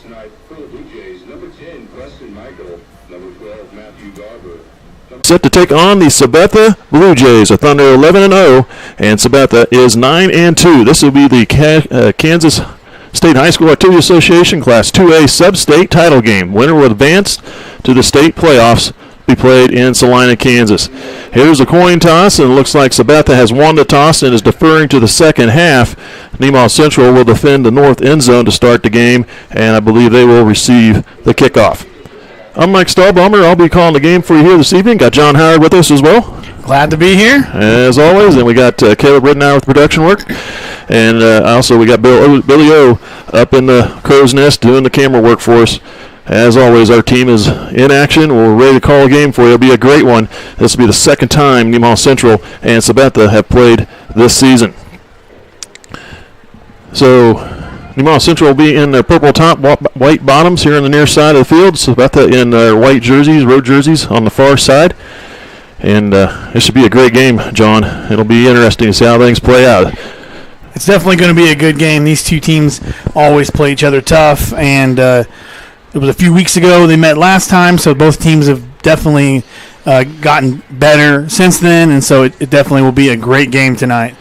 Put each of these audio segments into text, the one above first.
tonight for the BlueJays, number 10, Preston Michael, number 12, Matthew Garber. Set to take on the Sabetha BlueJays. A Thunder 11-0, and Sabetha is 9-2. This will be the Kansas State High School Artillery Association Class 2A SubState title game. Winner will advance to the state playoffs. Be played in Salina, Kansas. Here's a coin toss, and it looks like Sabetha has won the toss and is deferring to the second half. Nemaha Central will defend the north end zone to start the game, and I believe they will receive the kickoff. I'm Mike Stahlbaumer. I'll be calling the game for you here this evening. Got John Howard with us as well. Glad to be here. As always, and we got Caleb Rittenauer with production work. And also we got Billy O up in the crow's nest doing the camera work for us. As always, our team is in action. We're ready to call a game for you. It'll be a great one. This will be the second time Nemaha Central and Sabetha have played this season. So Nemaha Central will be in their purple top, white bottoms here on the near side of the field. Sabetha in their white jerseys, road jerseys on the far side. And it should be a great game, John. It'll be interesting to see how things play out. It's definitely going to be a good game. These two teams always play each other tough, and it was a few weeks ago they met last time, so both teams have definitely gotten better since then, and so it definitely will be a great game tonight.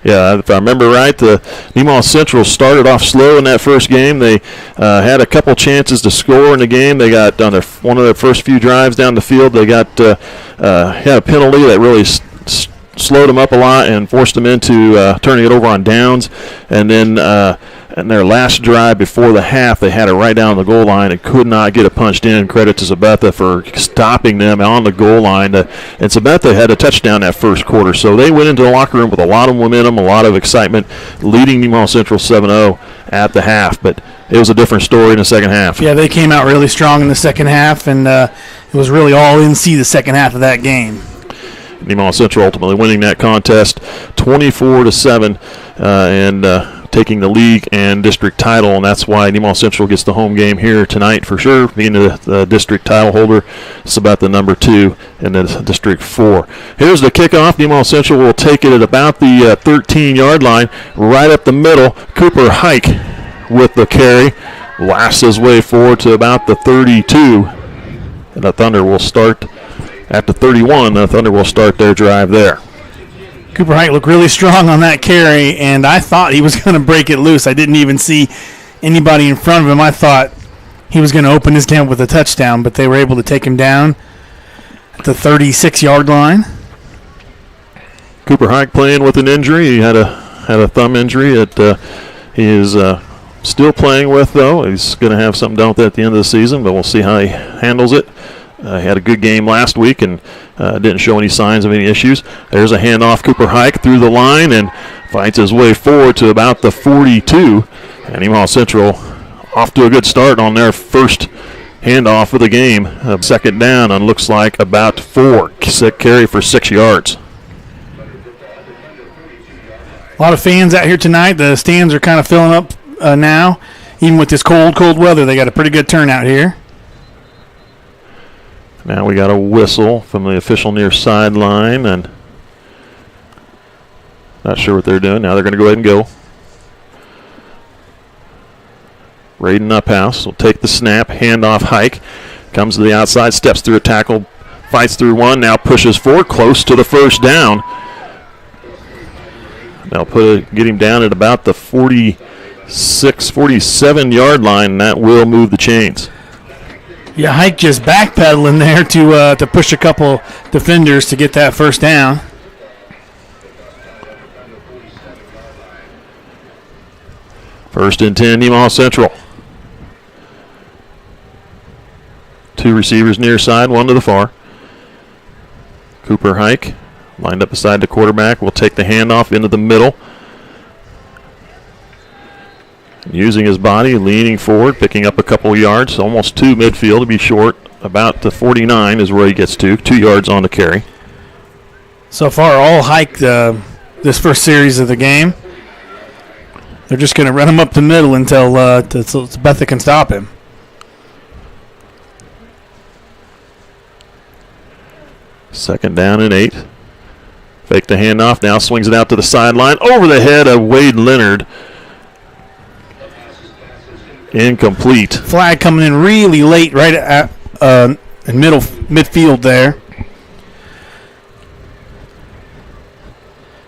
Yeah, if I remember right, the Nemaha Central started off slow in that first game. They had a couple chances to score in the game. They got on one of their first few drives down the field. They got had a penalty that really slowed them up a lot and forced them into turning it over on downs. And then in their last drive before the half, they had it right down the goal line and could not get it punched in. Credit to Sabetha for stopping them on the goal line. And Sabetha had a touchdown that first quarter. So they went into the locker room with a lot of momentum, a lot of excitement, leading Nemaha Central 7-0 at the half. But it was a different story in the second half. Yeah, they came out really strong in the second half, and it was really all NC the second half of that game. Nemaha Central ultimately winning that contest 24-7 and taking the league and district title, and that's why Nemaha Central gets the home game here tonight for sure, being the district title holder. Sabetha number 2 in the district 4. Here's the kickoff. Nemaha Central will take it at about the 13-yard line, right up the middle. Cooper Hike with the carry, blasts his way forward to about the 32, and the Thunder will start at the 31. The Thunder will start their drive there. Cooper Hike looked really strong on that carry, and I thought he was going to break it loose. I didn't even see anybody in front of him. I thought he was going to open his game with a touchdown, but they were able to take him down at the 36-yard line. Cooper Hike playing with an injury. He had a thumb injury that he is still playing with, though. He's going to have something done with it at the end of the season, but we'll see how he handles it. He had a good game last week and didn't show any signs of any issues. There's a handoff. Cooper Hike through the line and fights his way forward to about the 42. And Nemaha Central off to a good start on their first handoff of the game. Second down and looks like about 4. Carry for 6 yards. A lot of fans out here tonight. The stands are kind of filling up now. Even with this cold weather, they got a pretty good turnout here. Now we got a whistle from the official near sideline, and not sure what they're doing. Now they're going to go ahead and go. Raiden Uphouse will take the snap, handoff Hike, comes to the outside, steps through a tackle, fights through one, now pushes forward, close to the first down. Now get him down at about the 46, 47-yard line, and that will move the chains. Yeah, Hike just backpedaling there to push a couple defenders to get that first down. First and 10, Nemaha Central. 2 receivers near side, 1 to the far. Cooper Hike lined up beside the quarterback. Will take the handoff into the middle. Using his body, leaning forward, picking up a couple yards, almost to midfield to be short. About the 49 is where he gets to, 2 yards on the carry. So far, all Hike this first series of the game. They're just going to run him up the middle until Sabetha can stop him. Second down and 8. Fake the handoff, now swings it out to the sideline, over the head of Wade Leonard. Incomplete. Flag coming in really late, right at in midfield there.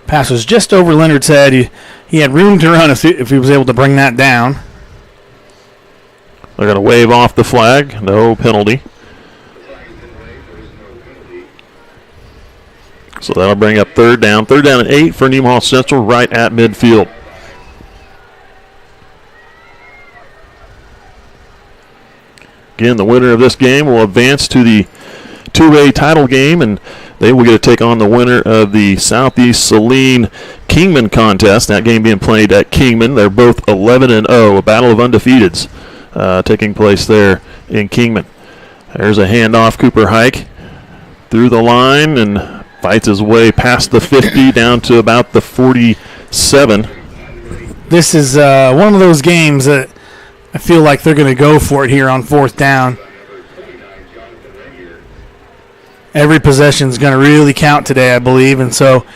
Pass was just over Leonard's head. He had room to run if he was able to bring that down. They're going to wave off the flag. No penalty. So that'll bring up third down. Third down and 8 for Nemaha Central right at midfield. Again, the winner of this game will advance to the 2A title game, and they will get to take on the winner of the Southeast Saline Kingman contest. That game being played at Kingman. They're both 11-0, a battle of undefeateds taking place there in Kingman. There's a handoff. Cooper Hike through the line and fights his way past the 50 down to about the 47. This is one of those games that I feel like they're going to go for it here on fourth down. Every possession is going to really count today, I believe, and so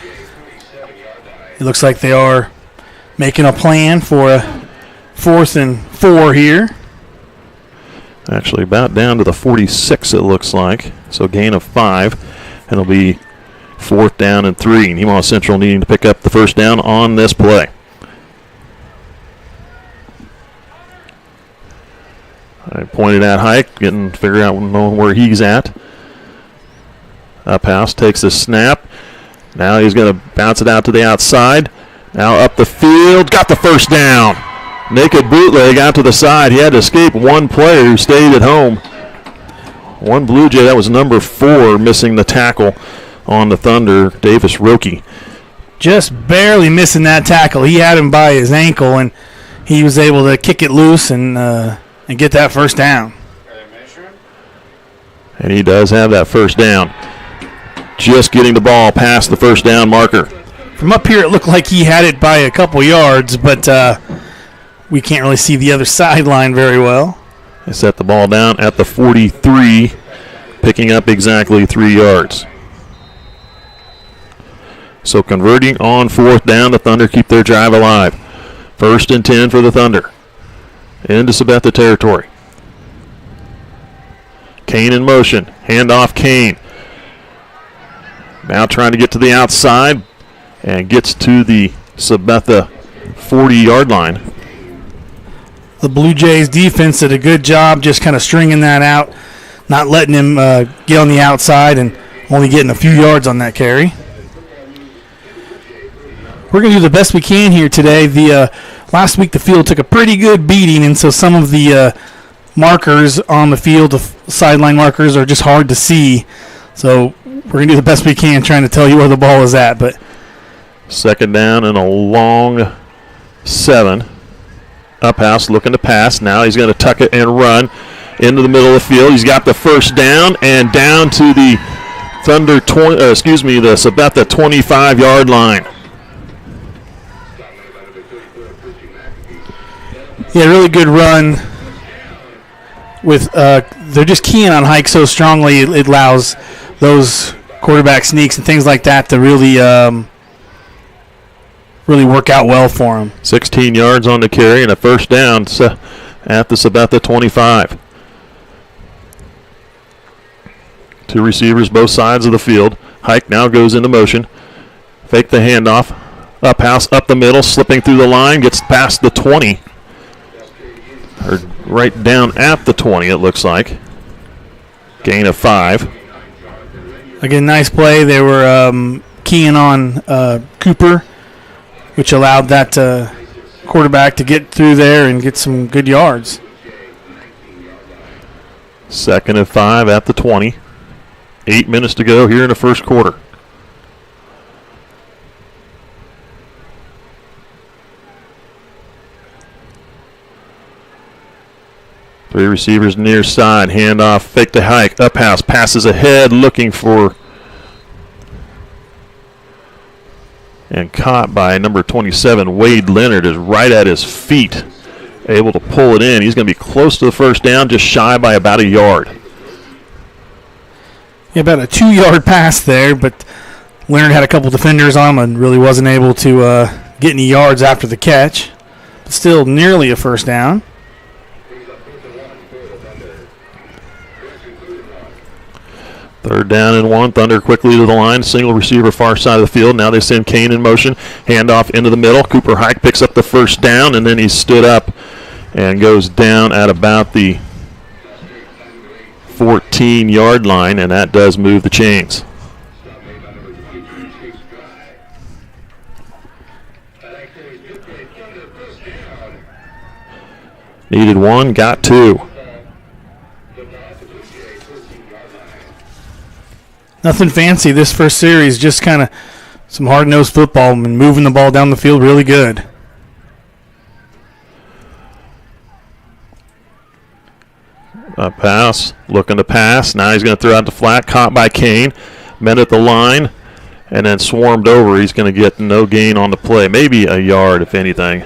it looks like they are making a plan for a 4th and 4 here. Actually, about down to the 46, it looks like. So gain of 5, and it'll be 4th down and 3. Nemaha Central needing to pick up the first down on this play. I pointed at Hike, figuring out knowing where he's at. Up house takes the snap. Now he's going to bounce it out to the outside. Now up the field, got the first down. Naked bootleg out to the side. He had to escape one player who stayed at home. One Blue Jay, that was number 4, missing the tackle on the Thunder, Davis Roki. Just barely missing that tackle. He had him by his ankle, and he was able to kick it loose and get that first down. And he does have that first down. Just getting the ball past the first down marker. From up here, it looked like he had it by a couple yards, but we can't really see the other sideline very well. They set the ball down at the 43, picking up exactly 3 yards. So converting on 4th down, the Thunder keep their drive alive. 1st and 10 for the Thunder. Into Sabetha territory. Kane in motion. Handoff Kane. Now trying to get to the outside and gets to the Sabetha 40-yard line. The Blue Jays defense did a good job just kind of stringing that out, not letting him get on the outside and only getting a few yards on that carry. We're going to do the best we can here today. Last week the field took a pretty good beating, and so some of the markers on the field, the sideline markers, are just hard to see. So we're going to do the best we can trying to tell you where the ball is at. But 2nd down and a long 7. Up house looking to pass. Now he's going to tuck it and run into the middle of the field. He's got the first down and down to the Thunder the Sabetha 25-yard line. Yeah, really good run. With they're just keying on Hike so strongly, it allows those quarterback sneaks and things like that to really work out well for him. 16 yards on the carry and a first down at the Sabetha 25. 2 receivers both sides of the field. Hike now goes into motion. Fake the handoff. Up house, up the middle, slipping through the line, gets past the 20. Or right down at the 20, it looks like. Gain of 5. Again, nice play. They were keying on Cooper, which allowed that quarterback to get through there and get some good yards. 2nd and 5 at the 20. 8 minutes to go here in the first quarter. Three receivers near side. Handoff, fake to Hike. Up house, passes ahead, looking for and caught by number 27, Wade Leonard, is right at his feet, able to pull it in. He's going to be close to the first down, just shy by about a yard. Yeah, about a 2-yard pass there, but Leonard had a couple defenders on him and really wasn't able to get any yards after the catch. But still nearly a first down. Third down and 1. Thunder quickly to the line. Single receiver far side of the field. Now they send Kane in motion. Handoff into the middle. Cooper Hike picks up the first down, and then he stood up and goes down at about the 14-yard line, and that does move the chains. Needed 1, got 2. Nothing fancy this first series, just kind of some hard-nosed football and moving the ball down the field really good. A pass, looking to pass. Now he's going to throw out the flat, caught by Kane. Met at the line, and then swarmed over. He's going to get no gain on the play. Maybe a yard, if anything.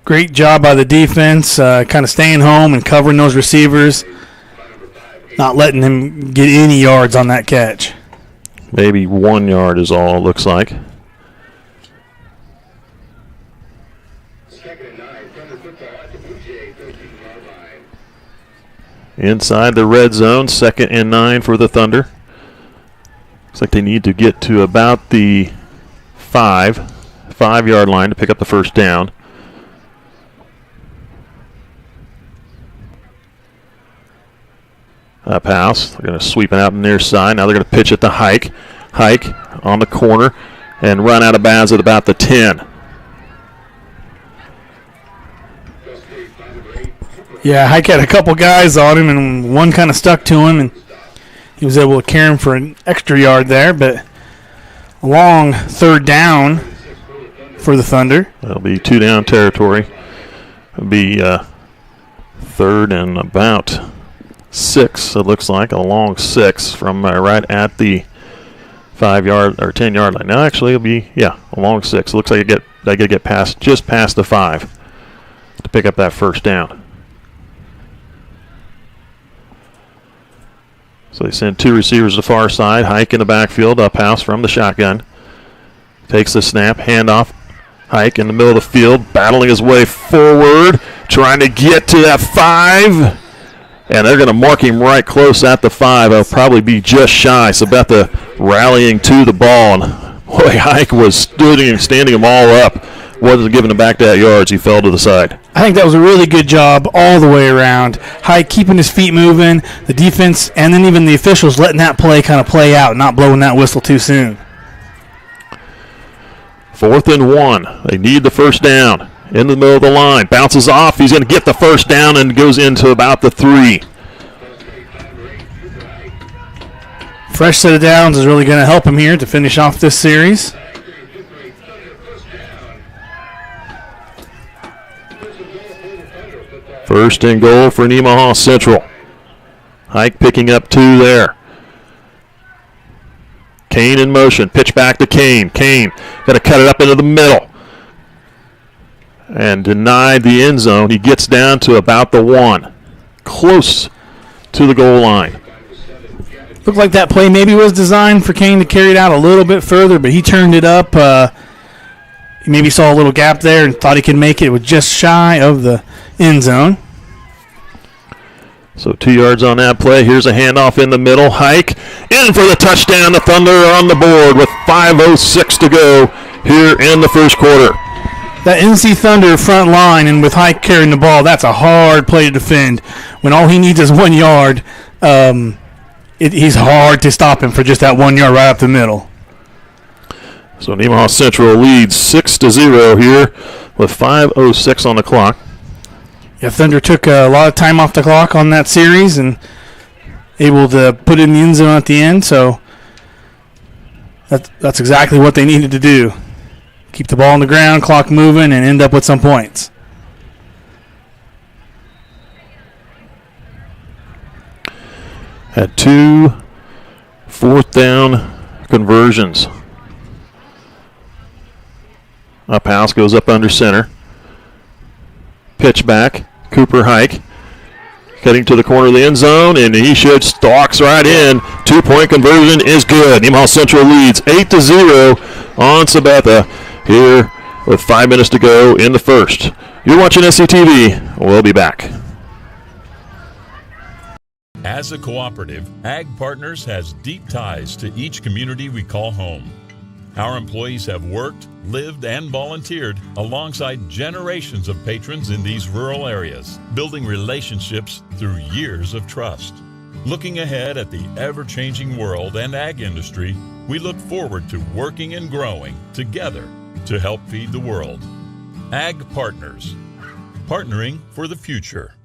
Great job by the defense, kind of staying home and covering those receivers. Not letting him get any yards on that catch. Maybe 1 yard is all it looks like. Inside the red zone, 2nd and 9 for the Thunder. Looks like they need to get to about the 5-yard line to pick up the first down. Pass. They're going to sweep it out on the near side. Now they're going to pitch it to Hike. Hike on the corner and run out of bounds at about the 10. Yeah, Hike had a couple guys on him, and one kind of stuck to him, and he was able to carry him for an extra yard there, but a long third down for the Thunder. That'll be 2-down territory. It'll be 3rd and about 6, it looks like, a long 6 from right at the 5-yard or 10-yard line. Now, actually, it'll be, a long 6. It looks like they get past, just past the 5 to pick up that first down. So they send 2 receivers to the far side. Hike in the backfield, up house from the shotgun. Takes the snap, handoff. Hike in the middle of the field, battling his way forward, trying to get to that 5. And they're going to mark him right close at the 5. It'll probably be just shy. Sabetha rallying to the ball. And boy, Hike was standing him all up. Wasn't giving him back that yards. He fell to the side. I think that was a really good job all the way around. Hike keeping his feet moving, the defense, and then even the officials letting that play kind of play out, not blowing that whistle too soon. 4th and 1. They need the first down. In the middle of the line. Bounces off. He's going to get the first down and goes into about the 3. Fresh set of downs is really going to help him here to finish off this series. First and goal for Nemaha Central. Hike picking up 2 there. Kane in motion. Pitch back to Kane. Kane going to cut it up into the middle. And denied the end zone. He gets down to about the 1. Close to the goal line. Looked like that play maybe was designed for Kane to carry it out a little bit further, but he turned it up. He maybe saw a little gap there and thought he could make it. It was just shy of the end zone. So 2 yards on that play. Here's a handoff in the middle. Hike in for the touchdown. The Thunder are on the board with 5:06 to go here in the first quarter. That NC Thunder front line, and with Hike carrying the ball, that's a hard play to defend. When all he needs is 1 yard, he's hard to stop him for just that 1 yard right up the middle. So Nemaha Central leads 6-0 here with 5:06 on the clock. Yeah, Thunder took a lot of time off the clock on that series and able to put it in the end zone at the end, so that's exactly what they needed to do. Keep the ball on the ground, clock moving, and end up with some points. Had 2 4th down conversions. Up house goes up under center. Pitch back. Cooper Hike heading to the corner of the end zone, and he stalks right in. 2-point conversion is good. Nemaha Central leads 8-0 on Sabetha here with 5 minutes to go in the first. You're watching SCTV. We'll be back. As a cooperative, Ag Partners has deep ties to each community we call home. Our employees have worked, lived, and volunteered alongside generations of patrons in these rural areas, building relationships through years of trust. Looking ahead at the ever-changing world and ag industry, we look forward to working and growing together to help feed the world. Ag Partners, partnering for the future.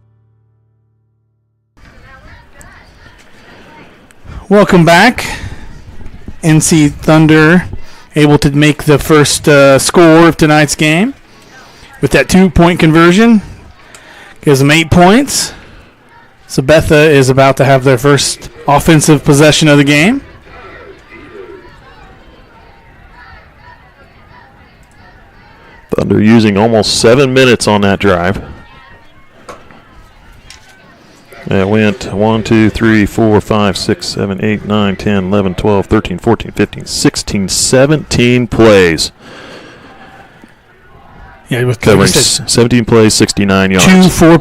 Welcome back. NC Thunder able to make the first score of tonight's game with that 2-point conversion. Gives them 8 points. Sabetha is about to have their first offensive possession of the game. Thunder using almost 7 minutes on that drive. It went 1, 2, 3, 4, 5, 6, 7, 8, 9, 10, 11, 12, 13, 14, 15, 16, 17 plays. Yeah, with covering 17 plays, 69 yards. 2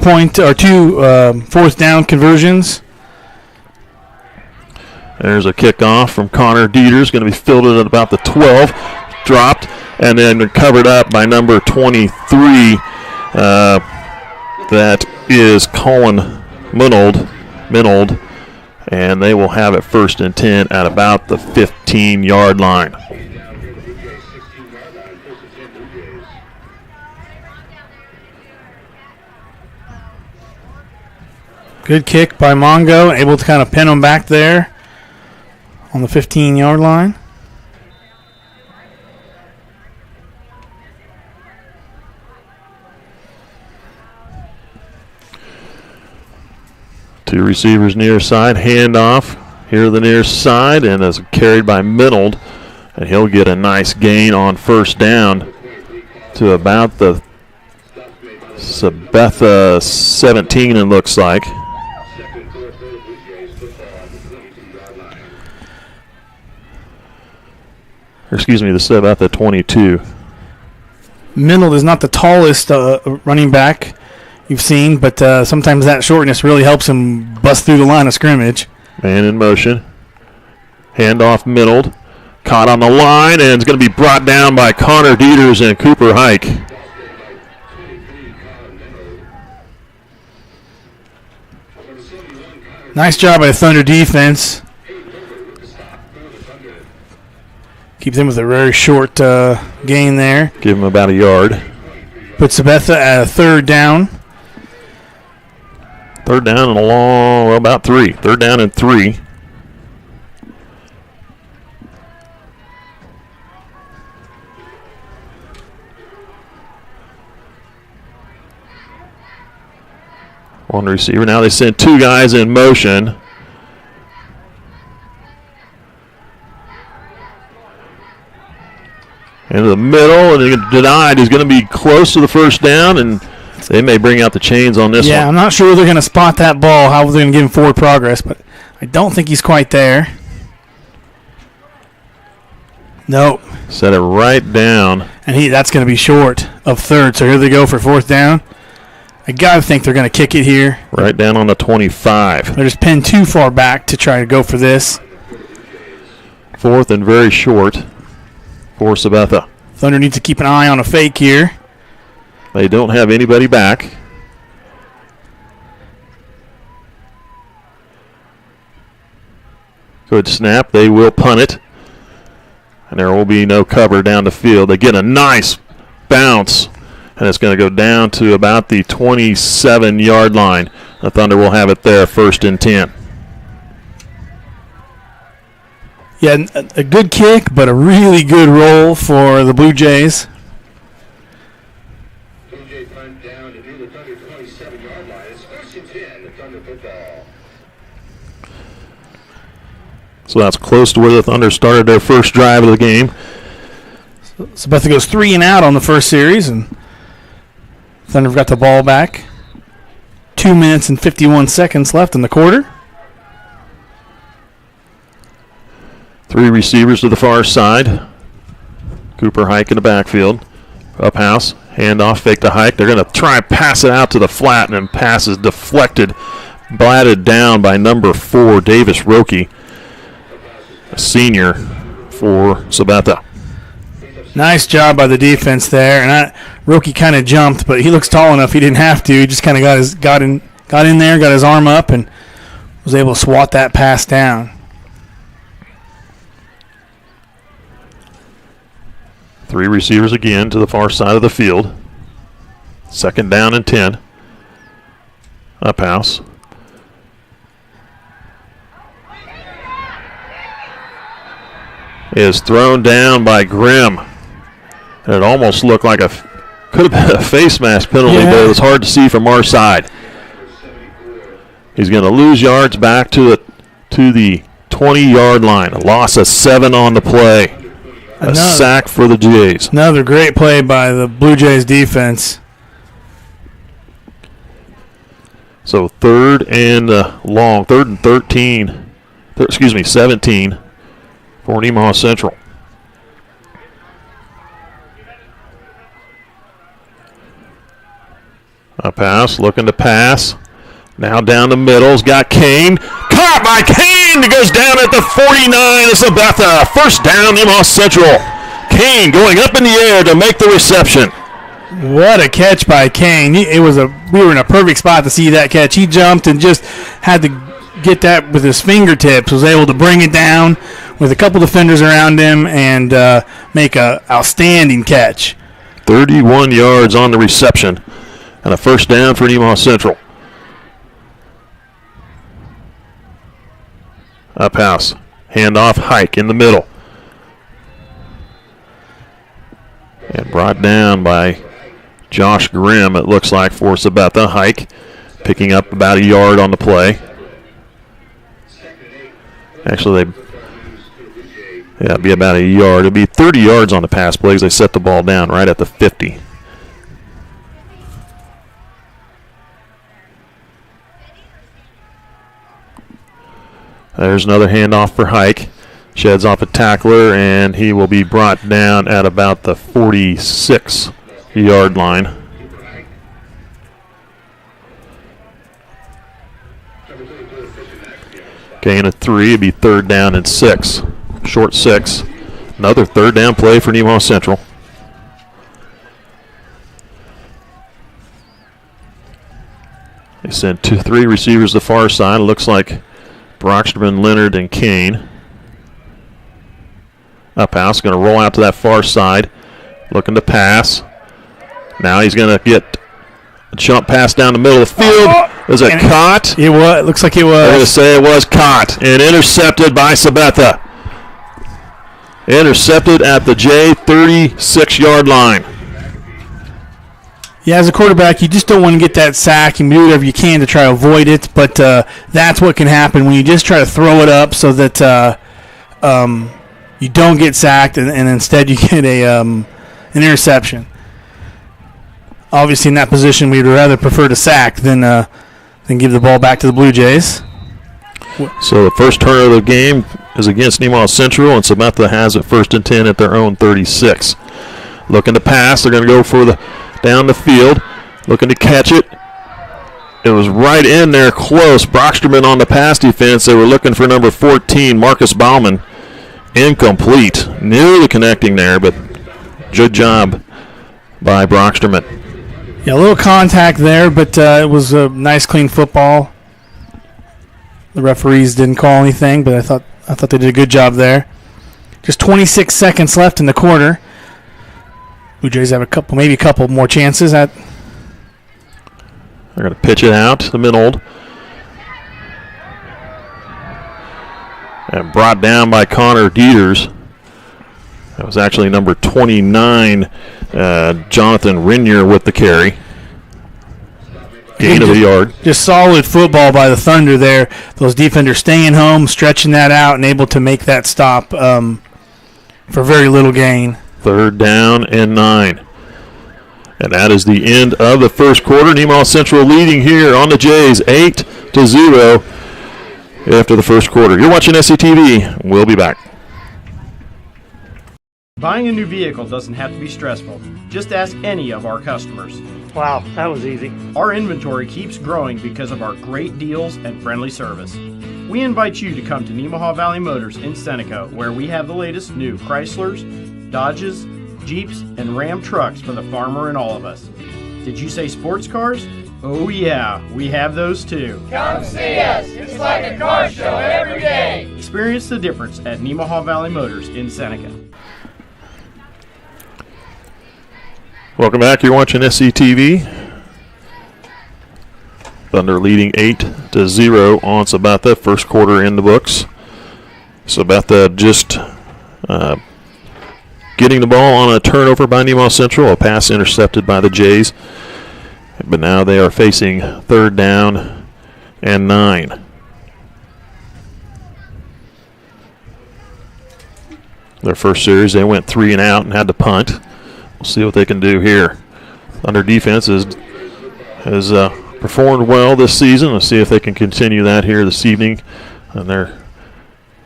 fourth down conversions. There's a kickoff from Connor Dieters, going to be fielded at about the 12, dropped, and then covered up by number 23. That is Colin Minold, and they will have it 1st and 10 at about the 15-yard line. Good kick by Mongo, able to kind of pin him back there on the 15-yard line. Two receivers near side, handoff here to the near side, and is carried by Minold, and he'll get a nice gain on 1st down to about the Sabetha 17, it looks like. Excuse me, the Sabetha 22. Minold is not the tallest running back you've seen, but sometimes that shortness really helps him bust through the line of scrimmage. Man in motion. Handoff Minold. Caught on the line, and it's going to be brought down by Connor Dieters and Cooper Hike. Nice job by the Thunder defense. Keeps him with a very short gain there. Give him about a yard. Puts Sabetha at a 3rd down. 3rd down and about 3. 3rd down and 3. One receiver. Now they send 2 guys in motion. Into the middle, and denied. He's going to be close to the 1st down, and they may bring out the chains on this one. Yeah, I'm not sure they're going to spot that ball, how they're going to give him forward progress, but I don't think he's quite there. Nope. Set it right down. And that's going to be short of 3rd, so here they go for 4th down. I got to think they're going to kick it here. Right down on the 25. They're just pinned too far back to try to go for this. 4th and very short for Sabetha. Thunder needs to keep an eye on a fake here. They don't have anybody back. Good snap. They will punt it. And there will be no cover down the field. They get a nice bounce, and it's going to go down to about the 27-yard line. The Thunder will have it there, 1st and 10. Yeah, a good kick, but a really good roll for the Blue Jays. BlueJays punt down to near the Thunder 27-yard line. It's 1st and 10, the Thunder football. So that's close to where the Thunder started their first drive of the game. Sabetha goes 3 and out on the first series, and Thunder got the ball back. 2 minutes and 51 seconds left in the quarter. 3 receivers to the far side. Cooper Hike in the backfield. Up house. Handoff, fake to Hike. They're going to try and pass it out to the flat, and then pass is deflected blatted down by number 4, Davis Roki, a senior for Sabetha. Nice job by the defense there. And Roki kind of jumped, but he looks tall enough he didn't have to. He just kind of got in there, got his arm up, and was able to swat that pass down. 3 receivers again to the far side of the field. 2nd down and 10. Up house. Is thrown down by Grimm. And it almost looked like could have been a face mask penalty, but it was hard to see from our side. He's going to lose yards back to the 20-yard line. A loss of 7 on the play. A sack for the Jays. Another great play by the Blue Jays defense. So 3rd and 17 for Nemaha Central. A pass, looking to pass. Now down the middle's got Kane. Caught by Kane. It goes down at the 49 of Sabetha. 1st down, Nemaha Central. Kane going up in the air to make the reception. What a catch by Kane. We were in a perfect spot to see that catch. He jumped and just had to get that with his fingertips. Was able to bring it down with a couple defenders around him and make an outstanding catch. 31 yards on the reception and a 1st down for Nemaha Central. Up house. Handoff, Hike in the middle. And brought down by Josh Grimm, it looks like, for Sabetha. Hike picking up about a yard on the play. Actually, it'd be about a yard. It'd be 30 yards on the pass play as they set the ball down right at the 50. There's another handoff for Hike. Sheds off a tackler, and he will be brought down at about the 46-yard line. Gain of 3, it'd be 3rd down and 6. Short 6. Another 3rd down play for Nemaha Central. They send 3 receivers to the far side. It looks like Brocksterman, Leonard, and Kane. Up house, going to roll out to that far side. Looking to pass. Now he's going to get a jump pass down the middle of the field. Was it caught? It was. It looks like it was. I'm going to say it was caught and intercepted by Sabetha. Intercepted at the J 36-yard line. Yeah, as a quarterback, you just don't want to get that sack. You do whatever you can to try to avoid it, but that's what can happen when you just try to throw it up so that you don't get sacked and instead you get an interception. Obviously, in that position, we'd rather prefer to sack than give the ball back to the Blue Jays. So the first turn of the game is against Nemaha Central, and Sabetha has it 1st and 10 at their own 36. Looking to pass. They're going to go for down the field. Looking to catch it. It was right in there close. Brocksterman on the pass defense. They were looking for number 14, Marcus Bauman. Incomplete. Nearly connecting there, but good job by Brocksterman. Yeah, a little contact there, but it was a nice, clean football. The referees didn't call anything, but I thought they did a good job there. Just 26 seconds left in the quarter. Blue Jays have maybe a couple more chances at. They're going to pitch it out to the middle. And brought down by Connor Dieters. That was actually number 29, Jonathan Rinier with the carry. Gain of a yard. Just solid football by the Thunder there. Those defenders staying home, stretching that out, and able to make that stop for very little gain. 3rd down and 9. And that is the end of the first quarter. Nemaha Central leading here on the Jays 8-0 after the first quarter. You're watching SCTV. We'll be back. Buying a new vehicle doesn't have to be stressful. Just ask any of our customers. Wow, that was easy. Our inventory keeps growing because of our great deals and friendly service. We invite you to come to Nemaha Valley Motors in Seneca, where we have the latest new Chryslers, Dodges, Jeeps, and Ram trucks for the farmer and all of us. Did you say sports cars? Oh yeah, we have those too. Come see us. It's like a car show every day. Experience the difference at Nemaha Valley Motors in Seneca. Welcome back. You're watching SCTV. Thunder leading 8-0 on Sabetha. First quarter in the books. Sabetha just getting the ball on a turnover by Nemaha Central. A pass intercepted by the Jays. But now they are facing 3rd down and 9. Their first series, they went 3 and out and had to punt. We'll see what they can do here. Thunder defense has performed well this season. Let's see if they can continue that here this evening in their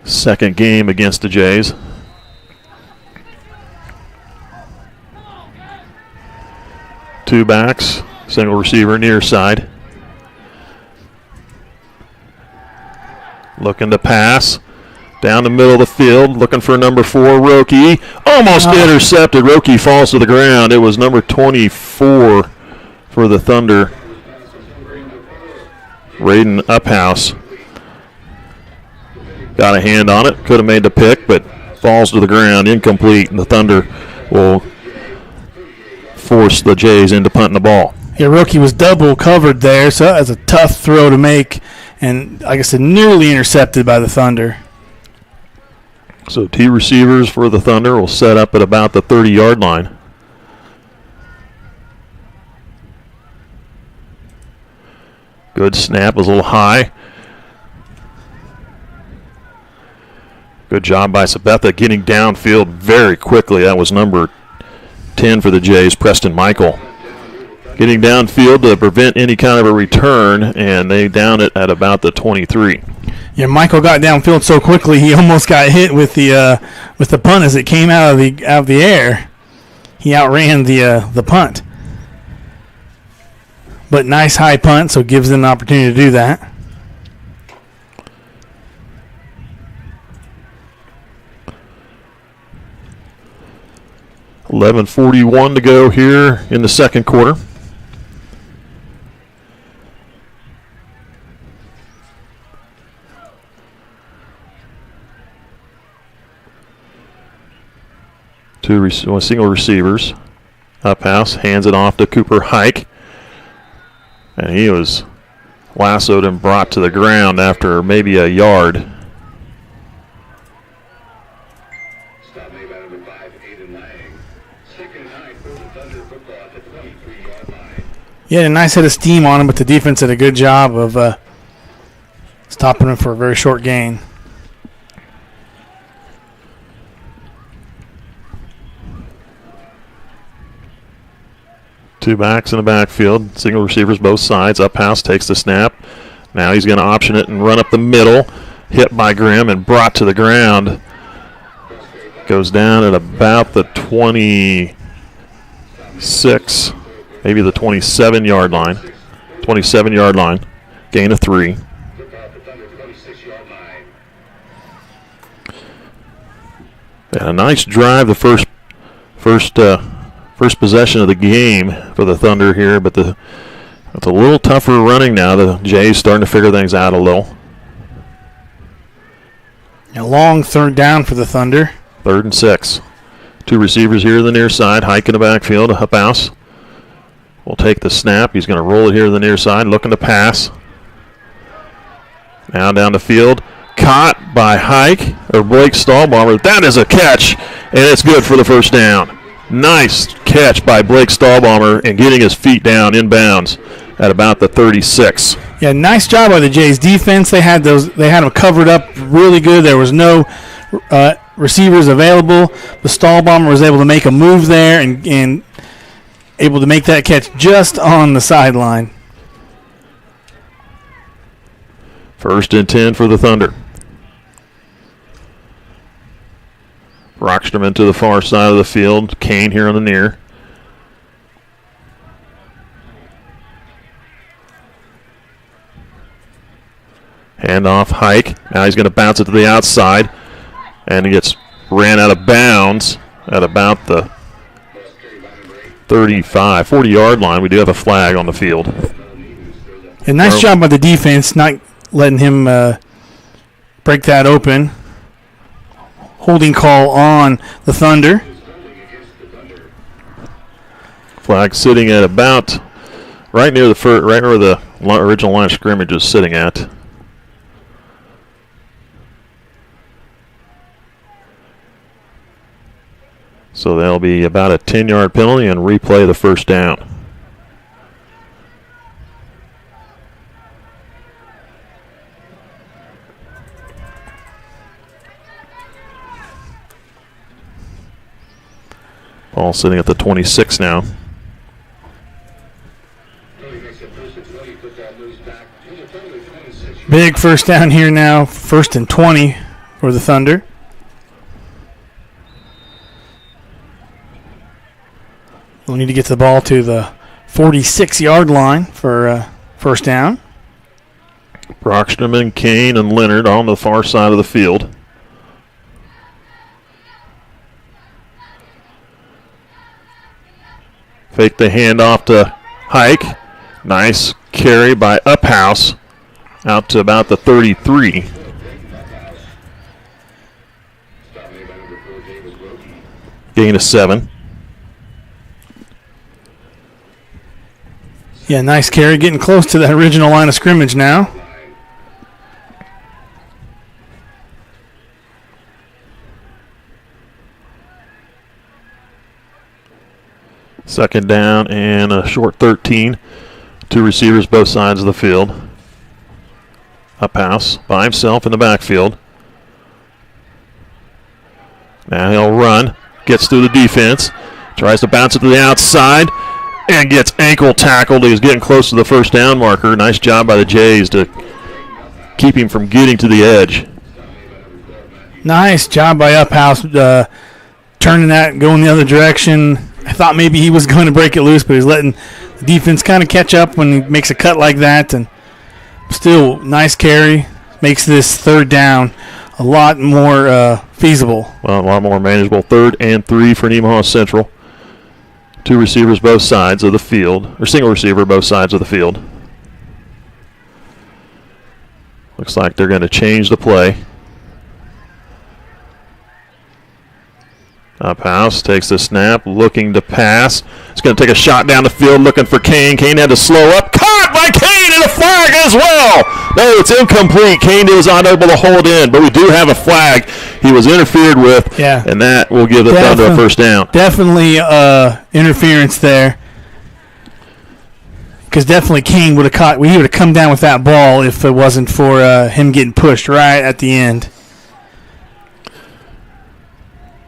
second game against the Jays. Two backs, single receiver near side. Looking to pass. Down the middle of the field, looking for number 4, Roki. Almost intercepted. Roki falls to the ground. It was number 24 for the Thunder. Raiden Uphouse got a hand on it. Could have made the pick, but falls to the ground. Incomplete. And the Thunder will force the Jays into punting the ball. Yeah, Roki was double covered there, so that was a tough throw to make. And like I said, nearly intercepted by the Thunder. So 2 receivers for the Thunder will set up at about the 30-yard line. Good snap, was a little high. Good job by Sabetha getting downfield very quickly. That was number 10 for the Jays, Preston Michael. Getting downfield to prevent any kind of a return, and they down it at about the 23. Yeah, Michael got downfield so quickly he almost got hit with the punt as it came out of the air. He outran the punt. But nice high punt, so it gives them an opportunity to do that. $11:41 to go here in the second quarter. Single receivers. Uphouse hands it off to Cooper Hike. And he was lassoed and brought to the ground after maybe a yard. Stop made by number 5, Aiden Lang. 2nd and 9 for the Thunder football at the 23-yard line. He had a nice head of steam on him, but the defense did a good job of stopping him for a very short gain. Two backs in the backfield, single receivers both sides. Uphouse takes the snap. Now he's going to option it and run up the middle. Hit by Grimm and brought to the ground. Goes down at about the 26, maybe the 27-yard line. 27-yard line. Gain of 3. And a nice drive the first possession of the game for the Thunder here, but it's a little tougher running now. The Jays starting to figure things out a little. A long 3rd down for the Thunder. 3rd and 6. 2 receivers here to the near side. Hike in the backfield. Uphouse will take the snap. He's going to roll it here to the near side, looking to pass. Now down the field. Caught by Blake Stahlbaumer. That is a catch, and it's good for the first down. Nice catch by Blake Stahlbaumer and getting his feet down inbounds at about the 36. Yeah, nice job by the Jays defense. They had them covered up really good. There was no receivers available. The Stahlbaumer was able to make a move there and able to make that catch just on the sideline. 1st and 10 for the Thunder. Rockstrom to the far side of the field. Kane here on the near. Hand off Hike. Now he's going to bounce it to the outside. And he gets ran out of bounds at about the 35, 40-yard line. We do have a flag on the field. A nice job by the defense, not letting him break that open. Holding call on the Thunder. Flag sitting at about right near the original line of scrimmage is sitting at. So there'll be about a 10-yard penalty and replay the first down. Ball sitting at the 26 now. Big first down here now, 1st and 20 for the Thunder. We'll need to get the ball to the 46-yard line for first down. Brockstrom, Kane, and Leonard on the far side of the field. Fake the handoff to Hike. Nice carry by Uphouse out to about the 33. Gain of 7. Yeah, nice carry. Getting close to the original line of scrimmage now. Second down and a short 13. 2 receivers both sides of the field. Uphouse by himself in the backfield. Now he'll run. Gets through the defense. Tries to bounce it to the outside. And gets ankle tackled. He was getting close to the first down marker. Nice job by the Jays to keep him from getting to the edge. Nice job by Uphouse turning that, going the other direction. I thought maybe he was going to break it loose, but he's letting the defense kind of catch up when he makes a cut like that. And still, nice carry. Makes this third down a lot more feasible. Well, a lot more manageable. 3rd and 3 for Nemaha Central. 2 receivers both sides of the field, or single receiver both sides of the field. Looks like they're going to change the play. Uphouse takes the snap, looking to pass. He's going to take a shot down the field, looking for Kane. Kane had to slow up. Caught by Kane, and a flag as well. No, it's incomplete. Kane was unable to hold in, but we do have a flag. He was interfered with, and that will give the Thunder a first down. Definitely interference there. Because definitely Kane would have caught. He would have come down with that ball if it wasn't for him getting pushed right at the end.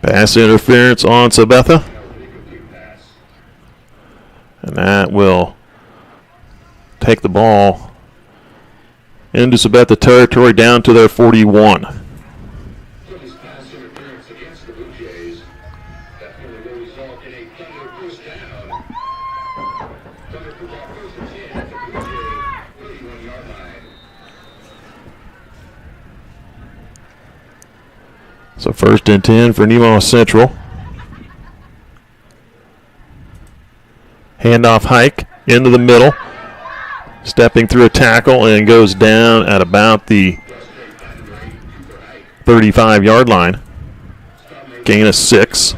Pass interference on Sabetha. And that will take the ball into Sabetha territory down to their 41. This pass interference against the BlueJays definitely will result in a Thunder first down. Thunder football first and 10 at the BlueJay 31-yard line. So 1st and 10 for Nemaha Central. Handoff Hike into the middle. Stepping through a tackle and goes down at about the 35-yard line. Gain of 6.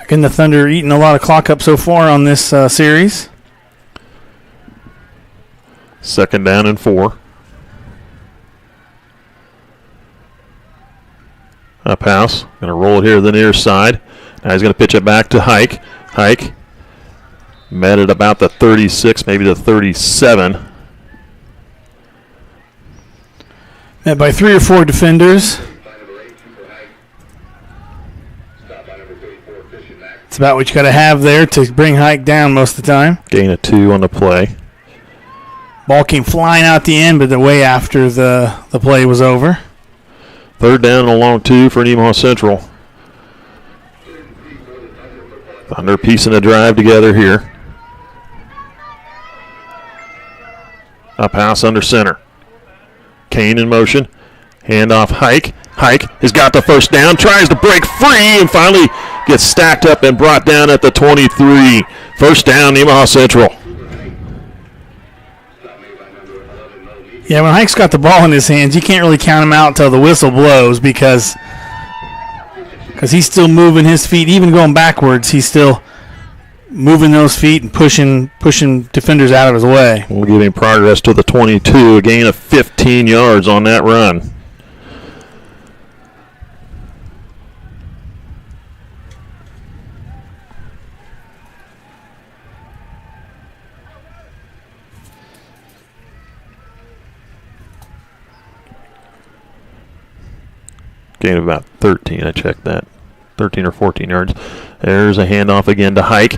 Again, the Thunder eating a lot of clock up so far on this series. 2nd down and 4. Uphouse going to roll it here to the near side. Now he's going to pitch it back to Hike. Hike met at about the 36, maybe the 37. Met by 3 or 4 defenders. It's about what you got to have there to bring Hike down most of the time. Gain of 2 on the play. Ball came flying out the end, but the way after the play was over. Third down and a long 2 for Nemaha Central. Thunder piecing a drive together here. A pass under center. Kane in motion. Handoff Hike. Hike has got the first down, tries to break free, and finally gets stacked up and brought down at the 23. First down, Nemaha Central. Yeah, when Hike's got the ball in his hands, you can't really count him out until the whistle blows because he's still moving his feet. Even going backwards, he's still moving those feet and pushing defenders out of his way. We'll give him progress to the 22, a gain of 15 yards on that run. Gain of about 13, I checked that. 13 or 14 yards. There's a handoff again to Hike.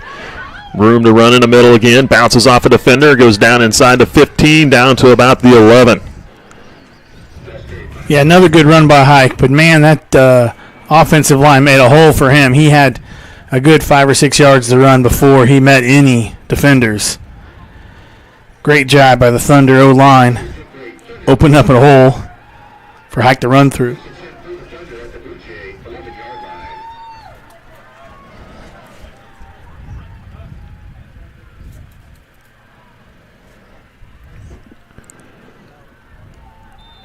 Room to run in the middle again. Bounces off a defender. Goes down inside the 15, down to about the 11. Yeah, another good run by Hike. But, man, that offensive line made a hole for him. He had a good 5 or 6 yards to run before he met any defenders. Great job by the Thunder O-line. Opened up a hole for Hike to run through.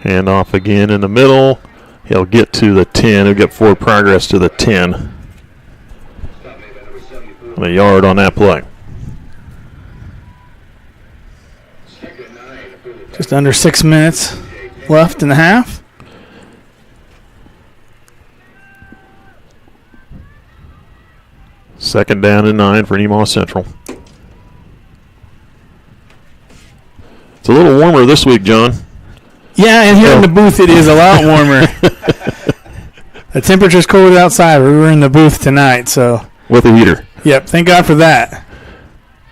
Handoff again in the middle. He'll get to the 10. He'll get forward progress to the 10. A yard on that play. Just under 6 minutes left in the half. Second down and 9 for Nemaha Central. It's a little warmer this week, John. Yeah, and here in the booth it is a lot warmer. The temperature's cold outside. We were in the booth tonight, so. With a heater. Yep, thank God for that.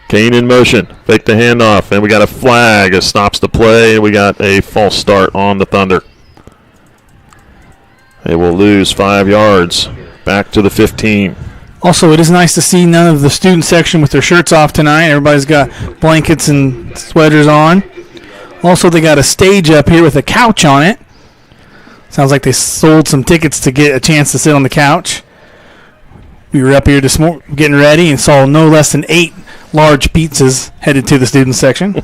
Kane in motion. Fake the handoff, and we got a flag. It stops the play, and we got a false start on the Thunder. They will lose 5 yards. Back to the 15. Also, it is nice to see none of the student section with their shirts off tonight. Everybody's got blankets and sweaters on. Also, they got a stage up here with a couch on it. Sounds like they sold some tickets to get a chance to sit on the couch. We were up here this morning getting ready and saw no less than 8 large pizzas headed to the student section.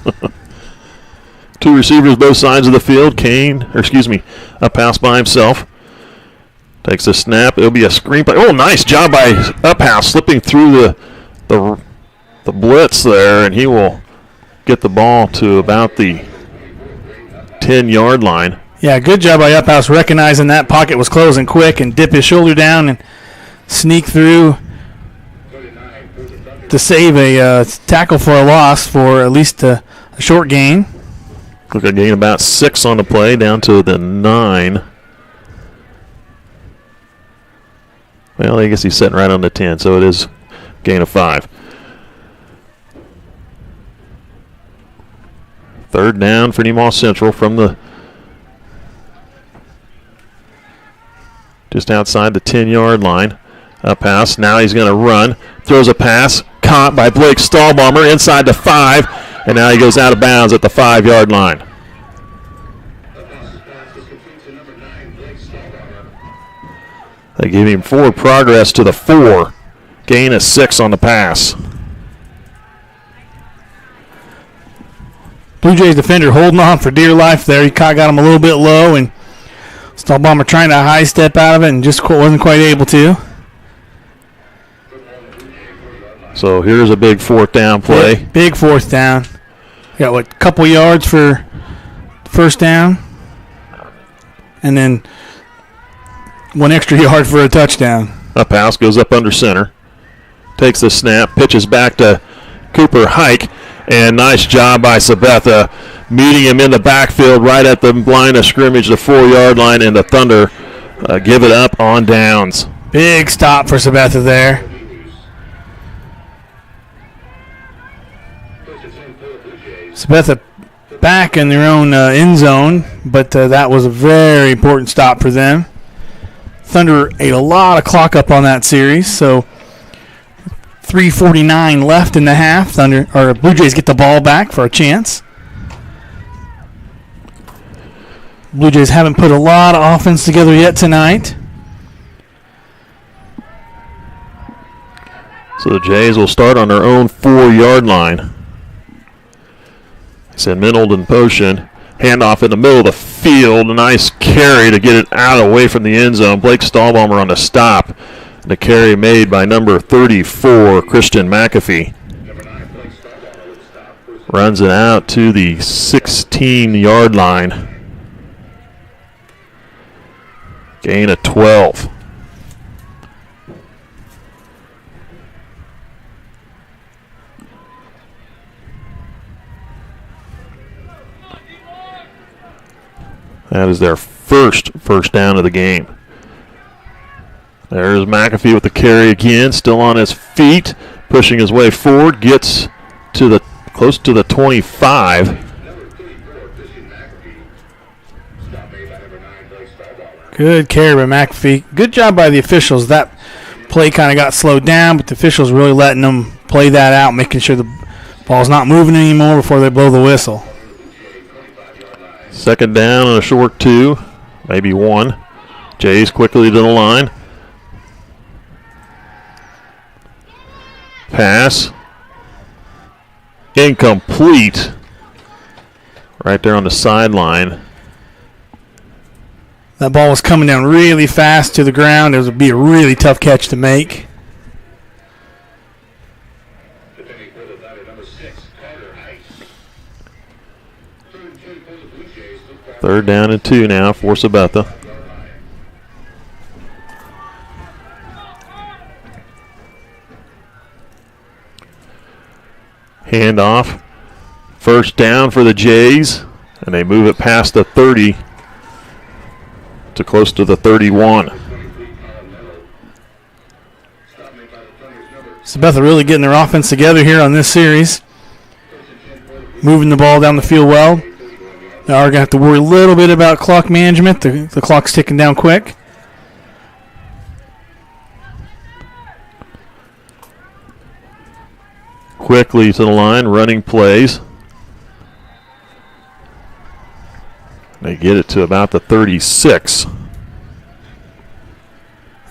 2 receivers both sides of the field. A pass by himself. Takes a snap. It'll be a screen play. Oh, nice job by Uphouse slipping through the blitz there, and he will get the ball to about the 10-yard line. Yeah, good job by Uphouse recognizing that pocket was closing quick and dip his shoulder down and sneak through to save a tackle for a loss for at least a short gain. Look, a gain about 6 on the play, down to the 9. Well, I guess he's sitting right on the 10, so it is gain of 5. Third down for Nemaha Central from the just outside the 10-yard line. A pass. Now he's going to run. Throws a pass. Caught by Blake Stahlbomber inside the 5. And now he goes out of bounds at the 5-yard line. They gave him forward progress to the 4. Gain of 6 on the pass. BlueJays defender holding on for dear life there. He got him a little bit low, and Stahlbomber trying to high step out of it and just wasn't quite able to. So here's a big 4th down play. Big 4th down. Got a couple yards for first down, and then 1 extra yard for a touchdown. Uphouse goes up under center. Takes the snap, pitches back to Cooper Hike, and nice job by Sabetha meeting him in the backfield right at the line of scrimmage, the 4-yard line, and the Thunder give it up on downs. Big stop for Sabetha there. Sabetha back in their own end zone, but that was a very important stop for them. Thunder ate a lot of clock up on that series, so 3:49 left in the half. Blue Jays get the ball back for a chance. Blue Jays haven't put a lot of offense together yet tonight. So the Jays will start on their own 4-yard line. Send Minold in potion. Handoff in the middle of the field. A nice carry to get it out away from the end zone. Blake Stahlbaumer on the stop. The carry made by number 34, Christian McAfee. Runs it out to the 16-yard line. Gain of 12. That is their first down of the game. There's McAfee with the carry again, still on his feet, pushing his way forward, gets to close to the 25. Good carry by McAfee. Good job by the officials. That play kind of got slowed down, but the officials really letting them play that out, making sure the ball's not moving anymore before they blow the whistle. Second down and a short 2, maybe 1. Jays quickly to the line. Pass. Incomplete. Right there on the sideline. That ball was coming down really fast to the ground. It would be a really tough catch to make. Third down and 2 now for Sabetha. Handoff. First down for the Jays, and they move it past the 30 to close to the 31. Sabetha really getting their offense together here on this series. Moving the ball down the field well. They are going to have to worry a little bit about clock management. The clock's ticking down quick. Quickly to the line, running plays. They get it to about the 36.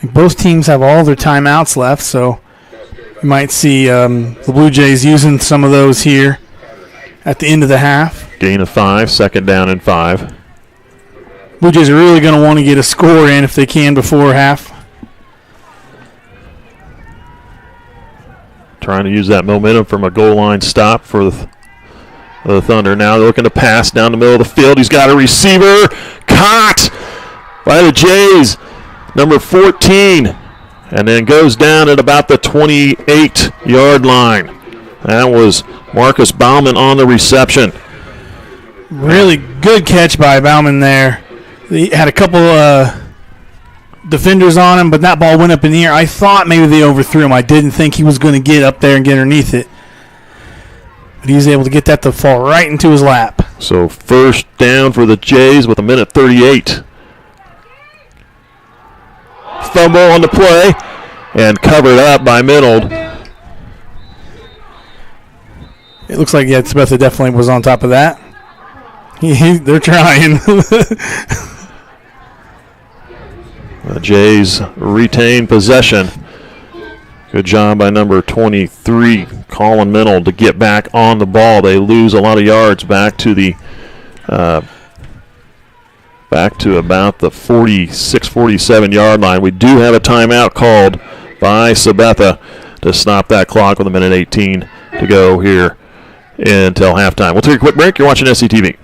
Both teams have all their timeouts left, so you might see the Blue Jays using some of those here at the end of the half. Gain of 5, second down and 5. Blue Jays are really going to want to get a score in if they can before half. Trying to use that momentum from a goal line stop for the Thunder. Now they're looking to pass down the middle of the field. He's got a receiver. Caught by the Jays. Number 14. And then goes down at about the 28-yard line. That was Marcus Bauman on the reception. Really good catch by Bauman there. He had a couple defenders on him, but that ball went up in the air. I thought maybe they overthrew him. I didn't think he was going to get up there and get underneath it. But he was able to get that to fall right into his lap. So first down for the Jays with 1:38. Fumble on the play and covered up by Minold. It looks like Sabetha definitely was on top of that. They're trying. The Jays retain possession. Good job by number 23, Colin Minold, to get back on the ball. They lose a lot of yards back to about the 46, 47-yard line. We do have a timeout called by Sabetha to stop that clock with 1:18 to go here until halftime. We'll take a quick break. You're watching SCTV.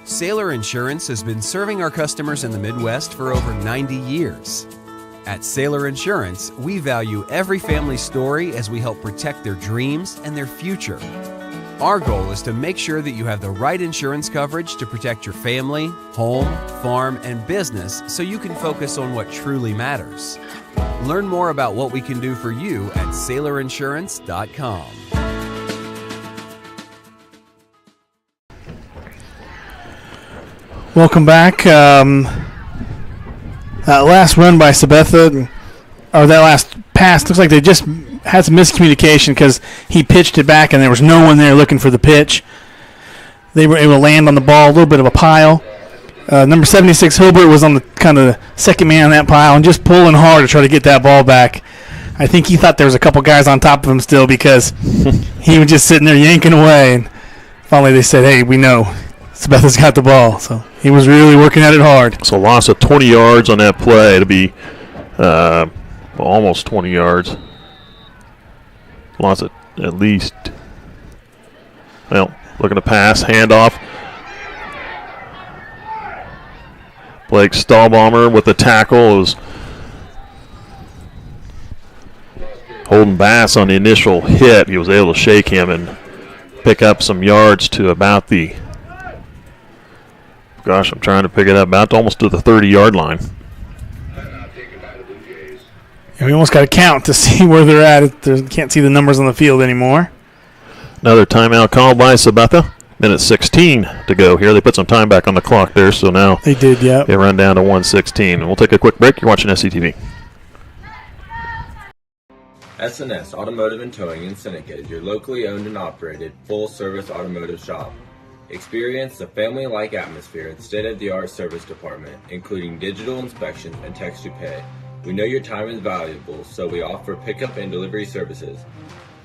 Sailor Insurance has been serving our customers in the Midwest for over 90 years. At Sailor Insurance, we value every family story as we help protect their dreams and their future. Our goal is to make sure that you have the right insurance coverage to protect your family, home, farm, and business so you can focus on what truly matters. Learn more about what we can do for you at SailorInsurance.com. Welcome back. That last run by Sabetha, or that last pass, looks like they just had some miscommunication because he pitched it back and there was no one there looking for the pitch. They were able to land on the ball, a little bit of a pile. Number 76, Hilbert, was on the kind of second man on that pile and just pulling hard to try to get that ball back. I think he thought there was a couple guys on top of him still because he was just sitting there yanking away. And finally they said, hey, we know Sabetha's got the ball. So he was really working at it hard. So loss of 20 yards on that play. It'll be almost 20 yards. Loss at least. Well, looking to pass, handoff. Blake Stahlbaumer with the tackle. It was Holden Bass on the initial hit. He was able to shake him and pick up some yards to about the, gosh, I'm trying to pick it up, about almost to the 30-yard line. And we almost got to count to see where they're at. Can't see the numbers on the field anymore. Another timeout called by Sabetha. Minute 16 to go here. They put some time back on the clock there, so now they did, yeah. They run down to 1:16. And we'll take a quick break. You're watching SCTV. S&S Automotive and Towing in Seneca is your locally owned and operated full-service automotive shop. Experience the family-like atmosphere and state-of-the-art service department, including digital inspections and text-to-pay. We know your time is valuable, so we offer pickup and delivery services.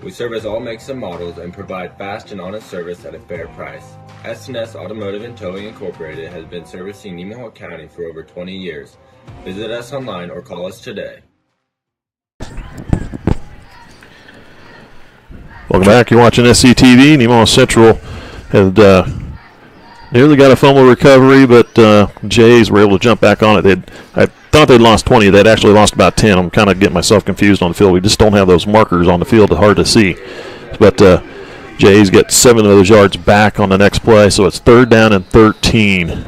We service all makes and models and provide fast and honest service at a fair price. S&S Automotive and Towing Incorporated has been servicing Nemaha County for over 20 years. Visit us online or call us today. Welcome back. You're watching SCTV. Nemaha Central had nearly got a fumble recovery, but Jays were able to jump back on it. I thought they'd lost 20. They'd actually lost about 10. I'm kind of getting myself confused on the field. We just don't have those markers on the field. It's hard to see. But Jays get 7 of those yards back on the next play, so it's 3rd down and 13.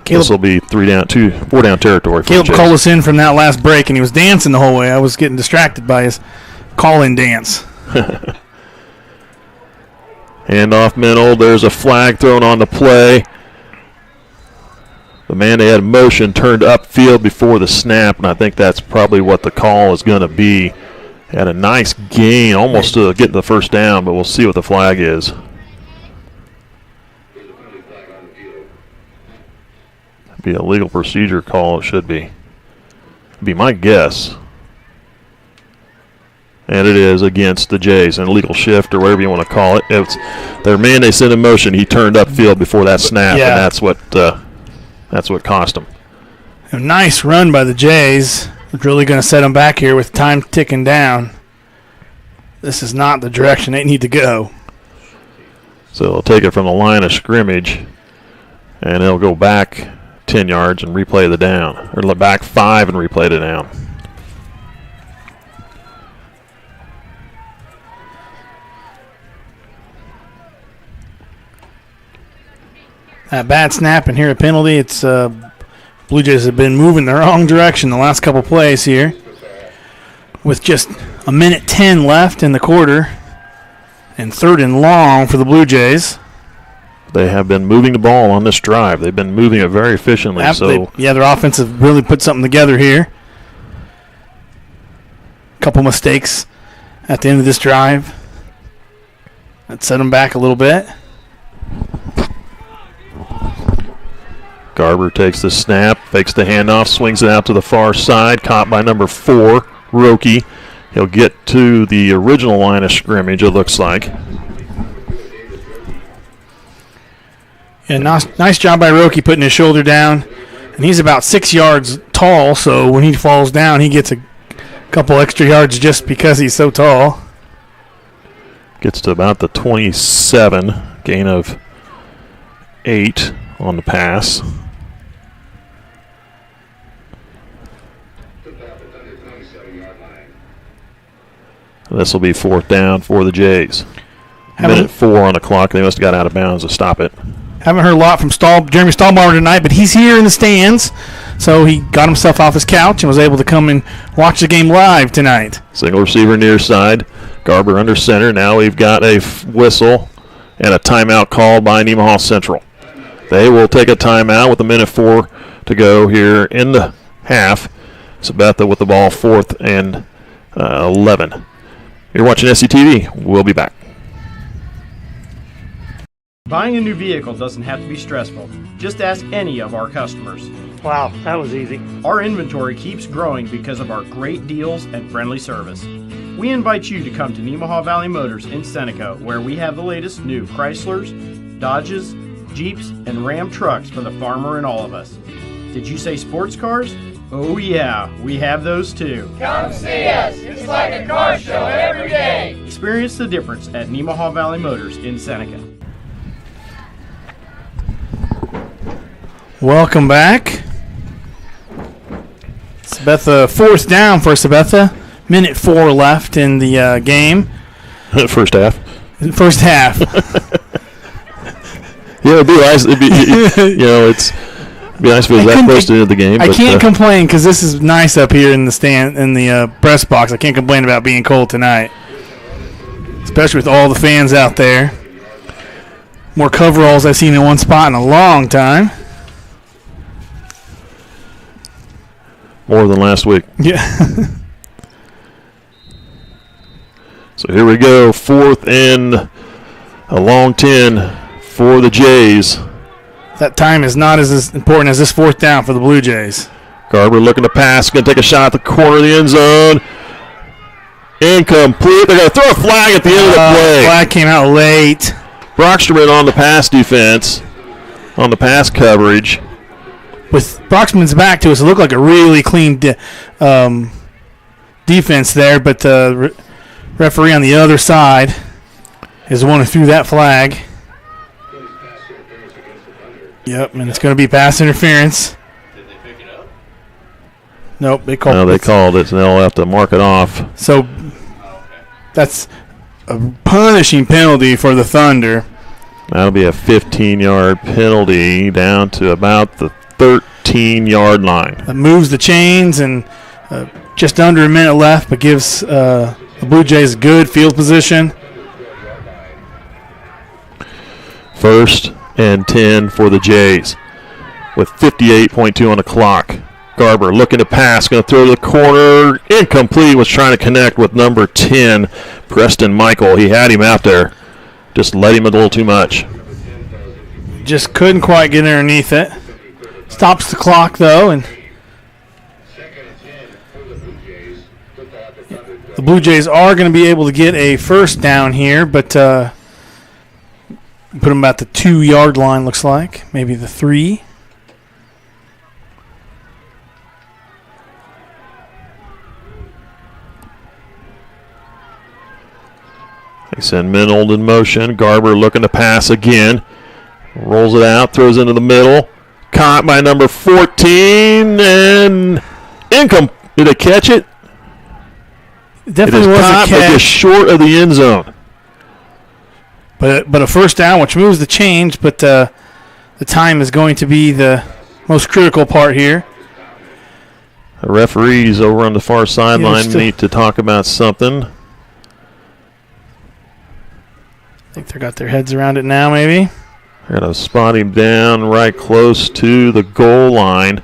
This will be 4 down territory for Caleb Jays. called us in from that last break, and he was dancing the whole way. I was getting distracted by his call-in dance. Handoff middle. There's a flag thrown on the play. The man they had in motion turned upfield before the snap, and I think that's probably what the call is going to be. Had a nice gain, almost to get the first down, but we'll see what the flag is. Be a legal procedure call, it should be. Be my guess. And it is against the Jays, an illegal shift or whatever you want to call it. It's their man they sent in motion. He turned upfield before that snap, and that's what cost them. A nice run by the Jays. It's really going to set them back here with time ticking down. This is not the direction they need to go. So they'll take it from the line of scrimmage, and they'll go back 10 yards and replay the down. Or back 5 and replay the down. That bad snap and here a penalty. It's Blue Jays have been moving the wrong direction the last couple plays here. With just a minute 10 left in the quarter, and 3rd and long for the Blue Jays. They have been moving the ball on this drive. They've been moving it very efficiently. Their offense have really put something together here. A couple mistakes at the end of this drive that set them back a little bit. Garber takes the snap, fakes the handoff, swings it out to the far side, caught by number 4, Roki. He'll get to the original line of scrimmage, it looks like. Yeah, nice job by Roki putting his shoulder down. And he's about 6 yards tall, so when he falls down, he gets a couple extra yards just because he's so tall. Gets to about the 27, gain of 8 on the pass. This will be 4th down for the Jays. Minute 4 on the clock. They must have got out of bounds to stop it. Haven't heard a lot from Jeremy Stahlbaumer tonight, but he's here in the stands. So he got himself off his couch and was able to come and watch the game live tonight. Single receiver near side. Garber under center. Now we've got a whistle and a timeout called by Nemaha Central. They will take a timeout with a minute 4 to go here in the half. Sabetha with the ball, 4th and 11. You're watching SCTV. We'll be back. Buying a new vehicle doesn't have to be stressful. Just ask any of our customers. Wow, that was easy. Our inventory keeps growing because of our great deals and friendly service. We invite you to come to Nemaha Valley Motors in Seneca, where we have the latest new Chryslers, Dodges, Jeeps, and Ram trucks for the farmer and all of us. Did you say sports cars? Oh yeah, we have those too. Come see us. It's like a car show every day. Experience the difference at Nemaha Valley Motors in Seneca. Welcome back. Sabetha, 4th down for Sabetha. Minute 4 left in the game. First half. First half. Yeah, it'd be nice. It'd be, it'd be nice if it was that close to the end of the game. I can't complain because this is nice up here in the stand, in the press box. I can't complain about being cold tonight, especially with all the fans out there. More coveralls I've seen in one spot in a long time. More than last week. Yeah. So here we go, 4th and a long 10 for the Jays. That time is not as important as this 4th down for the Blue Jays. Garber looking to pass, going to take a shot at the corner of the end zone. Incomplete. They're going to throw a flag at the end of the play. Flag came out late. Brockstrom on the pass defense, on the pass coverage. With Broxman's back to us, it looked like a really clean defense there, but the referee on the other side is the one who threw that flag. Yep, and it's going to be pass interference. Did they pick it up? Nope, they called it. No, they called it, and they'll have to mark it off. So that's a punishing penalty for the Thunder. That'll be a 15-yard penalty down to about the 13-yard line. That moves the chains, and just under a minute left, but gives the Blue Jays good field position. 1st and 10 for the Jays with 58.2 on the clock. Garber looking to pass, going to throw to the corner. Incomplete, was trying to connect with number 10, Preston Michael. He had him out there. Just let him a little too much. Just couldn't quite get underneath it. Stops the clock, though, and the Blue Jays are going to be able to get a 1st down here, but put them at the 2-yard line, looks like. Maybe the 3. They send Minold in motion. Garber looking to pass again. Rolls it out, throws into the middle. Caught by number 14, and did they catch it? Definitely was a catch. But just short of the end zone. But a 1st down, which moves the change, but the time is going to be the most critical part here. The referees over on the far sideline need to talk about something. I think they got their heads around it now, maybe. They're going to spot him down right close to the goal line.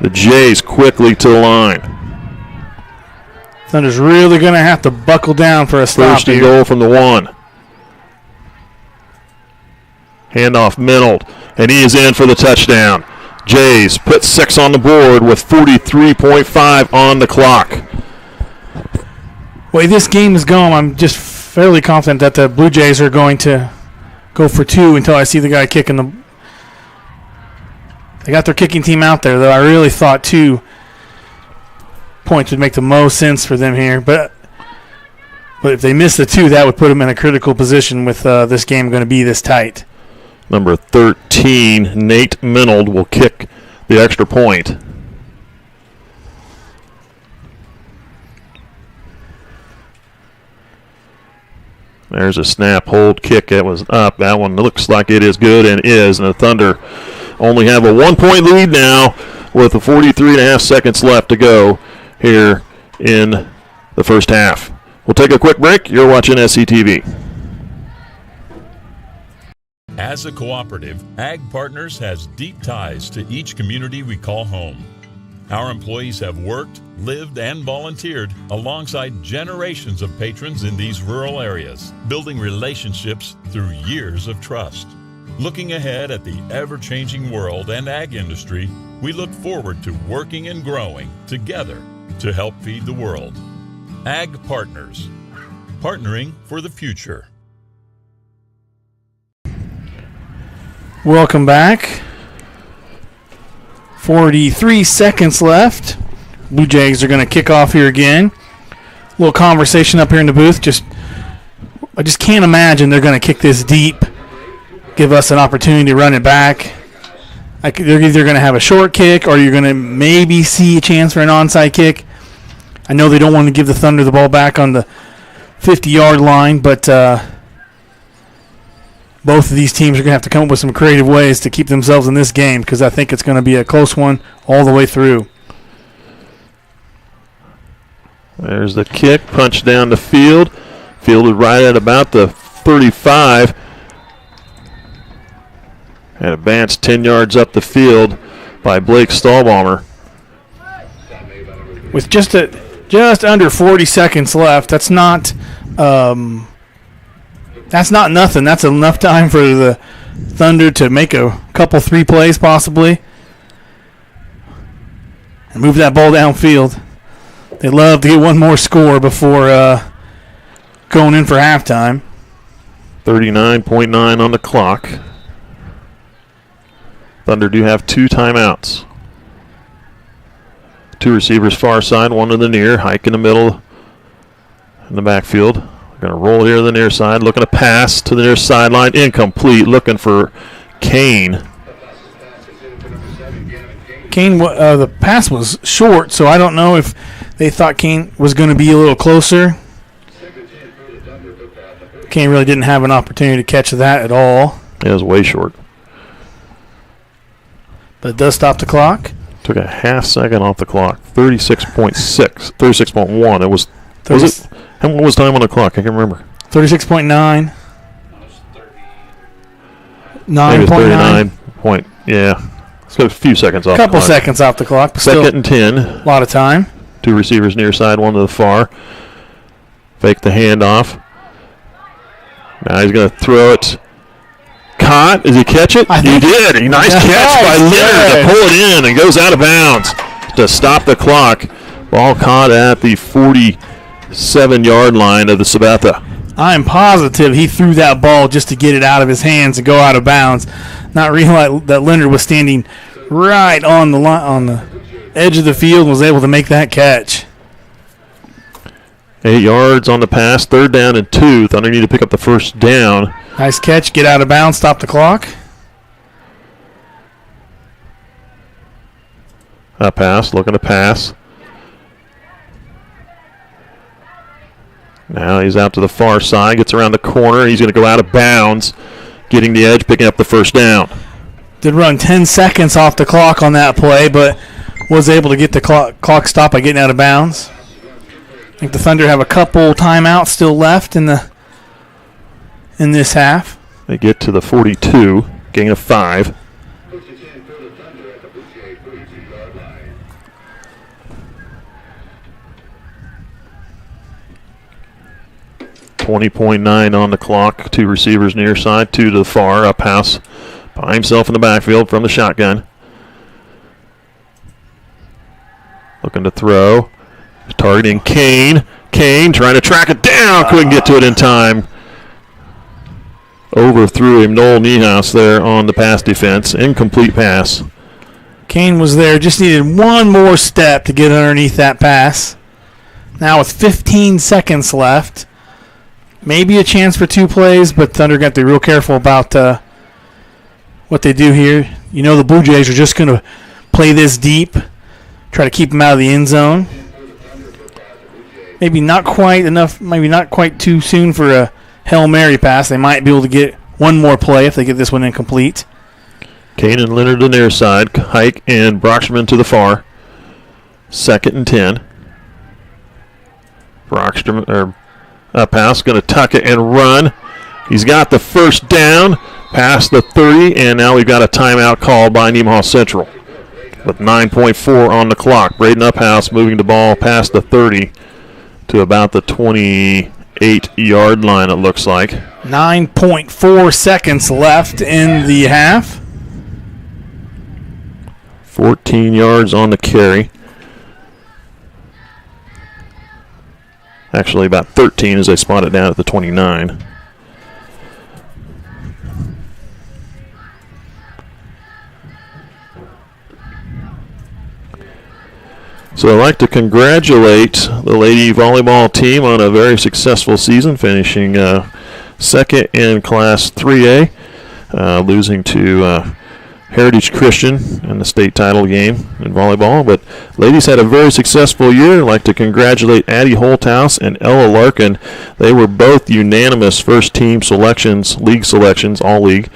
The Jays quickly to the line. Thunder's really going to have to buckle down for a stop 1st and goal from the 1. Handoff Minold, and he is in for the touchdown. Jays put 6 on the board with 43.5 on the clock. The way this game is going, I'm just fairly confident that the Blue Jays are going to go for 2 until I see the guy kicking the. They got their kicking team out there, though. I really thought 2 points would make the most sense for them here, but if they miss the 2, that would put them in a critical position with this game going to be this tight. Number 13, Nate Minold, will kick the extra point. There's a snap, hold, kick. That was up. That one looks like it is good and is. And the Thunder only have a 1-point lead now with 43.5 seconds left to go here in the 1st half. We'll take a quick break. You're watching SCTV. As a cooperative, Ag Partners has deep ties to each community we call home. Our employees have worked, lived, and volunteered alongside generations of patrons in these rural areas, building relationships through years of trust. Looking ahead at the ever-changing world and ag industry, we look forward to working and growing together to help feed the world. Ag Partners, partnering for the future. Welcome back. 43 seconds left. Blue Jays are going to kick off here again. A little conversation up here in the booth. I just can't imagine they're going to kick this deep, give us an opportunity to run it back. They're either going to have a short kick or you're going to maybe see a chance for an onside kick. I know they don't want to give the Thunder the ball back on the 50-yard line, but both of these teams are going to have to come up with some creative ways to keep themselves in this game because I think it's going to be a close one all the way through. There's the kick, punch down the field. Fielded right at about the 35. And advanced 10 yards up the field by Blake Stahlbaumer. With just under 40 seconds left, that's not nothing. That's enough time for the Thunder to make a couple 3 plays possibly and move that ball downfield. They love to get one more score before going in for halftime. 39.9 on the clock. Thunder do have 2 timeouts. 2 receivers far side, 1 to the near. Hike in the middle in the backfield. Going to roll here to the near side. Looking to pass to the near sideline. Incomplete. Looking for Kane. Kane, the pass was short, so I don't know if they thought Kane was going to be a little closer. Kane really didn't have an opportunity to catch that at all. It was way short. But it does stop the clock. Took a half second off the clock. 36.6. 36.1. It was it? What was time on the clock? I can't remember. 36.9. 9.9. Yeah. So a few seconds off the clock. Couple seconds off the clock. But Second still and 10. A lot of time. 2 receivers near side, 1 to the far. Fake the handoff. Now he's going to throw it. Caught. Does he catch it? He did. Nice catch by Leonard to pull it in and goes out of bounds to stop the clock. Ball caught at the 47-yard line of the Sabetha. I'm positive he threw that ball just to get it out of his hands and go out of bounds, not realize that Leonard was standing right on the line, on the edge of the field and was able to make that catch. 8 yards on the pass, 3rd down and 2. Thunder need to pick up the first down. Nice catch, get out of bounds, stop the clock. A pass, looking to pass. Now he's out to the far side, gets around the corner. He's going to go out of bounds, getting the edge, picking up the first down. Did run 10 seconds off the clock on that play, but was able to get the clock stopped by getting out of bounds. I think the Thunder have a couple timeouts still left in this half. They get to the 42, gain of 5. 20.9 on the clock. 2 receivers near side, 2 to the far. A pass by himself in the backfield from the shotgun. Looking to throw. Targeting Kane. Kane trying to track it down. Couldn't get to it in time. Overthrew him. Noel Niehaus there on the pass defense. Incomplete pass. Kane was there. Just needed one more step to get underneath that pass. Now with 15 seconds left. Maybe a chance for 2 plays, but Thunder got to be real careful about what they do here. You know the Blue Jays are just going to play this deep, try to keep them out of the end zone. Maybe not quite enough, maybe not quite too soon for a Hail Mary pass. They might be able to get one more play if they get this one incomplete. Kane and Leonard to the near side. Hike and Brockstrom to the far. 2nd and 10. Brockstrom, pass, going to tuck it and run. He's got the first down. past the 30, and now we've got a timeout called by Nemaha Central with 9.4 on the clock. Braden Uphouse moving the ball past the 30 to about the 28-yard line, it looks like. 9.4 seconds left in the half. 14 yards on the carry. Actually, about 13 as they spot it down at the 29. So I'd like to congratulate the Lady Volleyball team on a very successful season, finishing second in Class 3A, losing to Heritage Christian in the state title game in volleyball. But ladies had a very successful year. I'd like to congratulate Addie Holthouse and Ella Larkin. They were both unanimous first team selections, league selections, all league,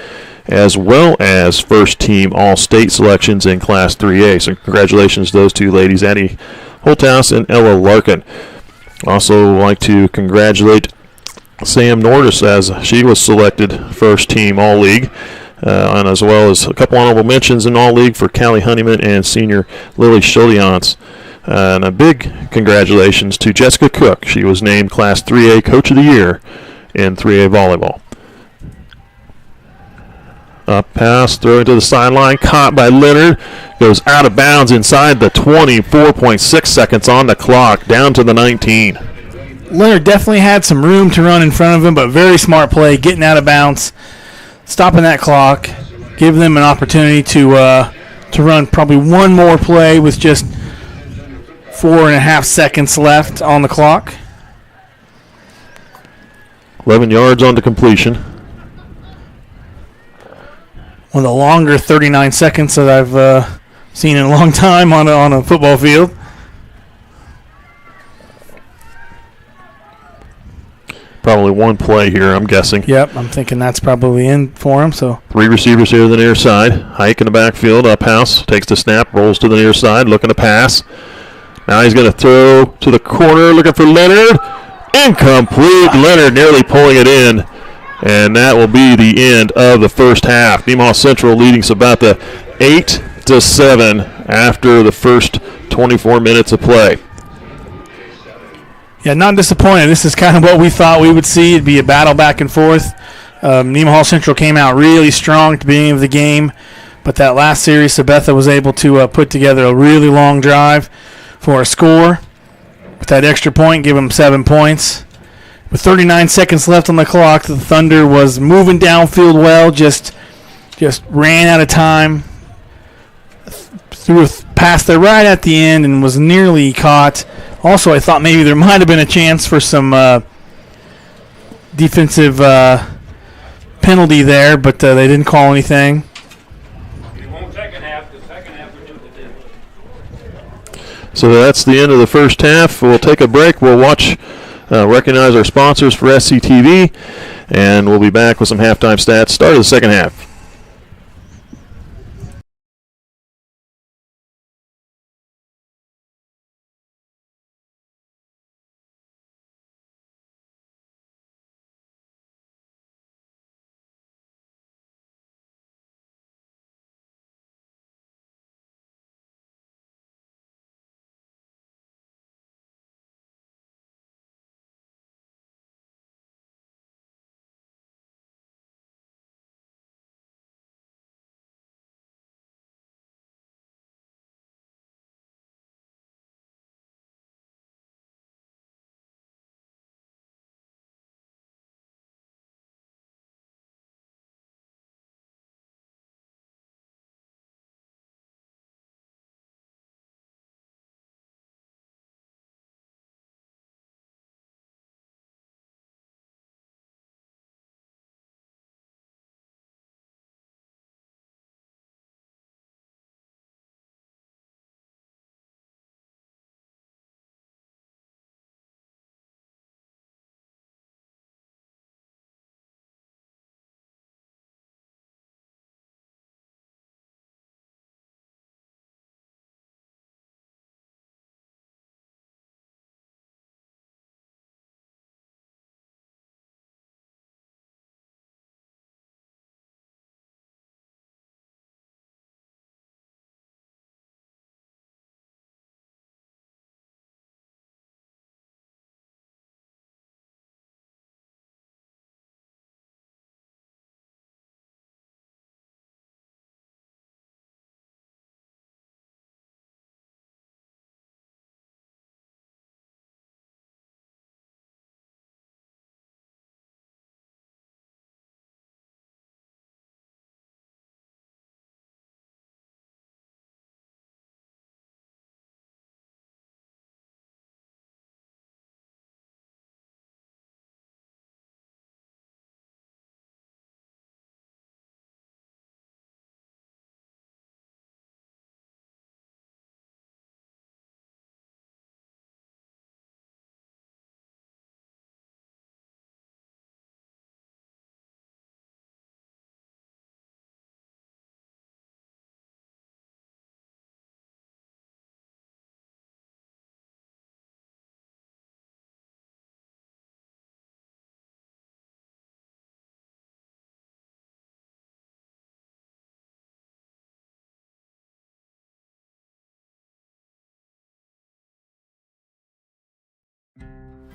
as well as first team all-state selections in Class 3A. So congratulations to those two ladies, Addie Holthouse and Ella Larkin. Also like to congratulate Sam Nordis as she was selected first team all-league, and as well as a couple honorable mentions in all-league for Callie Honeyman and senior Lily Scholiance. And a big congratulations to Jessica Cook. She was named Class 3A Coach of the Year in 3A volleyball. Up pass, throwing to the sideline, caught by Leonard, goes out of bounds inside the 20, 4.6 seconds on the clock, down to the 19. Leonard definitely had some room to run in front of him, but very smart play, getting out of bounds, stopping that clock, giving them an opportunity to run probably one more play with just 4.5 seconds left on the clock. 11 yards on the completion. One of the longer 39 seconds that I've seen in a long time on a football field. Probably one play here, I'm guessing. Yep, I'm thinking that's probably in for him. So 3 receivers here to the near side. Hike in the backfield. Uphouse takes the snap, rolls to the near side, looking to pass. Now he's going to throw to the corner, looking for Leonard. Incomplete. Leonard nearly pulling it in. And that will be the end of the first half. Nemaha Central leading Sabetha 8-7 after the first 24 minutes of play. yeah, not disappointed. This is kind of what we thought we would see. It'd be a battle back and forth. Nemaha Central came out really strong at the beginning of the game, but that last series, Sabetha was able to put together a really long drive for a score. With that extra point, give them 7 points. With 39 seconds left on the clock, the Thunder was moving downfield well, just ran out of time, threw a pass there right at the end and was nearly caught. Also, I thought maybe there might have been a chance for some defensive penalty there, but they didn't call anything. So that's the end of the first half. We'll take a break. We'll watch, recognize our sponsors for SCTV, and we'll be back with some halftime stats. Start of the second half.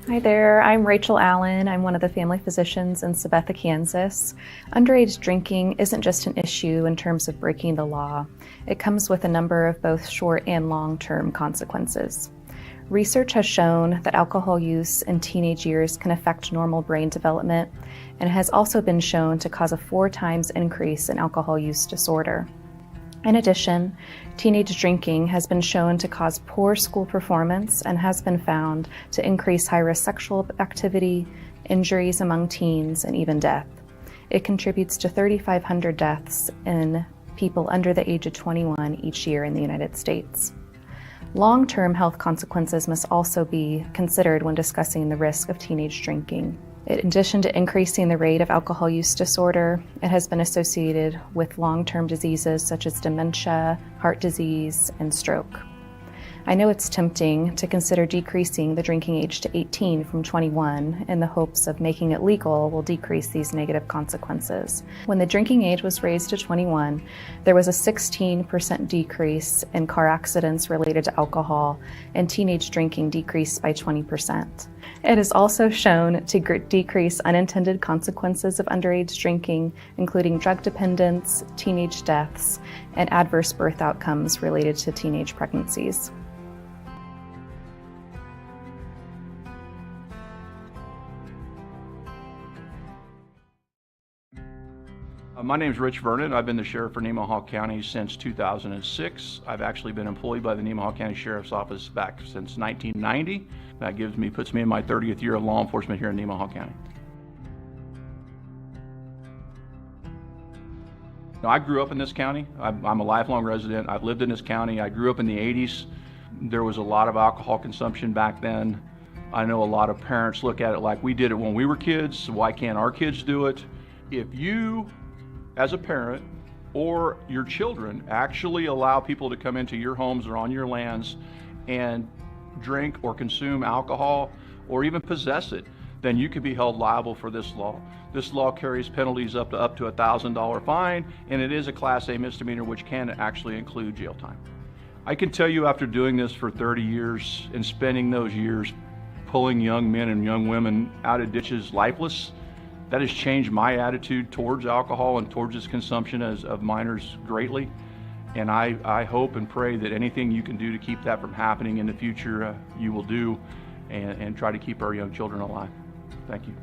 Hi there, I'm Rachel Allen. I'm one of the family physicians in Sabetha, Kansas. Underage drinking isn't just an issue in terms of breaking the law. It comes with a number of both short and long-term consequences. Research has shown that alcohol use in teenage years can affect normal brain development and has also been shown to cause a 4 times increase in alcohol use disorder. In addition, teenage drinking has been shown to cause poor school performance and has been found to increase high-risk sexual activity, injuries among teens, and even death. It contributes to 3,500 deaths in people under the age of 21 each year in the United States. Long-term health consequences must also be considered when discussing the risk of teenage drinking. In addition to increasing the rate of alcohol use disorder, it has been associated with long-term diseases such as dementia, heart disease, and stroke. I know it's tempting to consider decreasing the drinking age to 18 from 21 in the hopes of making it legal will decrease these negative consequences. When the drinking age was raised to 21, there was a 16% decrease in car accidents related to alcohol, and teenage drinking decreased by 20%. It is also shown to decrease unintended consequences of underage drinking, including drug dependence, teenage deaths, and adverse birth outcomes related to teenage pregnancies. My name is Rich Vernon. I've been the sheriff for Nemaha County since 2006. I've actually been employed by the Nemaha County Sheriff's Office back since 1990. That puts me in my 30th year of law enforcement here in Nemaha County. Now, I grew up in this county. I'm a lifelong resident. I've lived in this county. I grew up in the 80s. There was a lot of alcohol consumption back then. I know a lot of parents look at it like we did it when we were kids, so why can't our kids do it? If you, as a parent, or your children actually allow people to come into your homes or on your lands and drink or consume alcohol or even possess it, then you could be held liable for this law. This law carries penalties up to a $1,000 fine, and it is a Class A misdemeanor, which can actually include jail time. I can tell you, after doing this for 30 years and spending those years pulling young men and young women out of ditches lifeless, that has changed my attitude towards alcohol and towards its consumption of minors greatly. And I hope and pray that anything you can do to keep that from happening in the future, you will do, and try to keep our young children alive. Thank you.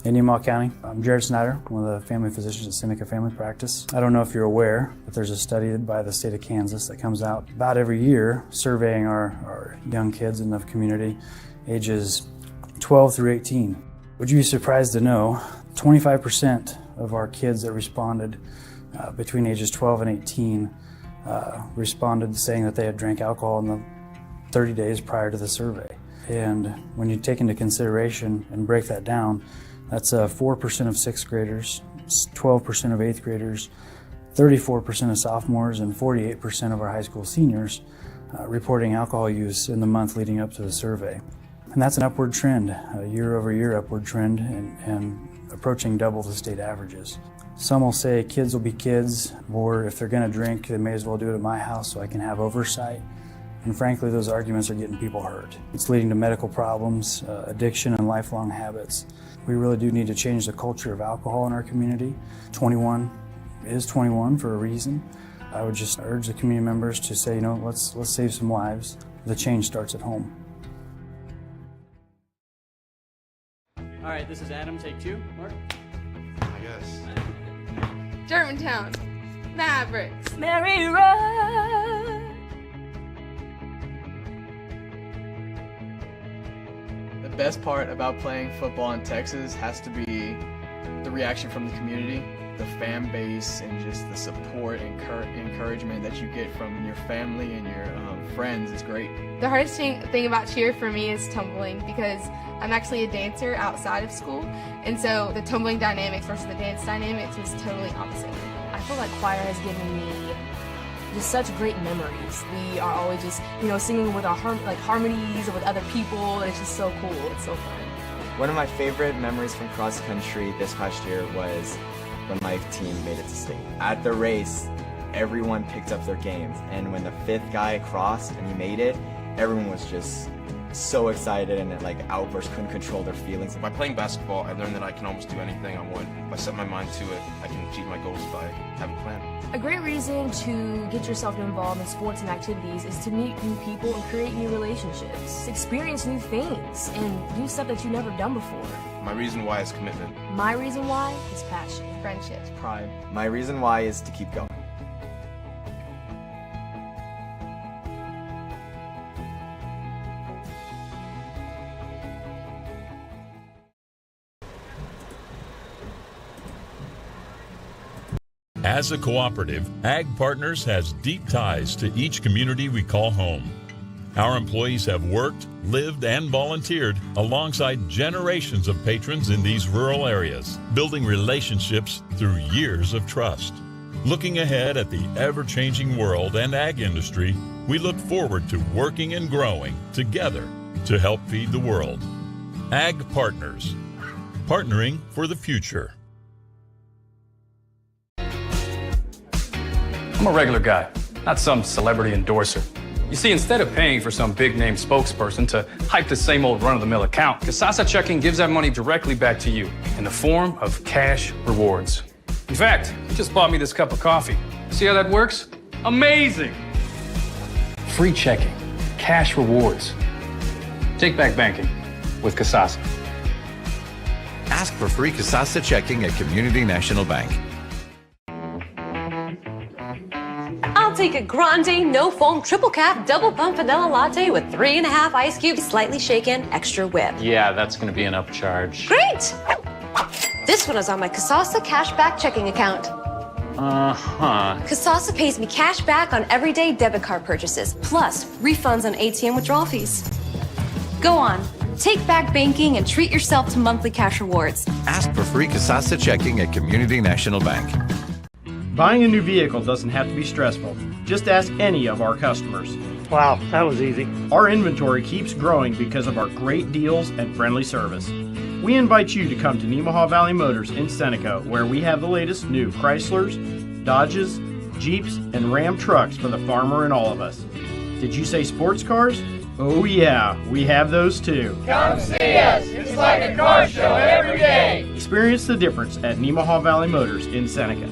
In Nemaha County, I'm Jared Snyder, one of the family physicians at Seneca Family Practice. I don't know if you're aware, but there's a study by the state of Kansas that comes out about every year surveying our young kids in the community, ages 12 through 18. Would you be surprised to know 25% of our kids that responded between ages 12 and 18 responded saying that they had drank alcohol in the 30 days prior to the survey. And when you take into consideration and break that down, that's 4% of 6th graders, 12% of 8th graders, 34% of sophomores, and 48% of our high school seniors reporting alcohol use in the month leading up to the survey. And that's an upward trend, a year-over-year upward trend, and approaching double the state averages. Some will say kids will be kids, or if they're going to drink, they may as well do it at my house so I can have oversight. And frankly, those arguments are getting people hurt. It's leading to medical problems, addiction, and lifelong habits. We really do need to change the culture of alcohol in our community. 21 is 21 for a reason. I would just urge the community members to say, let's save some lives. The change starts at home. All right, this is Adam, take 2. Mark? I guess. Germantown, Mavericks, Mary Rose. The best part about playing football in Texas has to be the reaction from the community, the fan base, and just the support and encouragement that you get from your family and your friends is great. The hardest thing about cheer for me is tumbling, because I'm actually a dancer outside of school, and so the tumbling dynamics versus the dance dynamics was totally opposite. I feel like choir has given me just such great memories. We are always just, singing with our harmonies or with other people, and it's just so cool. It's so fun. One of my favorite memories from cross country this past year was when my team made it to state. At the race, everyone picked up their games. And when the fifth guy crossed and he made it, everyone was just so excited and like outburst, couldn't control their feelings. By playing basketball, I learned that I can almost do anything I want. If I set my mind to it, I can achieve my goals by having a plan. A great reason to get yourself involved in sports and activities is to meet new people and create new relationships, experience new things, and do stuff that you've never done before. My reason why is commitment. My reason why is passion. Friendships. Pride. My reason why is to keep going. As a cooperative, Ag Partners has deep ties to each community we call home. Our employees have worked, lived, and volunteered alongside generations of patrons in these rural areas, building relationships through years of trust. Looking ahead at the ever-changing world and ag industry, we look forward to working and growing together to help feed the world. Ag Partners, partnering for the future. I'm a regular guy, not some celebrity endorser. You see, instead of paying for some big-name spokesperson to hype the same old run-of-the-mill account, KSHSAA Checking gives that money directly back to you in the form of cash rewards. In fact, he just bought me this cup of coffee. See how that works? Amazing! Free checking, cash rewards. Take back banking with KSHSAA. Ask for free KSHSAA Checking at Community National Bank. I'll take a grande, no foam, triple cap, double pump vanilla latte with 3.5 ice cubes, slightly shaken, extra whip. Yeah, that's going to be an upcharge. Great! This one is on my KSHSAA cashback checking account. KSHSAA pays me cash back on everyday debit card purchases, plus refunds on ATM withdrawal fees. Go on, take back banking and treat yourself to monthly cash rewards. Ask for free KSHSAA Checking at Community National Bank. Buying a new vehicle doesn't have to be stressful. Just ask any of our customers. Wow, that was easy. Our inventory keeps growing because of our great deals and friendly service. We invite you to come to Nemaha Valley Motors in Seneca, where we have the latest new Chryslers, Dodges, Jeeps, and Ram trucks for the farmer and all of us. Did you say sports cars? Oh yeah, we have those too. Come see us. It's like a car show every day. Experience the difference at Nemaha Valley Motors in Seneca.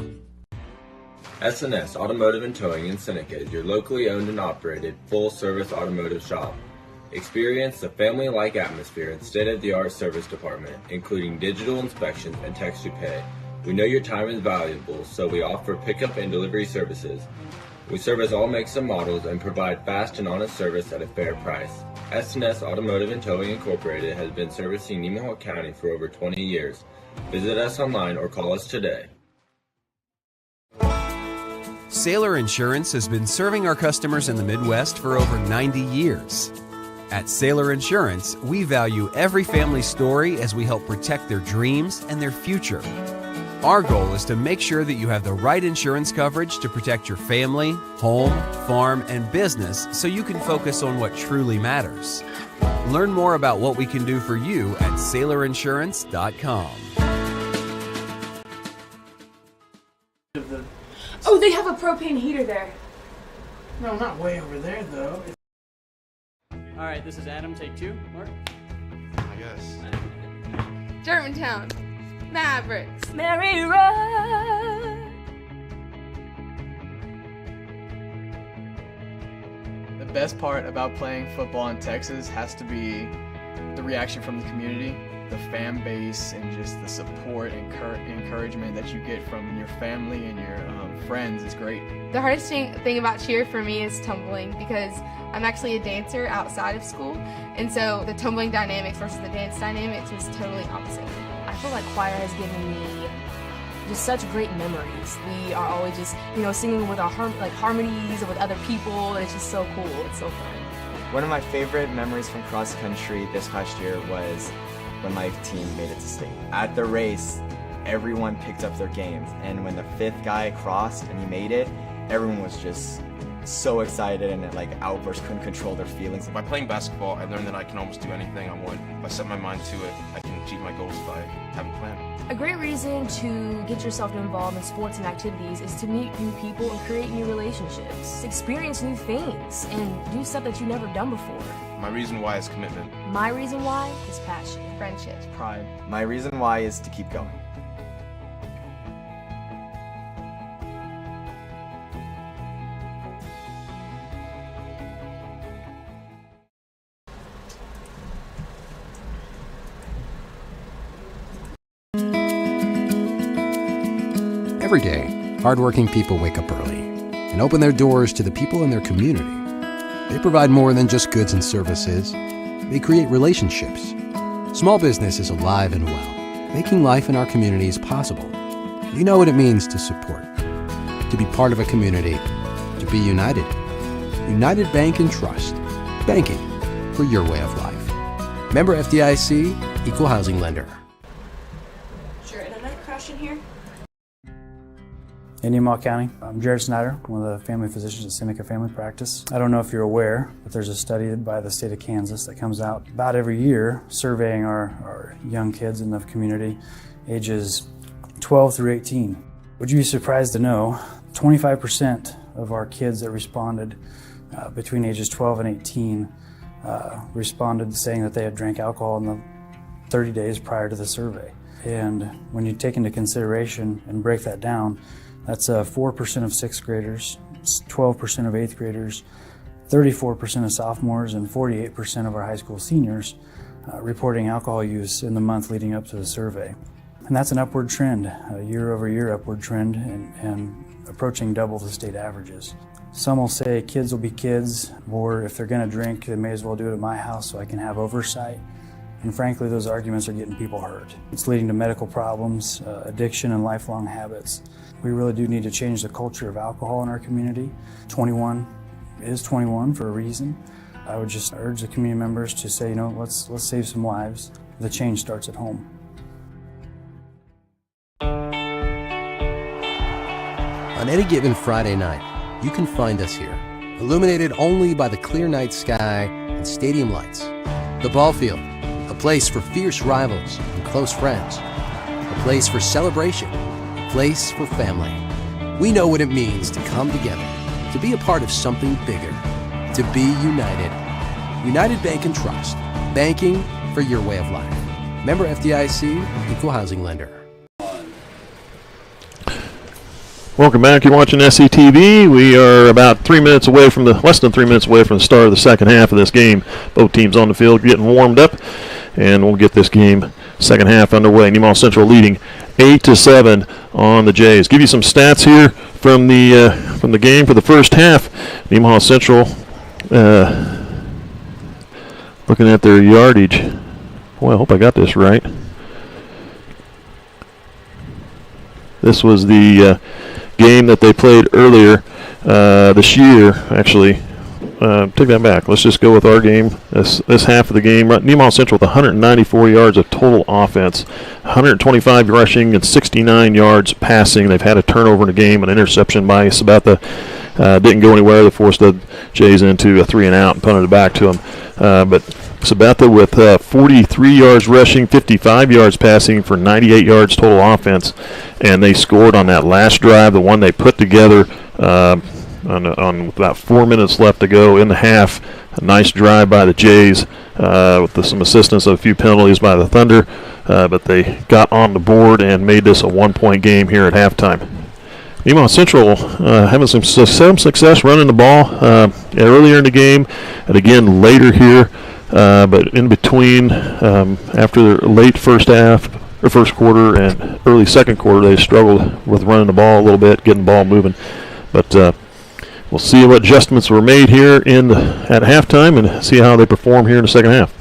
S&S Automotive and Towing in Seneca is your locally owned and operated full-service automotive shop. Experience the family-like atmosphere and state-of-the-art service department, including digital inspections and text-to-pay. We know your time is valuable, so we offer pickup and delivery services. We service all makes and models and provide fast and honest service at a fair price. S&S Automotive and Towing Incorporated has been servicing Nemaha County for over 20 years. Visit us online or call us today. Sailor Insurance has been serving our customers in the Midwest for over 90 years. At Sailor Insurance, we value every family story as we help protect their dreams and their future. Our goal is to make sure that you have the right insurance coverage to protect your family, home, farm, and business so you can focus on what truly matters. Learn more about what we can do for you at SailorInsurance.com. Oh, they have a propane heater there. No, not way over there, though. All right, this is Adam. Take two. Mark? I guess. Germantown. Mavericks. Mary Run. The best part about playing football in Texas has to be the reaction from the community, the fan base, and just the support and encouragement that you get from your family and your friends is great. The hardest thing about cheer for me is tumbling, because I'm actually a dancer outside of school, and so the tumbling dynamics versus the dance dynamics was totally opposite. I feel like choir has given me just such great memories. We are always just, singing with our harmonies with other people, and it's just so cool. It's so fun. One of my favorite memories from cross country this past year was when my team made it to state. At the race, everyone picked up their games, and when the fifth guy crossed and he made it, everyone was just so excited and like outbursts, couldn't control their feelings. By playing basketball, I learned that I can almost do anything I want. If I set my mind to it, I can achieve my goals by having a plan. A great reason to get yourself involved in sports and activities is to meet new people and create new relationships, experience new things, and do stuff that you've never done before. My reason why is commitment. My reason why is passion, Friendships. Pride. My reason why is to keep going. Every day, hardworking people wake up early and open their doors to the people in their community. They provide more than just goods and services. They create relationships. Small business is alive and well, making life in our communities possible. We know what it means to support, to be part of a community, to be united. United Bank and Trust. Banking for your way of life. Member FDIC, Equal Housing Lender. Sure, and a night crash in here? In Nemaha County, I'm Jared Snyder, one of the family physicians at Seneca Family Practice. I don't know if you're aware, but there's a study by the state of Kansas that comes out about every year surveying our young kids in the community, ages 12 through 18. Would you be surprised to know 25% of our kids that responded between ages 12 and 18 responded saying that they had drank alcohol in the 30 days prior to the survey. And when you take into consideration and break that down, that's 4% of sixth graders, 12% of eighth graders, 34% of sophomores, and 48% of our high school seniors reporting alcohol use in the month leading up to the survey. And that's an upward trend, a year-over-year upward trend, and approaching double the state averages. Some will say kids will be kids, or if they're going to drink, they may as well do it at my house so I can have oversight. And frankly, those arguments are getting people hurt. It's leading to medical problems, addiction, and lifelong habits. We really do need to change the culture of alcohol in our community. 21 is 21 for a reason. I would just urge the community members to say, you know, let's save some lives. The change starts at home. On any given Friday night, you can find us here, illuminated only by the clear night sky and stadium lights. The ball field, a place for fierce rivals and close friends, a place for celebration, a place for family. We know what it means to come together, to be a part of something bigger, to be united. United Bank and Trust, banking for your way of life. Member FDIC, Equal Housing Lender. Welcome back. You're watching SCTV. We are about less than 3 minutes away from the start of the second half of this game. Both teams on the field getting warmed up, and we'll get this game second half underway. Nemaha Central leading 8-7 on the Jays. Give you some stats here from the game for the first half. Nemaha Central looking at their yardage. Boy, I hope I got this right. This was the game that they played earlier this year, actually. Take that back. Let's just go with our game. This half of the game. Nemaha Central with 194 yards of total offense, 125 rushing and 69 yards passing. They've had a turnover in the game, an interception by Sabetha. Didn't go anywhere. They forced the Jays into a 3-and-out and punted it back to them. But Sabetha with 43 yards rushing, 55 yards passing for 98 yards total offense. And they scored on that last drive, the one they put together on about 4 minutes left to go in the half. A nice drive by the Jays with some assistance of a few penalties by the Thunder. But they got on the board and made this a one-point game here at halftime. Nemaha Central having some success running the ball earlier in the game and again later here. But in between, after the late first quarter and early second quarter, they struggled with running the ball a little bit, getting the ball moving. But we'll see what adjustments were made here at halftime and see how they perform here in the second half.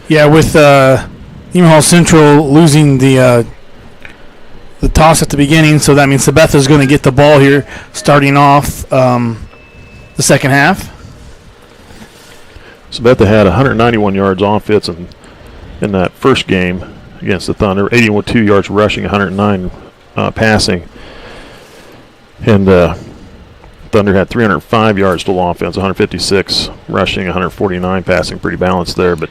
Yeah, with Nemaha Central losing the toss at the beginning, so that means Sabetha is going to get the ball here starting off the second half. Sabetha had 191 yards offense in that first game against the Thunder, 82 yards rushing, 109 passing. And Thunder had 305 yards total offense, 156 rushing, 149 passing, pretty balanced there. But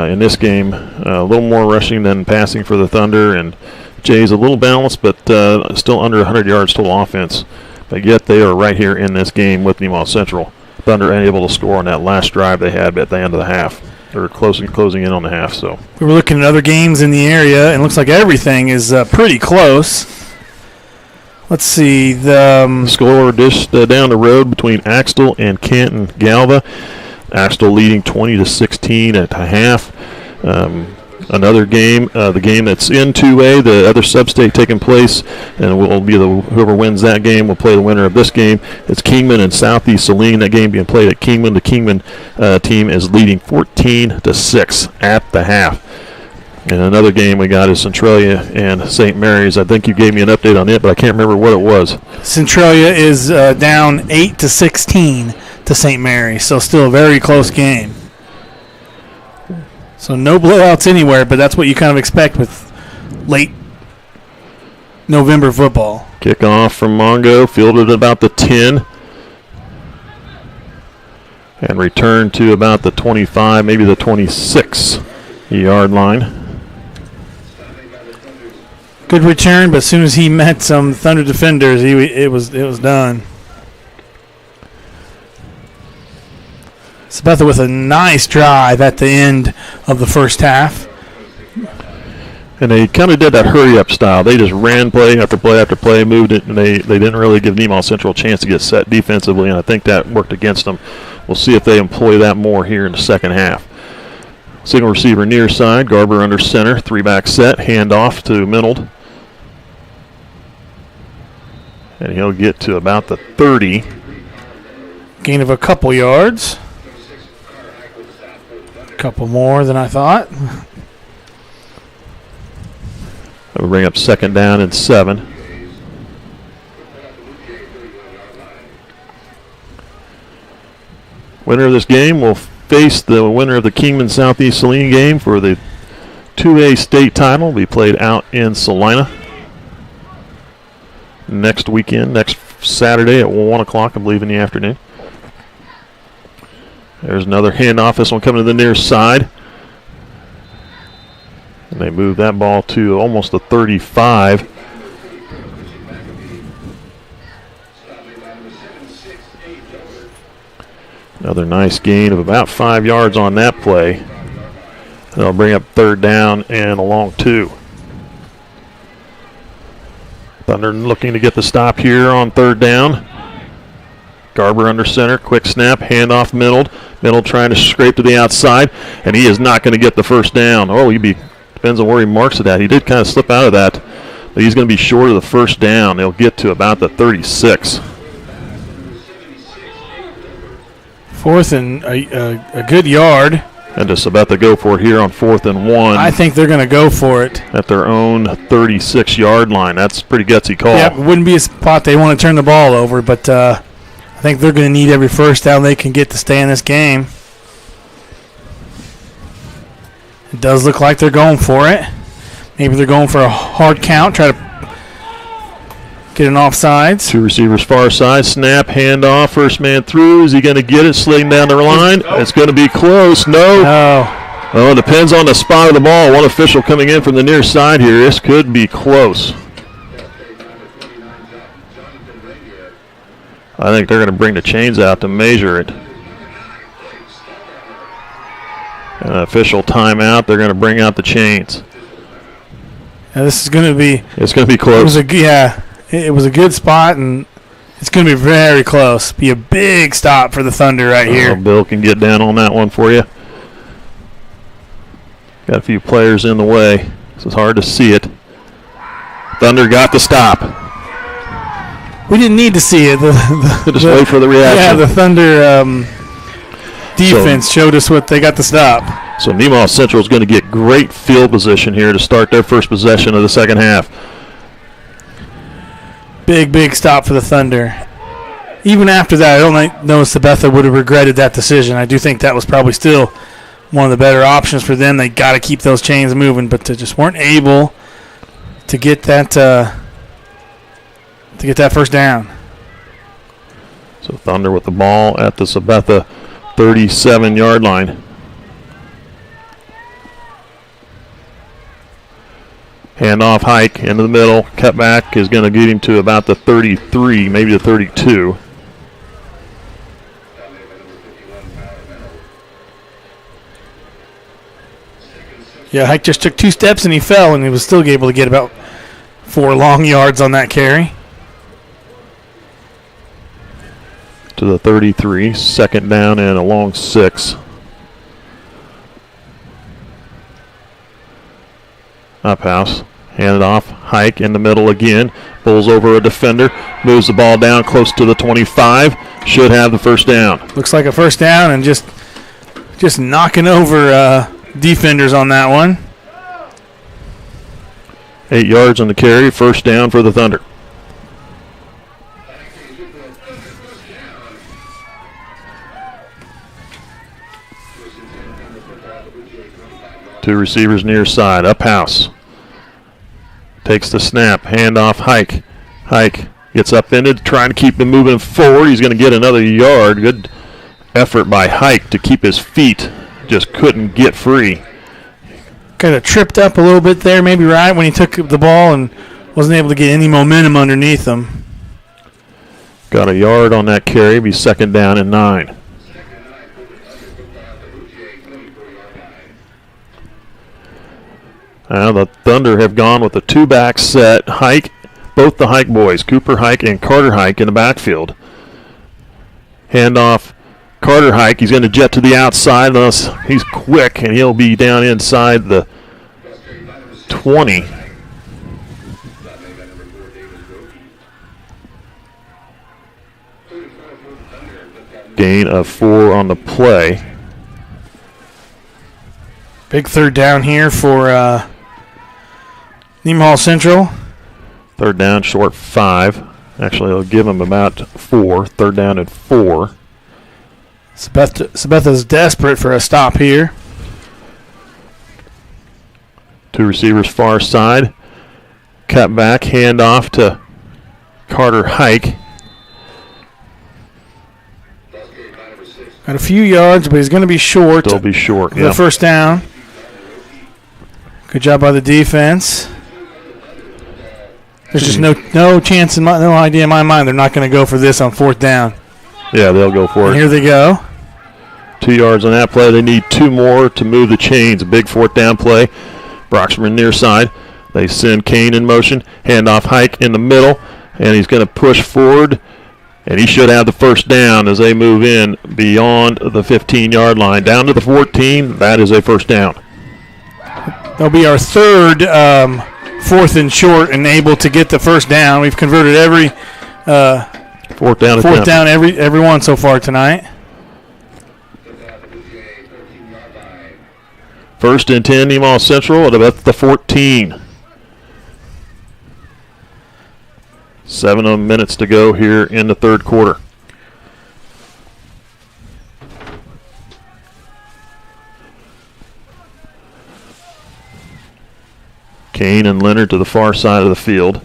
in this game, a little more rushing than passing for the Thunder, and Jays a little balanced, but still under 100 yards total offense. But yet they are right here in this game with Nemaha Central. Thunder unable to score on that last drive they had at the end of the half. They're closing in on the half. So we were looking at other games in the area, and it looks like everything is pretty close. Let's see. The score just down the road between Axtell and Canton Galva. Axtell leading 20-16 at the half. Another game, the game that's in 2A, the other sub-state taking place, and will be whoever wins that game will play the winner of this game. It's Kingman and Southeast Saline. That game being played at Kingman. The Kingman team is leading 14-6 at the half. And another game we got is Centralia and St. Mary's. I think you gave me an update on it, but I can't remember what it was. Centralia is down 8-16 to St. Mary's, so still a very close game. So no blowouts anywhere, but that's what you kind of expect with late November football. Kickoff from Mongo, fielded at about the 10. And return to about the 25, maybe the 26-yard line. Good return, but as soon as he met some Thunder defenders, it was done. Sabetha with a nice drive at the end of the first half. And they kind of did that hurry-up style. They just ran play after play after play, moved it, and they didn't really give Nemaha Central a chance to get set defensively, and I think that worked against them. We'll see if they employ that more here in the second half. Single receiver near side, Garber under center, three-back set, handoff to Minold. And he'll get to about the 30. Gain of a couple yards. Couple more than I thought. That will bring up second down and 7. Winner of this game will face the winner of the Kingman Southeast Saline game for the 2A state title. Will be played out in Salina next weekend, next Saturday at 1 o'clock, I believe, in the afternoon. There's another handoff. This one coming to the near side. And they move that ball to almost the 35. Another nice gain of about 5 yards on that play. They'll bring up third down and a long 2. Thunder looking to get the stop here on third down. Garber under center, quick snap, handoff Minold. Minold trying to scrape to the outside, and he is not going to get the first down. Oh, depends on where he marks it at. He did kind of slip out of that, but he's going to be short of the first down. They'll get to about the 36. Fourth and a good yard. And does Sabetha go for it here on 4th and 1? I think they're going to go for it. At their own 36-yard line. That's a pretty gutsy call. Yeah, it wouldn't be a spot they want to turn the ball over, but I think they're going to need every first down they can get to stay in this game. It does look like they're going for it. Maybe they're going for a hard count, try to get an offsides. 2 receivers far side, snap, handoff, first man through. Is he going to get it, sliding down the line? It's going to be close. No. Oh, it depends on the spot of the ball. One official coming in from the near side here. This could be close. I think they're going to bring the chains out to measure it. An official timeout. They're going to bring out the chains. Now this is going to be. It's going to be close. It was a good spot, and it's going to be very close. Be a big stop for the Thunder right here. Bill can get down on that one for you. Got a few players in the way, so it's hard to see it. Thunder got the stop. We didn't need to see it. Just wait for the reaction. Yeah, the Thunder defense showed us what they got to stop. So Nemaha Central is going to get great field position here to start their first possession of the second half. Big stop for the Thunder. Even after that, I don't know if Sabetha would have regretted that decision. I do think that was probably still one of the better options for them. They got to keep those chains moving, but they just weren't able to get that first down. So Thunder with the ball at the Sabetha 37-yard line. Handoff Hike into the middle. Cutback is going to get him to about the 33, maybe the 32. Yeah, Hike just took 2 steps and he fell, and he was still able to get about 4 long yards on that carry. To the 33, second down and a long 6. Up house, hand it off, Hike in the middle again, pulls over a defender, moves the ball down close to the 25, should have the first down. Looks like a first down, and just knocking over defenders on that one. 8 yards on the carry, first down for the Thunder. Two receivers near side, up house. Takes the snap, handoff Hike. Hike gets upended, trying to keep him moving forward. He's going to get another yard. Good effort by Hike to keep his feet. Just couldn't get free. Kind of tripped up a little bit there, maybe right when he took the ball and wasn't able to get any momentum underneath him. Got a yard on that carry, be second down and 9. Now the Thunder have gone with a 2-back set. Hike, both the Hike boys, Cooper Hike and Carter Hike in the backfield. Handoff Carter Hike. He's going to jet to the outside unless he's quick, and he'll be down inside the 20. Gain of 4 on the play. Big third down here for Nemaha Central. Third down, short 5. Actually, they'll give him about 4. Third down and 4. Sabetha's desperate for a stop here. 2 receivers far side. Cut back, handoff to Carter Hike. Got a few yards, but he's going to be short. They'll be short, The first down. Good job by the defense. There's just no chance no idea in my mind they're not going to go for this on fourth down. Yeah, they'll go for And it. here they go. 2 yards on that play. They need 2 more to move the chains. A big fourth down play. Broxman near side. They send Kane in motion. Handoff Hike in the middle. And he's going to push forward. And he should have the first down as they move in beyond the 15-yard line. Down to the 14. That is a first down. That'll be our third fourth and short and able to get the first down. We've converted every fourth down every one so far tonight. First and 10, Nemaha Central at about the 14. 7 minutes to go here in the third quarter. Kane and Leonard to the far side of the field.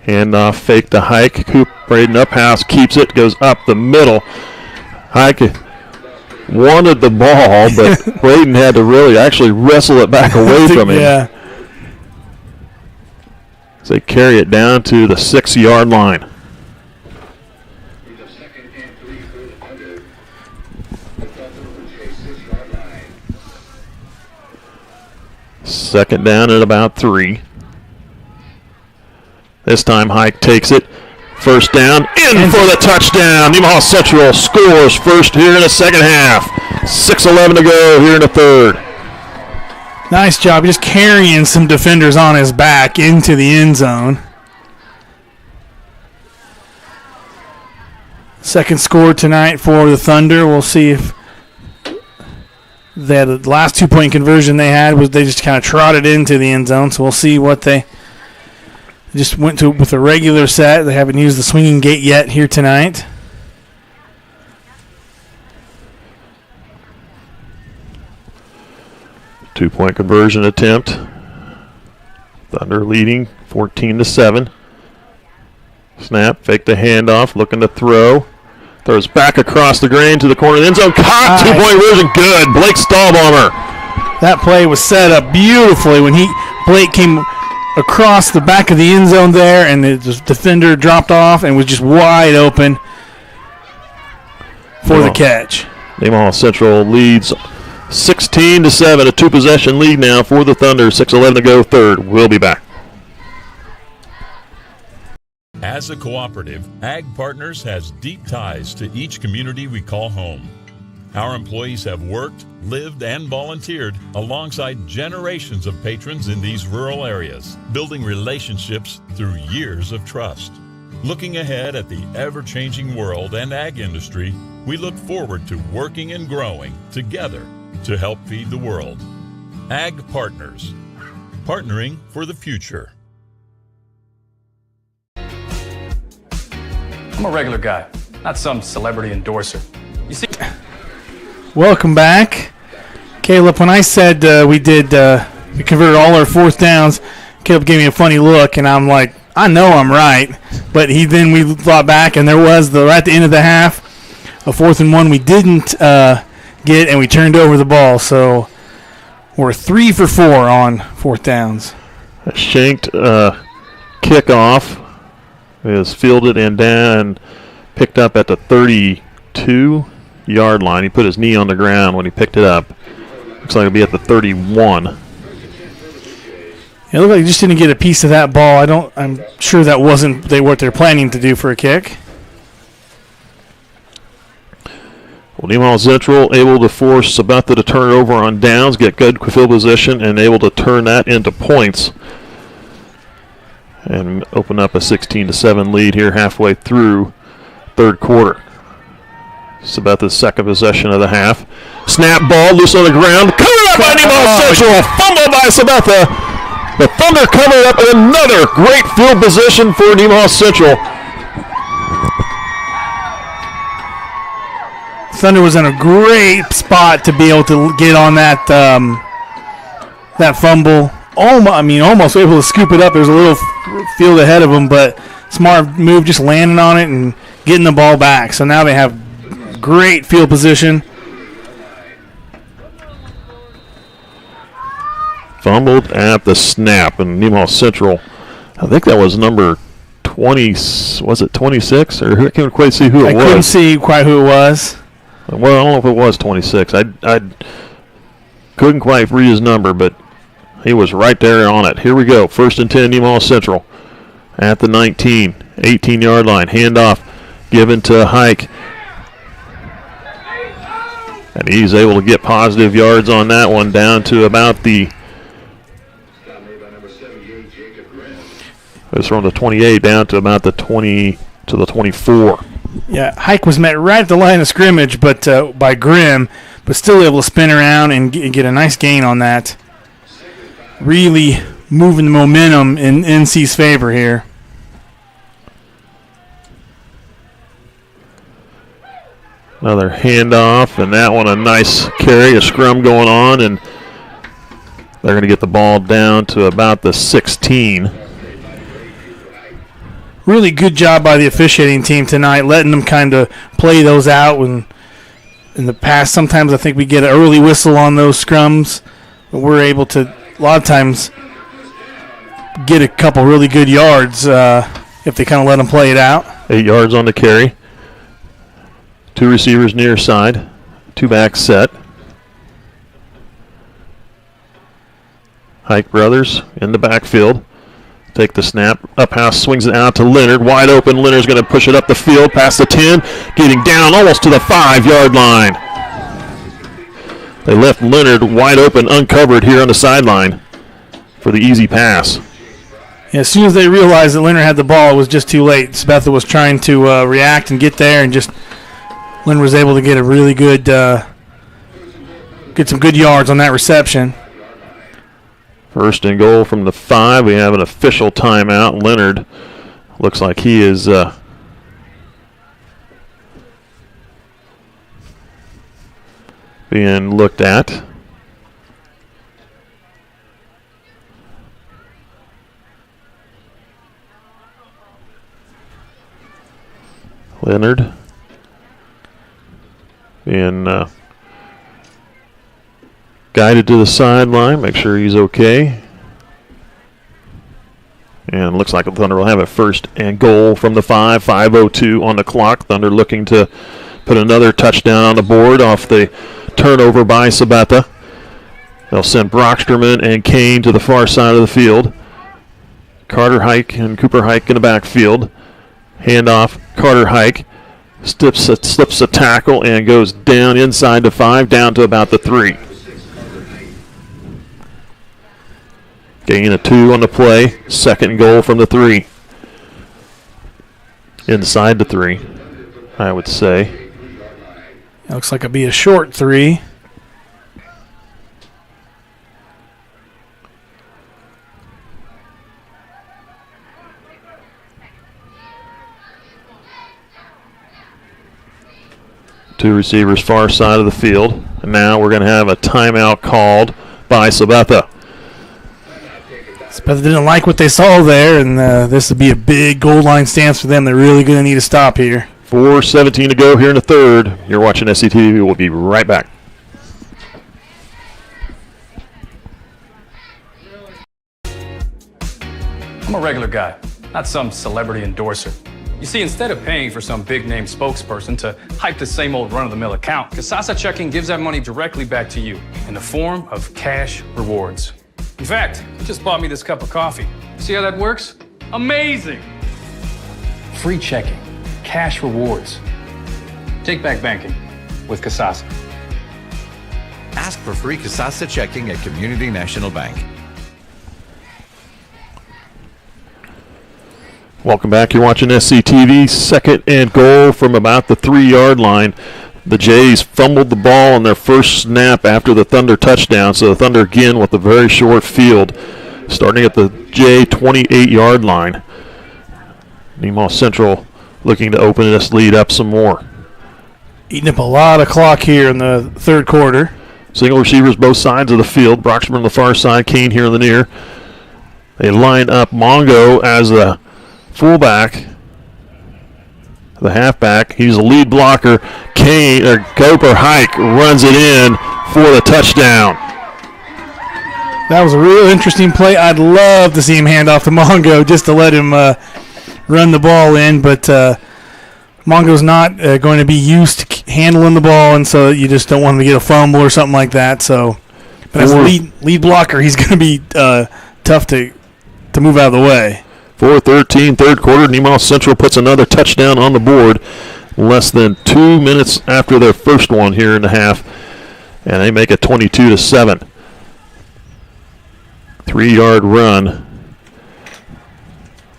Handoff, fake to Hike. Coop Braden up house, keeps it, goes up the middle. Hike wanted the ball, but Braden had to really actually wrestle it back away from him. Yeah. So they carry it down to the 6-yard line. Second down at about 3. This time Hike takes it. First down, in for the touchdown. Nemaha Central scores first here in the second half. 6:11 to go here in the third. Nice job, just carrying some defenders on his back into the end zone. Second score tonight for the Thunder. We'll see if the last 2-point conversion they had was they just kind of trotted into the end zone. So we'll see what they just went to with a regular set. They haven't used the swinging gate yet here tonight. Two-point conversion attempt. Thunder leading 14-7. Snap, fake the handoff, looking to throw. Throws back across the green to the corner of the end zone. Caught, Nice. 2-point version, good. Blake Stahlbomber. That play was set up beautifully when Blake came across the back of the end zone there, and the defender dropped off and was just wide open for the catch. Nemaha Central leads 16-7, a two-possession lead now for the Thunder. 6:11 to go, third. We'll be back. As a cooperative, Ag Partners has deep ties to each community we call home. Our employees have worked, lived, and volunteered alongside generations of patrons in these rural areas, building relationships through years of trust. Looking ahead at the ever-changing world and ag industry, we look forward to working and growing together to help feed the world. Ag Partners, partnering for the future. I'm a regular guy, not some celebrity endorser. You see, Welcome back. Caleb, when I said we converted all our fourth downs, Caleb gave me a funny look, and I'm like, I know I'm right. But we thought back, and there was, right at the end of the half, a 4th and 1 we didn't get, and we turned over the ball. So we're 3 for 4 on fourth downs. A shanked kickoff is fielded and down, picked up at the 32-yard line. He put his knee on the ground when he picked it up. Looks like it'll be at the 31. It looked like he just didn't get a piece of that ball. I'm sure that wasn't what they're planning to do for a kick. Well, Nemaha Central able to force Sabetha to turn it over on downs, get good field position, and able to turn that into points and open up a 16-7 lead here halfway through third quarter. Sabetha's second possession of the half. Snap ball, loose on the ground. Covered up by Nemaha Central. Fumble by Sabetha. The Thunder covered up another great field position for Nemaha Central. Thunder was in a great spot to be able to get on that fumble. Almost able to scoop it up. There's a little field ahead of them, but smart move, just landing on it and getting the ball back. So now they have great field position. Fumbled at the snap, and Nemaha Central, I think that was number 20, was it 26? Or I can't quite see who it was. I couldn't see quite who it was. Well, I don't know if it was 26. I couldn't quite read his number, but he was right there on it. Here we go. 1st and 10, Nemaha Central at the 19, 18-yard line. Handoff given to Hike. And he's able to get positive yards on that one down to about the, it was from the 28 down to about the 20 to the 24. Yeah, Hike was met right at the line of scrimmage, but by Grimm, but still able to spin around and get a nice gain on that. Really moving the momentum in NC's favor here. Another handoff, and that one a nice carry, a scrum going on, and they're going to get the ball down to about the 16. Really good job by the officiating team tonight, letting them kind of play those out. When in the past, sometimes I think we get an early whistle on those scrums, but we're able to, a lot of times, get a couple really good yards if they kind of let them play it out. 8 yards on the carry. 2 receivers near side. 2 back set. Hike brothers in the backfield. Take the snap. Up house, swings it out to Leonard. Wide open. Leonard's going to push it up the field past the 10. Getting down almost to the 5-yard line. They left Leonard wide open, uncovered here on the sideline for the easy pass. Yeah, as soon as they realized that Leonard had the ball, it was just too late. Sabetha was trying to react and get there, and just Leonard was able to get a really good, get some good yards on that reception. 1st and goal from the 5. We have an official timeout. Leonard looks like he is being looked at. Leonard being guided to the sideline. Make sure he's okay. And looks like the Thunder will have a first and goal from the 5. 5:02 on the clock. Thunder looking to put another touchdown on the board off the turnover by Sabetha. They'll send Brocksterman and Kane to the far side of the field. Carter Hike and Cooper Hike in the backfield. Handoff, Carter Hike slips a tackle and goes down inside the 5, down to about the 3. Gain of 2 on the play. Second goal from the 3. Inside the 3, I would say. It looks like it'll be a short 3. Two receivers far side of the field. And now we're going to have a timeout called by Sabetha. Sabetha didn't like what they saw there, and this would be a big goal line stance for them. They're really going to need a stop here. 4:17 to go here in the third. You're watching SCTV. We'll be right back. I'm a regular guy, not some celebrity endorser. You see, instead of paying for some big-name spokesperson to hype the same old run-of-the-mill account, KSHSAA Checking gives that money directly back to you in the form of cash rewards. In fact, he just bought me this cup of coffee. See how that works? Amazing! Free checking, cash rewards. Take back banking with KSHSAA. Ask for free KSHSAA checking at Community National Bank. Welcome back. You're watching SCTV. Second and goal from about the 3-yard line. The Jays fumbled the ball on their first snap after the Thunder touchdown, so the Thunder again with a very short field, starting at the J 28-yard line. Nemaha Central looking to open this lead up some more. Eating up a lot of clock here in the third quarter. Single receivers both sides of the field. Broxman on the far side, Kane here in the near. They line up Mongo as the fullback. The halfback, he's a lead blocker. Cooper Hike runs it in for the touchdown. That was a real interesting play. I'd love to see him hand off to Mongo just to let him run the ball in, but Mongo's not going to be used to handling the ball, and so you just don't want him to get a fumble or something like that. So, but as a lead blocker, he's going to be tough to move out of the way. 4:13, third quarter. Nemaha Central puts another touchdown on the board less than 2 minutes after their first one here in the half, and they make it 22-7. 3-yard run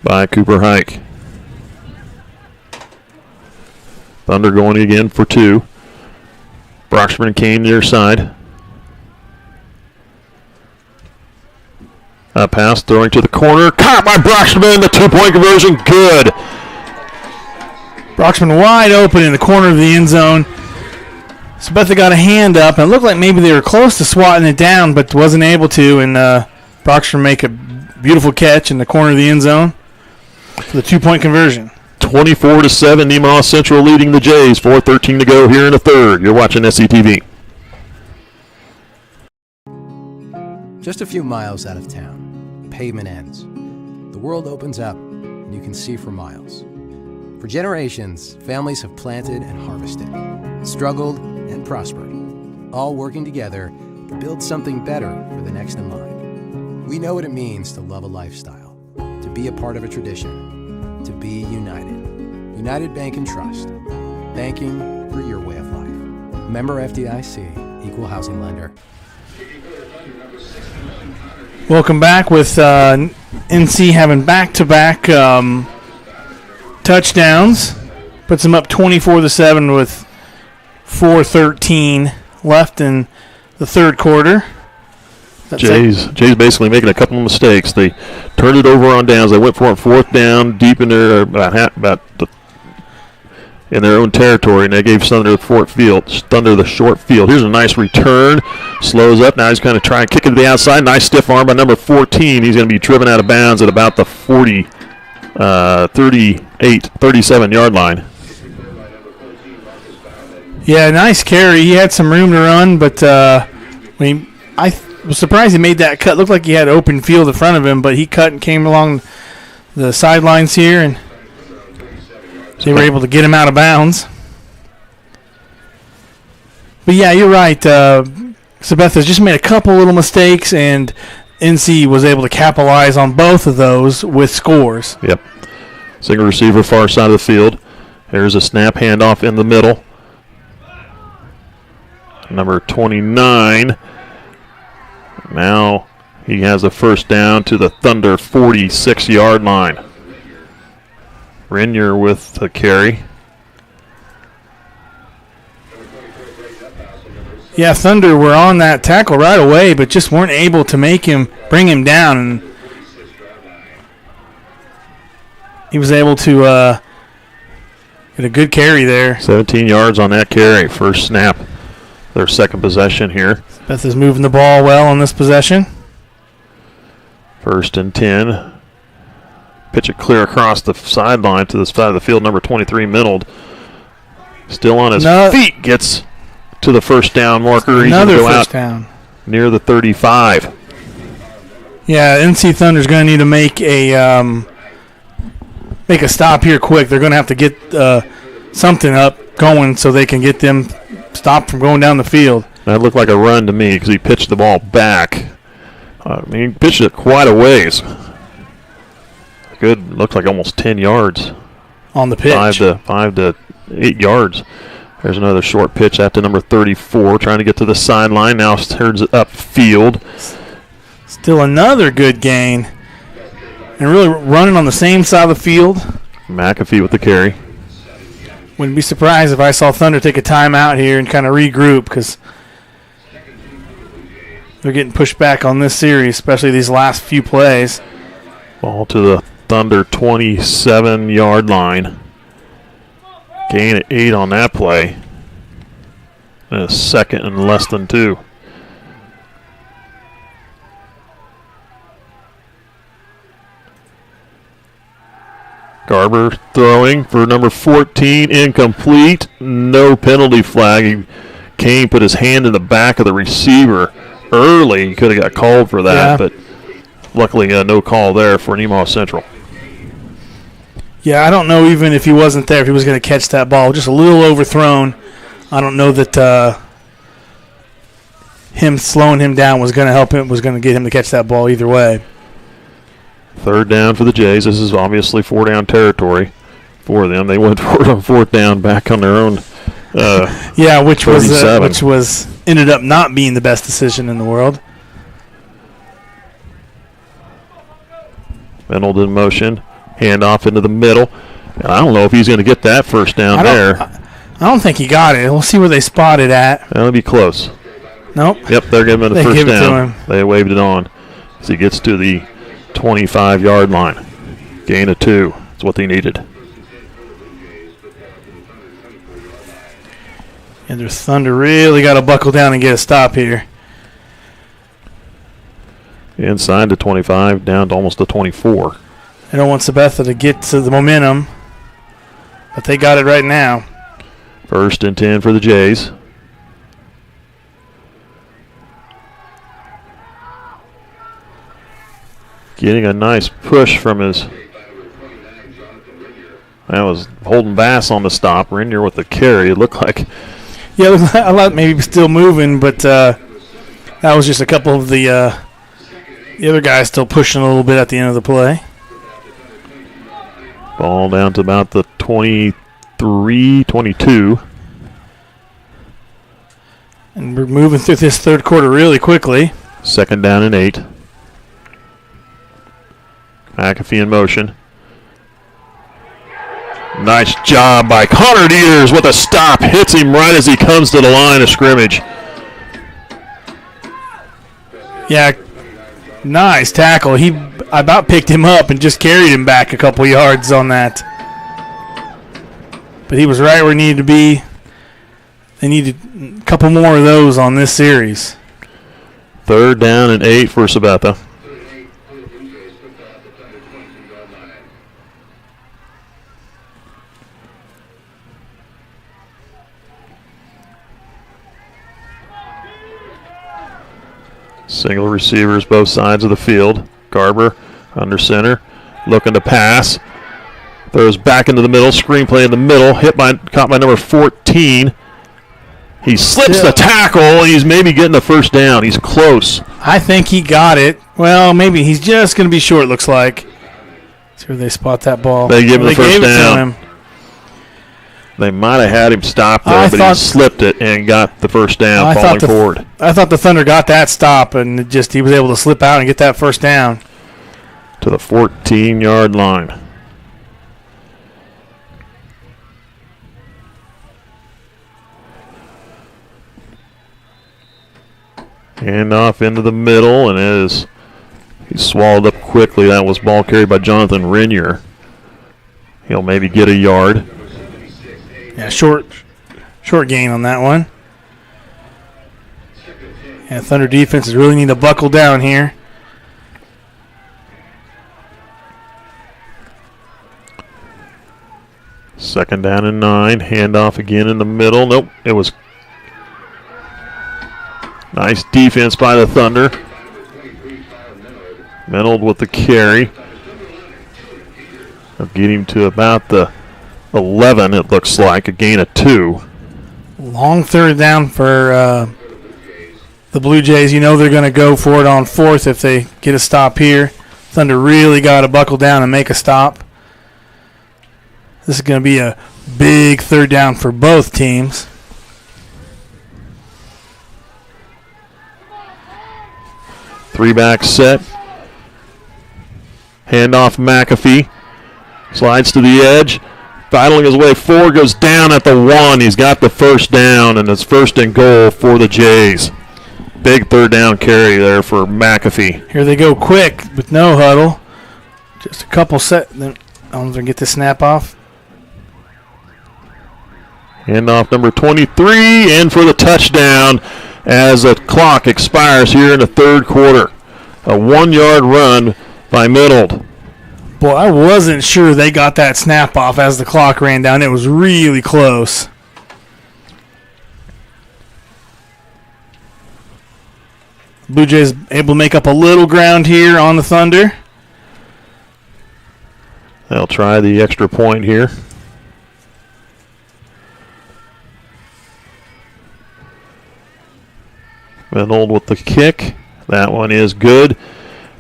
by Cooper Hike. Thunder going again for 2. Broxman Kane near side. Pass throwing to the corner. Caught by Broxman. The 2-point conversion. Good. Broxman wide open in the corner of the end zone. Sabetha got a hand up, and it looked like maybe they were close to swatting it down, but wasn't able to, and Broxman make a beautiful catch in the corner of the end zone for the 2-point conversion. 24-7, Nemaha Central leading the Jays. 4:13 to go here in the third. You're watching SCTV. Just a few miles out of town, pavement ends. The world opens up, and you can see for miles. For generations, families have planted and harvested, struggled and prospered, all working together to build something better for the next in line. We know what it means to love a lifestyle, to be a part of a tradition, to be united. United Bank and Trust, banking for your way of life. Member FDIC, equal housing lender. Welcome back with NC having back-to-back touchdowns. Puts them up 24-7 with 4:13 left in the third quarter. Jays basically making a couple of mistakes. They turned it over on downs. They went for it fourth down deep in their in their own territory, and they gave Thunder the short field. Here's a nice return. Slows up. Now he's going to try and kick it to the outside. Nice stiff arm by number 14. He's going to be driven out of bounds at about the 37-yard line. Yeah, nice carry. He had some room to run, but I was surprised he made that cut. Looked like he had open field in front of him, but he cut and came along the sidelines here, and they were able to get him out of bounds. But, yeah, you're right. Sabetha's just made a couple little mistakes, and NC was able to capitalize on both of those with scores. Yep. Single receiver, far side of the field. There's a snap handoff in the middle. Number 29. Now he has a first down to the Thunder 46-yard line. Renier with the carry. Yeah, Thunder were on that tackle right away, but just weren't able to bring him down. And he was able to get a good carry there. 17 yards on that carry. First snap. Their second possession here. Beth is moving the ball well on this possession. 1st and 10. Pitch it clear across the sideline to the side of the field. Number 23, Minold. Still on his feet. Gets to the first down marker. He's Another go first out down. Near the 35. Yeah, NC Thunder's going to need to make a stop here quick. They're going to have to get something up going so they can get them stopped from going down the field. That looked like a run to me because he pitched the ball back. He pitched it quite a ways. Good, looked like almost 10 yards. On the pitch. 5 to 8 yards. There's another short pitch out to number 34, trying to get to the sideline. Now turns it upfield. Still another good gain. And really running on the same side of the field. McAfee with the carry. Wouldn't be surprised if I saw Thunder take a timeout here and kind of regroup because they're getting pushed back on this series, especially these last few plays. Ball to the Thunder 27-yard line. Gain of 8 on that play. And a second and less than 2. Garber throwing for number 14, incomplete. No penalty flag. Kane put his hand in the back of the receiver early. He could have got called for that, but luckily no call there for Nemaha Central. Yeah, I don't know even if he wasn't there, if he was going to catch that ball. Just a little overthrown. I don't know that him slowing him down was going to help him, was going to get him to catch that ball either way. 3rd down for the Jays. This is obviously 4-down territory for them. They went for it on 4th down back on their own. Which was ended up not being the best decision in the world. Minold in motion. Handoff into the middle. And I don't know if he's going to get that first down there. I don't think he got it. We'll see where they spot it at. That'll be close. Nope. Yep, they're giving him the first give it down. to him. They waved it on as he gets to the 25-yard line. Gain of 2. That's what they needed. And their Thunder really got to buckle down and get a stop here. Inside the 25, down to almost the 24. They don't want Sabetha to get to the momentum, but they got it right now. 1st and 10 for the Jays. Getting a nice push from his. That was holding Bass on the stop. Renier with the carry. It looked like. Yeah, it looked like a lot maybe still moving, but that was just a couple of the other guys still pushing a little bit at the end of the play. Ball down to about the 23, 22. And we're moving through this third quarter really quickly. 2nd down and 8. McAfee in motion. Nice job by Connor Dieters with a stop. Hits him right as he comes to the line of scrimmage. Yeah, nice tackle. He about picked him up and just carried him back a couple yards on that. But he was right where he needed to be. They needed a couple more of those on this series. 3rd down and 8 for Sabetha. Single receivers both sides of the field. Garber under center, looking to pass. Throws back into the middle, screenplay in the middle, caught by number 14. He slips the tackle. He's maybe getting the first down. He's close. I think he got it. Well, maybe he's just going to be short, looks like. See where they spot that ball. They give him the first down. To him. They might have had him stop there, but he slipped it and got the first down, falling forward. I thought the Thunder got that stop, and he was able to slip out and get that first down. To the 14-yard line. Hand off into the middle, and he's swallowed up quickly. That was ball carried by Jonathan Renier. He'll maybe get a yard. Yeah, short gain on that one. Yeah, Thunder defenses really need to buckle down here. Second down and 9. Handoff again in the middle. Nope, it was nice defense by the Thunder. Menold with the carry. They'll get him to about the 11, it looks like, a gain of 2. Long third down for the Blue Jays. You know they're going to go for it on 4th if they get a stop here. Thunder really got to buckle down and make a stop. This is going to be a big third down for both teams. Three-back set. Handoff McAfee. Slides to the edge. Battling his way forward, goes down at the 1. He's got the first down, and it's 1st and goal for the Jays. Big third down carry there for McAfee. Here they go quick with no huddle. Just a couple set. Then I'm going to get the snap off. Handoff number 23, in for the touchdown as the clock expires here in the third quarter. A 1-yard run by Menold. Boy, I wasn't sure they got that snap off as the clock ran down. It was really close. Blue Jays able to make up a little ground here on the Thunder. They'll try the extra point here. Menold with the kick. That one is good.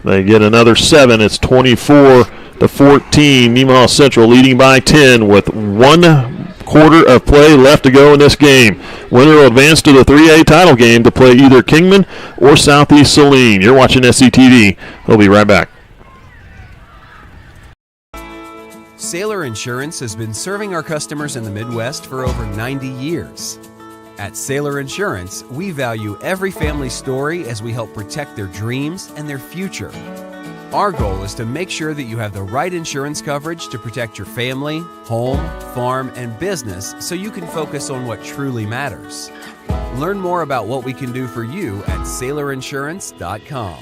They get another 7. It's 24-14. Nemaha Central leading by 10 with 1 quarter of play left to go in this game. Winner will advance to the 3A title game to play either Kingman or Southeast Saline. You're watching SCTV. We'll be right back. Sailor Insurance has been serving our customers in the Midwest for over 90 years. At Sailor Insurance, we value every family story as we help protect their dreams and their future. Our goal is to make sure that you have the right insurance coverage to protect your family, home, farm, and business so you can focus on what truly matters. Learn more about what we can do for you at SailorInsurance.com.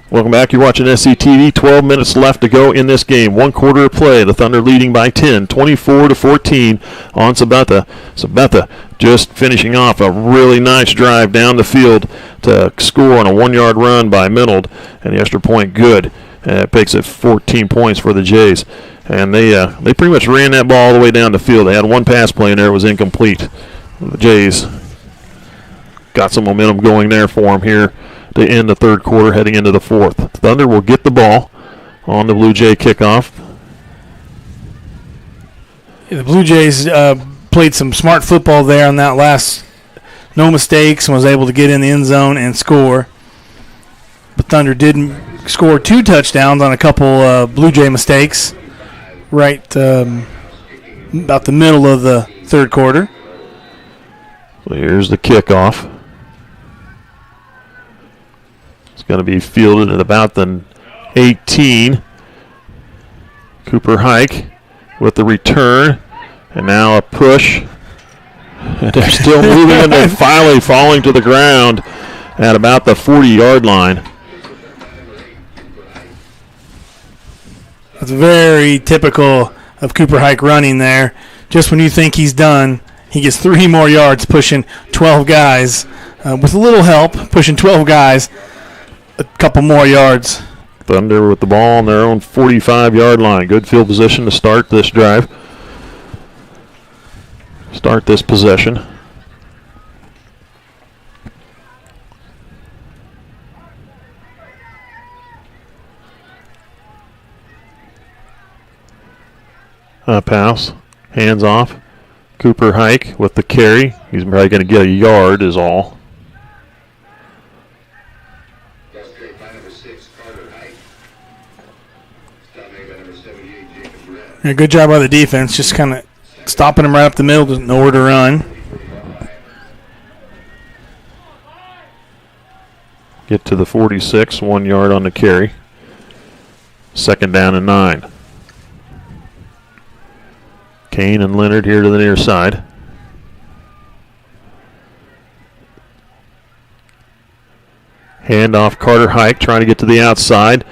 Welcome back. You're watching SCTV. 12 minutes left to go in this game. 1 quarter of play. The Thunder leading by 10, 24-14 on Sabetha. Sabetha just finishing off a really nice drive down the field to score on a 1-yard run by Menold, and the extra point good. And it makes it 14 points for the Jays. And they pretty much ran that ball all the way down the field. They had one pass play in there. It was incomplete. The Jays got some momentum going there for them here to end the third quarter, heading into the fourth. Thunder will get the ball on the Blue Jay kickoff. The Blue Jays played some smart football there on that last, no mistakes, and was able to get in the end zone and score. But Thunder did score 2 touchdowns on a couple Blue Jay mistakes right about the middle of the third quarter. So here's the kickoff. Going to be fielded at about the 18. Cooper Hike with the return, and now a push. And they're still moving, and they're finally falling to the ground at about the 40-yard line. It's very typical of Cooper Hike running there. Just when you think he's done, he gets 3 more yards, pushing 12 guys. With a little help, pushing 12 guys, a couple more yards. Thunder with the ball on their own 45-yard line. Good field position to start this drive. Start this possession. Pass. Hands off. Cooper Hike with the carry. He's probably going to get a yard is all. Yeah, good job by the defense, just kind of stopping him right up the middle, there's nowhere to run. Get to the 46, 1 yard on the carry. 2nd down and 9. Kane and Leonard here to the near side. Handoff, Carter Hike trying to get to the outside.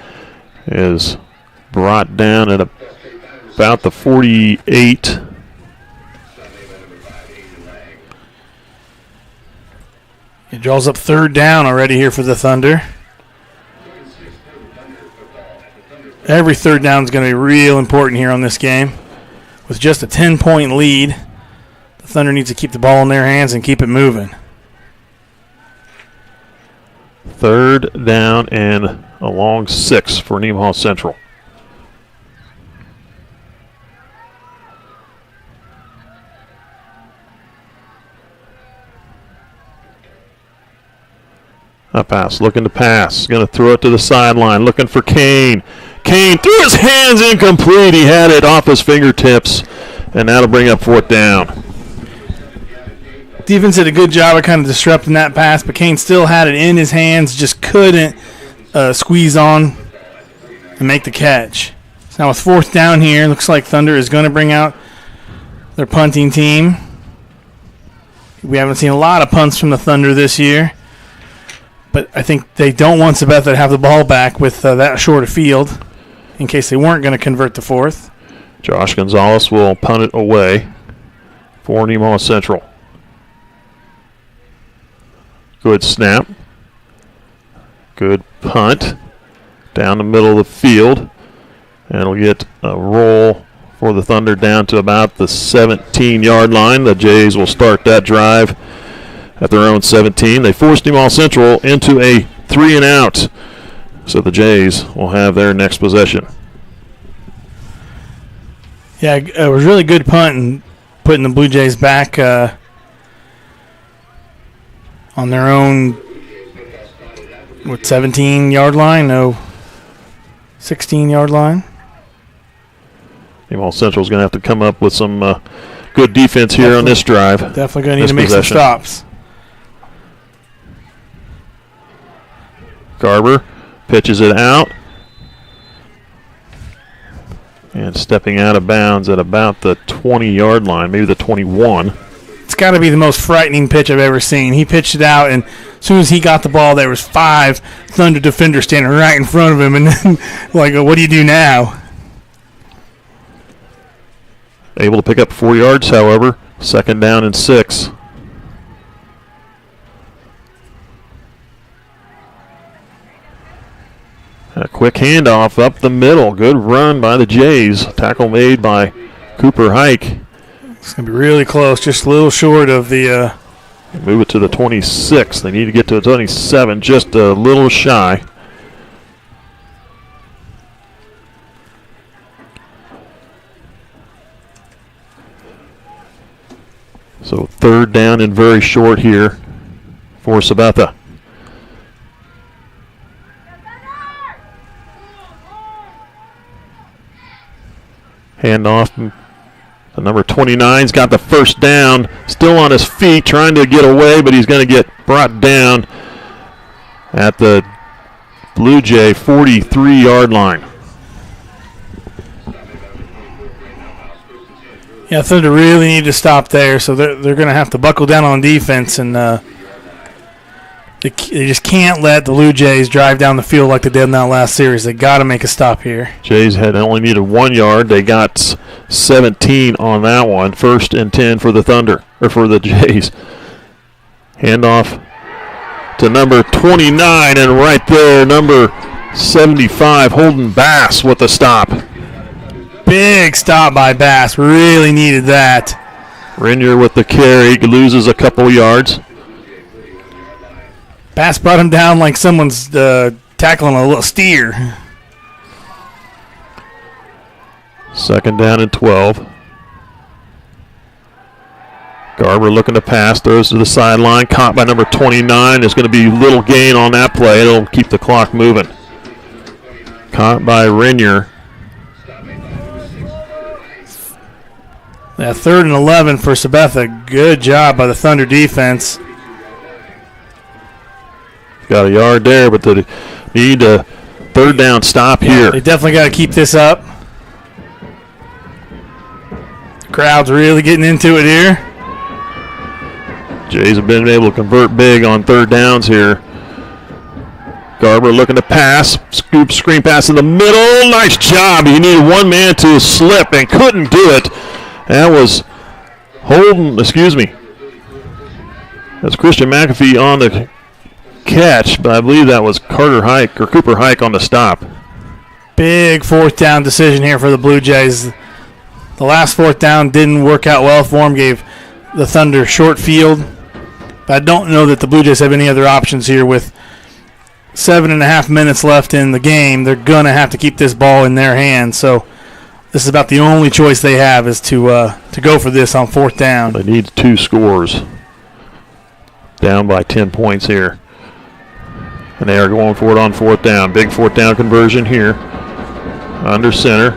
Is brought down at about the 48. It draws up 3rd down already here for the Thunder. Every 3rd down is going to be real important here on this game. With just a 10-point lead, the Thunder needs to keep the ball in their hands and keep it moving. 3rd down and a long 6 for Nemaha Central. A pass, looking to pass. Going to throw it to the sideline, looking for Kane. Kane threw his hands incomplete. He had it off his fingertips, and that'll bring up 4th down. Defense did a good job of kind of disrupting that pass, but Kane still had it in his hands, just couldn't squeeze on and make the catch. So now with 4th down here, looks like Thunder is going to bring out their punting team. We haven't seen a lot of punts from the Thunder this year, but I think they don't want Sabetha to have the ball back with that short a field in case they weren't going to convert the 4th. Josh Gonzalez will punt it away for Nemaha Central. Good snap. Good punt. Down the middle of the field. And it'll get a roll for the Thunder down to about the 17-yard line. The Jays will start that drive at their own 17. They forced Nemaha Central into a 3-and-out. So the Jays will have their next possession. Yeah, it was really good punt and putting the Blue Jays back on their own, 17-yard line? No, 16-yard line. Nemaha Central's going to have to come up with some good defense here on this drive. Definitely going to need to make some stops. Garber pitches it out. And stepping out of bounds at about the 20-yard line, maybe the 21. It's got to be the most frightening pitch I've ever seen. He pitched it out, and as soon as he got the ball, there was 5 Thunder defenders standing right in front of him, and then, like, what do you do now? Able to pick up 4 yards, however. 2nd down and 6. A quick handoff up the middle. Good run by the Jays. Tackle made by Cooper Hike. It's going to be really close, just a little short of the... Move it to the 26. They need to get to the 27, just a little shy. So 3rd down and very short here for Sabetha. Handoff. The number 29's got the 1st down. Still on his feet, trying to get away, but he's going to get brought down at the Blue Jay 43-yard line. Yeah, Thunder really need to stop there, so they're going to have to buckle down on defense, and They just can't let the Blue Jays drive down the field like they did in that last series. They got to make a stop here. Jays had only needed 1 yard. They got 17 on that one. 1st and 10 for the Thunder, or for the Jays. Handoff to number 29, and right there, number 75, Holden Bass with the stop. Big stop by Bass. Really needed that. Renier with the carry, loses a couple yards. Bass brought him down like someone's tackling a little steer. 2nd down and 12. Garber looking to pass, throws to the sideline, caught by number 29. There's going to be little gain on that play. It'll keep the clock moving. Caught by Renier. Yeah, 3rd and 11 for Sabetha. Good job by the Thunder defense. Got a yard there, but they need a 3rd down stop here. They definitely got to keep this up. The crowd's really getting into it here. Jays have been able to convert big on 3rd downs here. Garber looking to pass. Scoop screen pass in the middle. Nice job. He needed one man to slip and couldn't do it. That was Holden, That's Christian McAfee on the catch, but I believe that was Cooper Hike on the stop. Big 4th down decision here for the Blue Jays. The last 4th down didn't work out well for them, gave the Thunder short field. But I don't know that the Blue Jays have any other options here. With 7.5 minutes left in the game, they're going to have to keep this ball in their hands. So this is about the only choice they have, is to go for this on 4th down. They need 2 scores. Down by 10 points here. And they are going for it on 4th down. Big 4th down conversion here. Under center.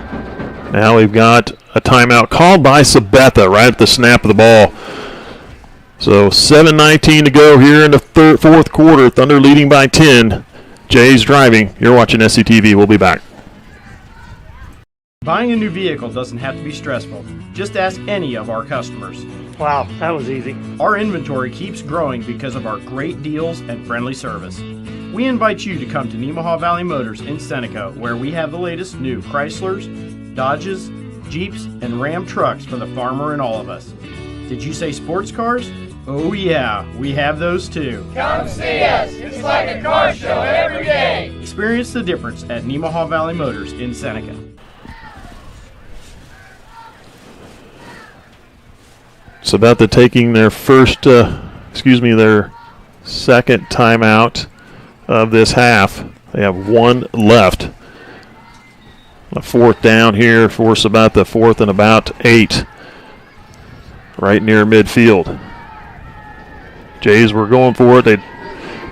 Now we've got a timeout called by Sabetha right at the snap of the ball. So 7:19 to go here in the 4th quarter. Thunder leading by 10. Jays driving. You're watching SCTV. We'll be back. Buying a new vehicle doesn't have to be stressful. Just ask any of our customers. Wow, that was easy. Our inventory keeps growing because of our great deals and friendly service. We invite you to come to Nemaha Valley Motors in Seneca, where we have the latest new Chryslers, Dodges, Jeeps, and Ram trucks for the farmer and all of us. Did you say sports cars? Oh yeah, we have those too. Come see us. It's like a car show every day. Experience the difference at Nemaha Valley Motors in Seneca. Sabetha taking their their 2nd timeout of this half. They have 1 left. A 4th down here for Sabetha, 4th and about 8. Right near midfield. Jays were going for it. They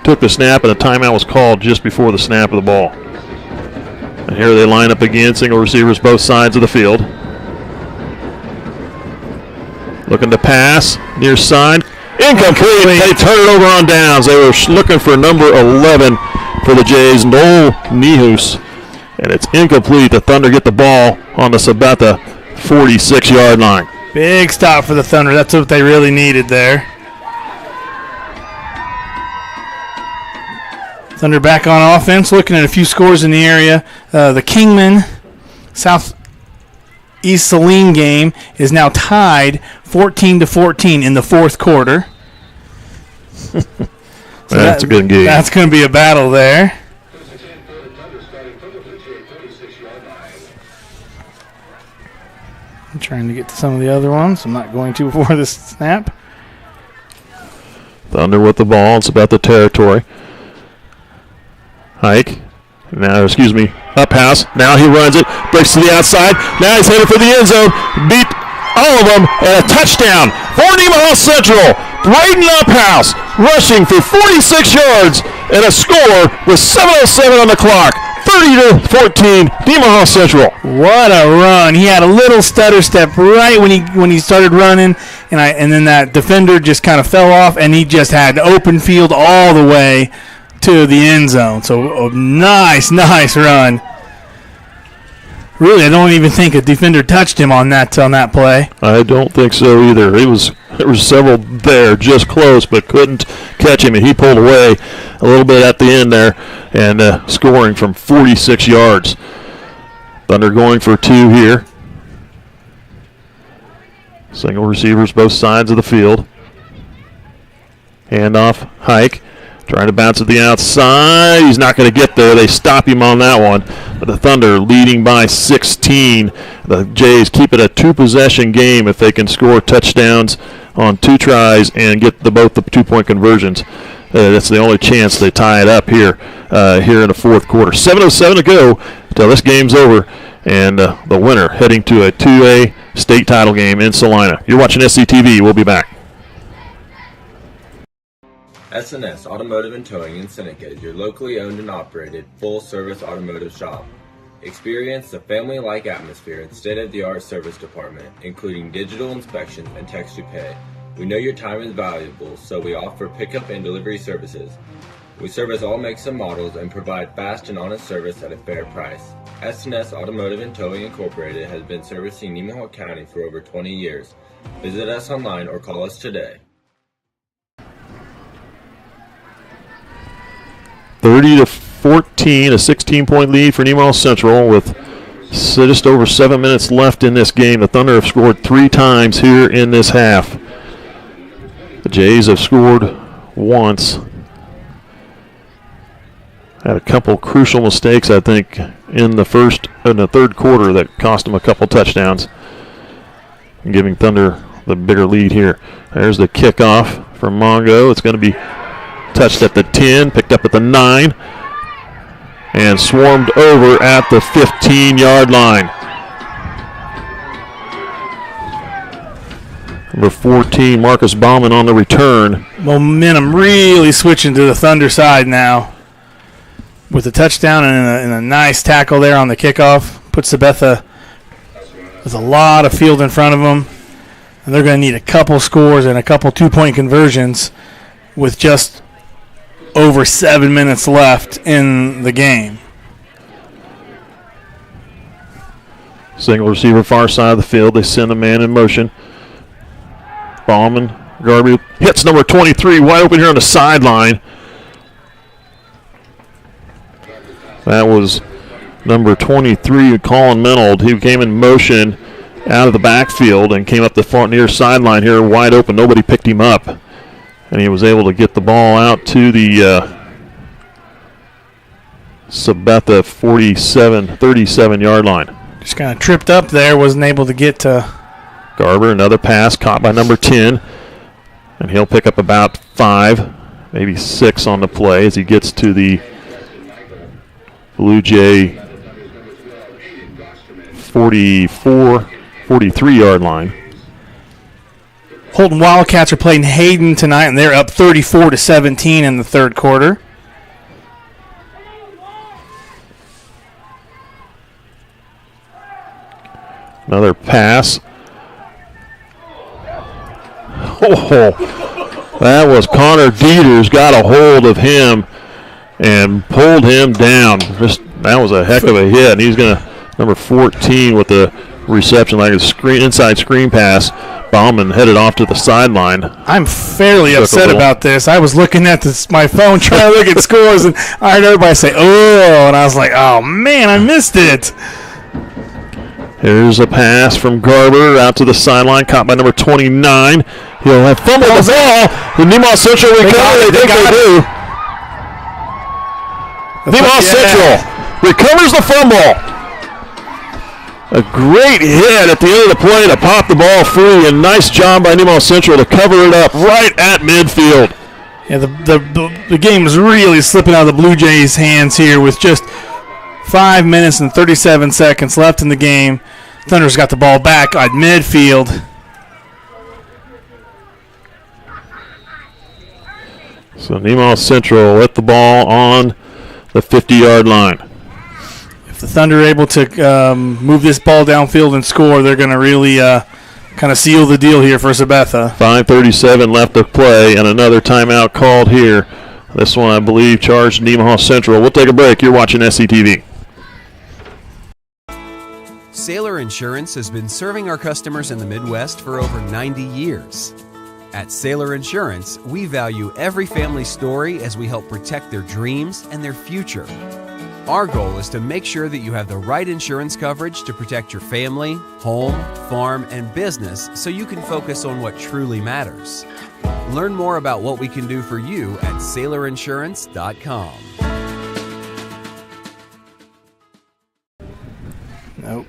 took the snap, and a timeout was called just before the snap of the ball. And here they line up again, single receivers both sides of the field. Looking to pass, near side. Incomplete. They turn it over on downs. They were looking for number 11 for the Jays, Noel Nehus. And it's incomplete. The Thunder get the ball on the Sabetha 46-yard line. Big stop for the Thunder. That's what they really needed there. Thunder back on offense, looking at a few scores in the area. The Kingman Southeast Saline game is now tied 14-14 in the 4th quarter. That's a good game. That's going to be a battle there. I'm trying to get to some of the other ones. I'm not going to before this snap. Thunder with the ball. It's about the territory. Hike. Up pass. Now he runs it. Breaks to the outside. Now he's headed for the end zone. Beat all of them. And a touchdown for Nemaha Central. Braden Uphouse rushing for 46 yards and a score with 7:07 on the clock. 30-14, Nemaha Central. What a run! He had a little stutter step right when he started running, and then that defender just kind of fell off, and he just had open field all the way to the end zone. So a nice run. Really, I don't even think a defender touched him on that play. I don't think so either. It was There was several there just close, but couldn't catch him, and he pulled away a little bit at the end there and scoring from 46 yards. Thunder going for 2 here. Single receivers both sides of the field. Handoff, Hike. Trying to bounce at the outside. He's not going to get there. They stop him on that one. But the Thunder leading by 16. The Jays keep it a 2-possession game if they can score touchdowns on 2 tries and get both the 2-point conversions. That's the only chance they tie it up here in the fourth quarter. 7:07 to go until this game's over. And the winner heading to a 2A state title game in Salina. You're watching SCTV. We'll be back. S&S Automotive and Towing in Seneca is your locally owned and operated full-service automotive shop. Experience the family-like atmosphere and state-of-the-art service department, including digital inspections and text-to-pay. We know your time is valuable, so we offer pickup and delivery services. We service all makes and models and provide fast and honest service at a fair price. S&S Automotive and Towing Incorporated has been servicing Nemaha County for over 20 years. Visit us online or call us today. 30-14, a 16-point lead for Nemaha Central with just over 7 minutes left in this game. The Thunder have scored 3 times here in this half. The Jays have scored once. Had a couple crucial mistakes, I think, in the third quarter that cost them a couple touchdowns, giving Thunder the bigger lead here. There's the kickoff from Mongo. It's going to be touched at the 10, picked up at the 9, and swarmed over at the 15-yard line. Number 14, Marcus Bauman on the return. Momentum really switching to the Thunder side now. With a touchdown and a nice tackle there on the kickoff. Puts Sabetha with a lot of field in front of them. And they're going to need a couple scores and a couple 2-point conversions with just over 7 minutes left in the game. Single receiver far side of the field. They send a man in motion. Bauman, Garby hits number 23 wide open here on the sideline. That was number 23, Colin Menold. He came in motion out of the backfield and came up the far near sideline here wide open. Nobody picked him up. And he was able to get the ball out to the Sabetha 37-yard line. Just kind of tripped up there, wasn't able to get to Garber. Another pass caught by number 10. And he'll pick up about 5, maybe 6 on the play as he gets to the Blue Jay 43-yard line. Holton Wildcats are playing Hayden tonight, and they're up 34-17 in the third quarter. Another pass. Oh, that was Connor Dieters. Got a hold of him and pulled him down. That was a heck of a hit. And he's going to, number 14 with the reception, like a inside screen pass. Bauman headed off to the sideline. I'm fairly upset about this. I was looking at my phone trying to look at scores, and I heard everybody say, oh, and I was like, oh, man, I missed it. Here's a pass from Garber out to the sideline, caught by number 29. He'll have fumbled the ball. The Nemaha Central recover. They think they do. Nemaha Central recovers the fumble. A great hit at the end of the play to pop the ball free, and nice job by Nemaha Central to cover it up right at midfield. Yeah, the game is really slipping out of the Blue Jays' hands here with just 5 minutes and 37 seconds left in the game. Thunder's got the ball back at midfield. So Nemaha Central let the ball on the 50-yard line. If the Thunder are able to move this ball downfield and score, they're going to really kind of seal the deal here for Sabetha. 5:37 left to play, and another timeout called here. This one, I believe, charged Nemaha Central. We'll take a break. You're watching SCTV. Sailor Insurance has been serving our customers in the Midwest for over 90 years. At Sailor Insurance, we value every family story as we help protect their dreams and their future. Our goal is to make sure that you have the right insurance coverage to protect your family, home, farm, and business so you can focus on what truly matters. Learn more about what we can do for you at SailorInsurance.com. Nope.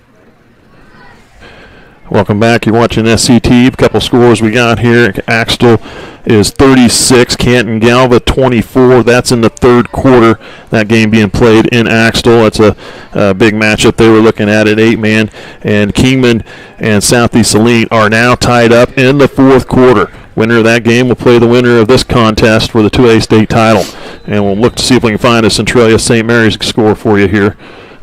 Welcome back. You're watching SCT. A couple scores we got here. Axtell is 36, Canton Galva 24. That's in the third quarter. That game being played in Axtell. It's a big matchup they were looking at 8-man. And Kingman and Southeast Saline are now tied up in the fourth quarter. Winner of that game will play the winner of this contest for the 2A state title. And we'll look to see if we can find a Centralia St. Mary's score for you here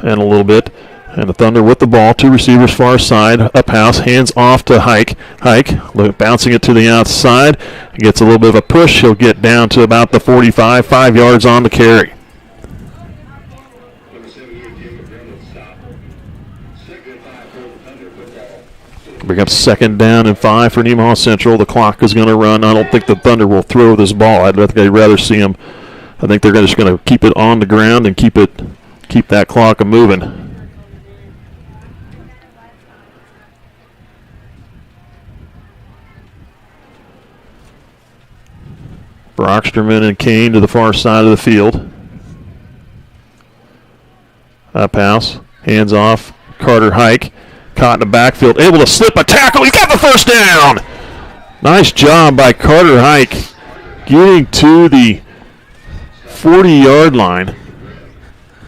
in a little bit. And the Thunder with the ball, 2 receivers far side, up house, hands off to Hike. Hike bouncing it to the outside. He gets a little bit of a push. He'll get down to about the 45, 5 yards on the carry. Bring up 2nd down and 5 for Nemaha Central. The clock is going to run. I don't think the Thunder will throw this ball. I'd rather see them. I think they're just going to keep it on the ground and keep that clock moving. Brocksterman and Kane to the far side of the field. Up house, hands off, Carter Hike. Caught in the backfield, able to slip a tackle. He got the first down. Nice job by Carter Hike getting to the 40-yard line.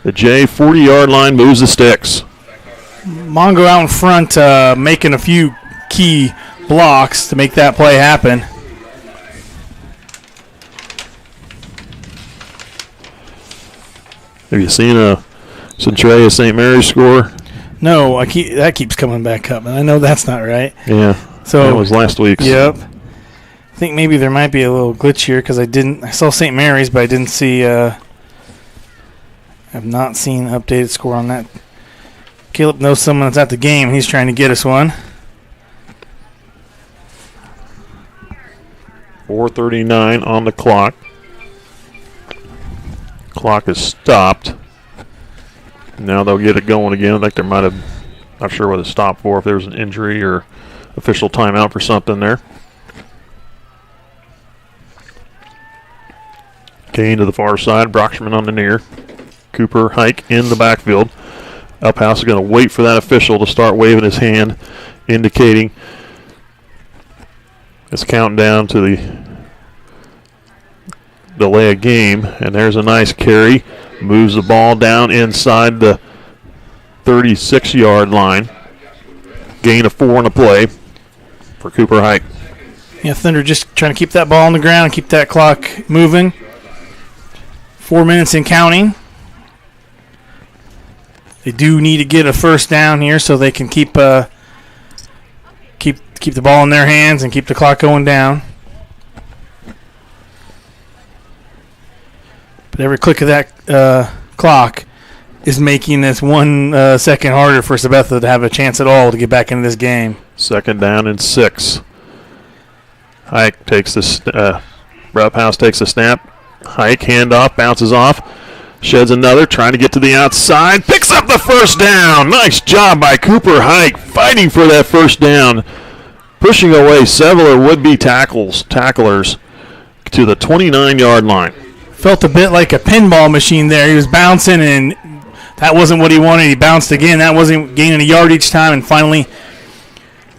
The J 40-yard line moves the sticks. Mongo out in front making a few key blocks to make that play happen. Have you seen a Centralia St. Mary's score? No, that keeps coming back up, and I know that's not right. Yeah, so that was last week's. Yep. I think maybe there might be a little glitch here because I saw St. Mary's, but I didn't see. I've not seen an updated score on that. Caleb knows someone that's at the game, and he's trying to get us one. 4:39 on the clock. Clock is stopped. Now they'll get it going again. I think there might have, not sure what it stopped for, if there was an injury or official timeout for something there. Kane to the far side, Brocksterman on the near. Cooper Hike in the backfield. Uphouse is going to wait for that official to start waving his hand, indicating it's counting down to the delay a game, and there's a nice carry. Moves the ball down inside the 36-yard line. Gain of 4 on the play for Cooper Hike. Yeah, Thunder just trying to keep that ball on the ground, keep that clock moving. 4 minutes and counting. They do need to get a first down here so they can keep the ball in their hands and keep the clock going down. But every click of that clock is making this 1 second harder for Sabetha to have a chance at all to get back into this game. 2nd down and 6. Hike takes the House takes the snap. Hike handoff, bounces off, sheds another, trying to get to the outside, picks up the first down. Nice job by Cooper Hike, fighting for that first down, pushing away several would-be tacklers to the 29-yard line. Felt a bit like a pinball machine there. He was bouncing, and that wasn't what he wanted. He bounced again. That wasn't gaining a yard each time, and finally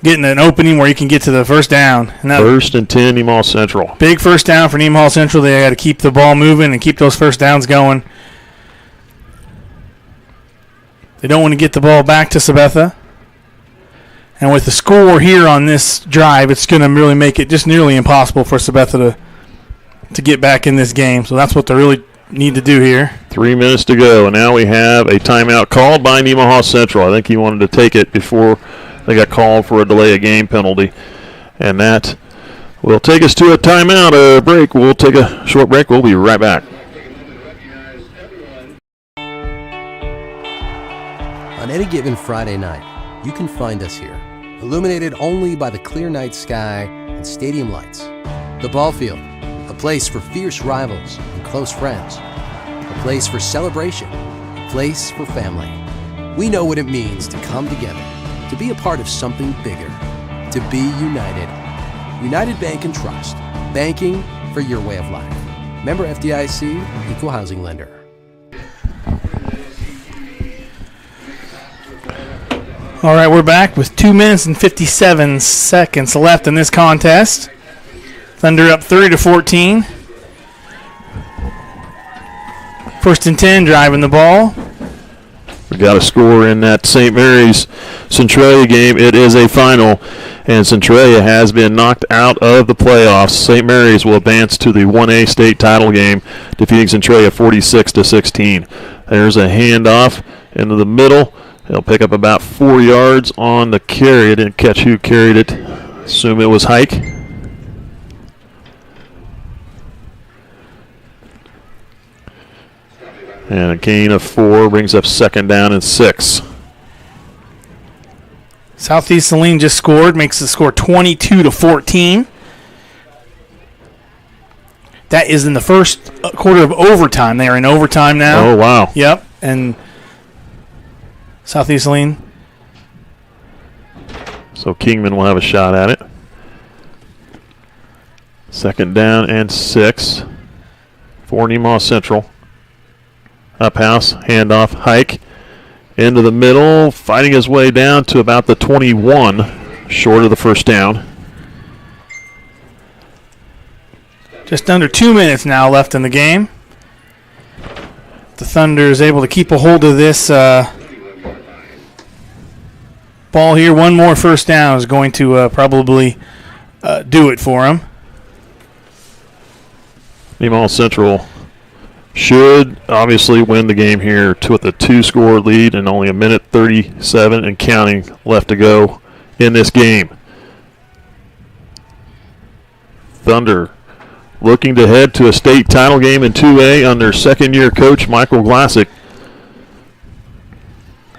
getting an opening where he can get to the first down. And that 1st and 10, Nemaha Central. Big first down for Nemaha Central. They got to keep the ball moving and keep those first downs going. They don't want to get the ball back to Sabetha. And with the score here on this drive, it's going to really make it just nearly impossible for Sabetha to get back in this game. So that's what they really need to do here. 3 minutes to go, and now we have a timeout called by Nemaha Central. I think he wanted to take it before they got called for a delay of game penalty. And that will take us to a timeout, a break. We'll take a short break. We'll be right back. On any given Friday night, you can find us here, illuminated only by the clear night sky and stadium lights. The ball field, a place for fierce rivals and close friends. A place for celebration, a place for family. We know what it means to come together, to be a part of something bigger, to be united. United Bank and Trust, banking for your way of life. Member FDIC, Equal Housing Lender. All right, we're back with 2 minutes and 57 seconds left in this contest. Thunder up 30-14. First and 10, driving the ball. We got a score in that St. Mary's Centralia game. It is a final, and Centralia has been knocked out of the playoffs. St. Mary's will advance to the 1A state title game, defeating Centralia 46-16. There's a handoff into the middle. He'll pick up about 4 yards on the carry. I didn't catch who carried it. Assume it was Hike. And a gain of 4 brings up second down and 6. Southeast Saline just scored, makes the score 22-14. That is in the first quarter of overtime. They are in overtime now. Oh, wow. Yep, and Southeast Saline. So Kingman will have a shot at it. Second down and 6 for Nemaha Central. Up house, handoff, Hike into the middle, fighting his way down to about the 21, short of the first down. Just under 2 minutes now left in the game. The Thunder is able to keep a hold of this ball here. One more first down is going to probably do it for him. Nemaha Central should obviously win the game here with a 2-score lead and only a minute 37 and counting left to go in this game. Thunder looking to head to a state title game in 2A under second-year coach Michael Glassick.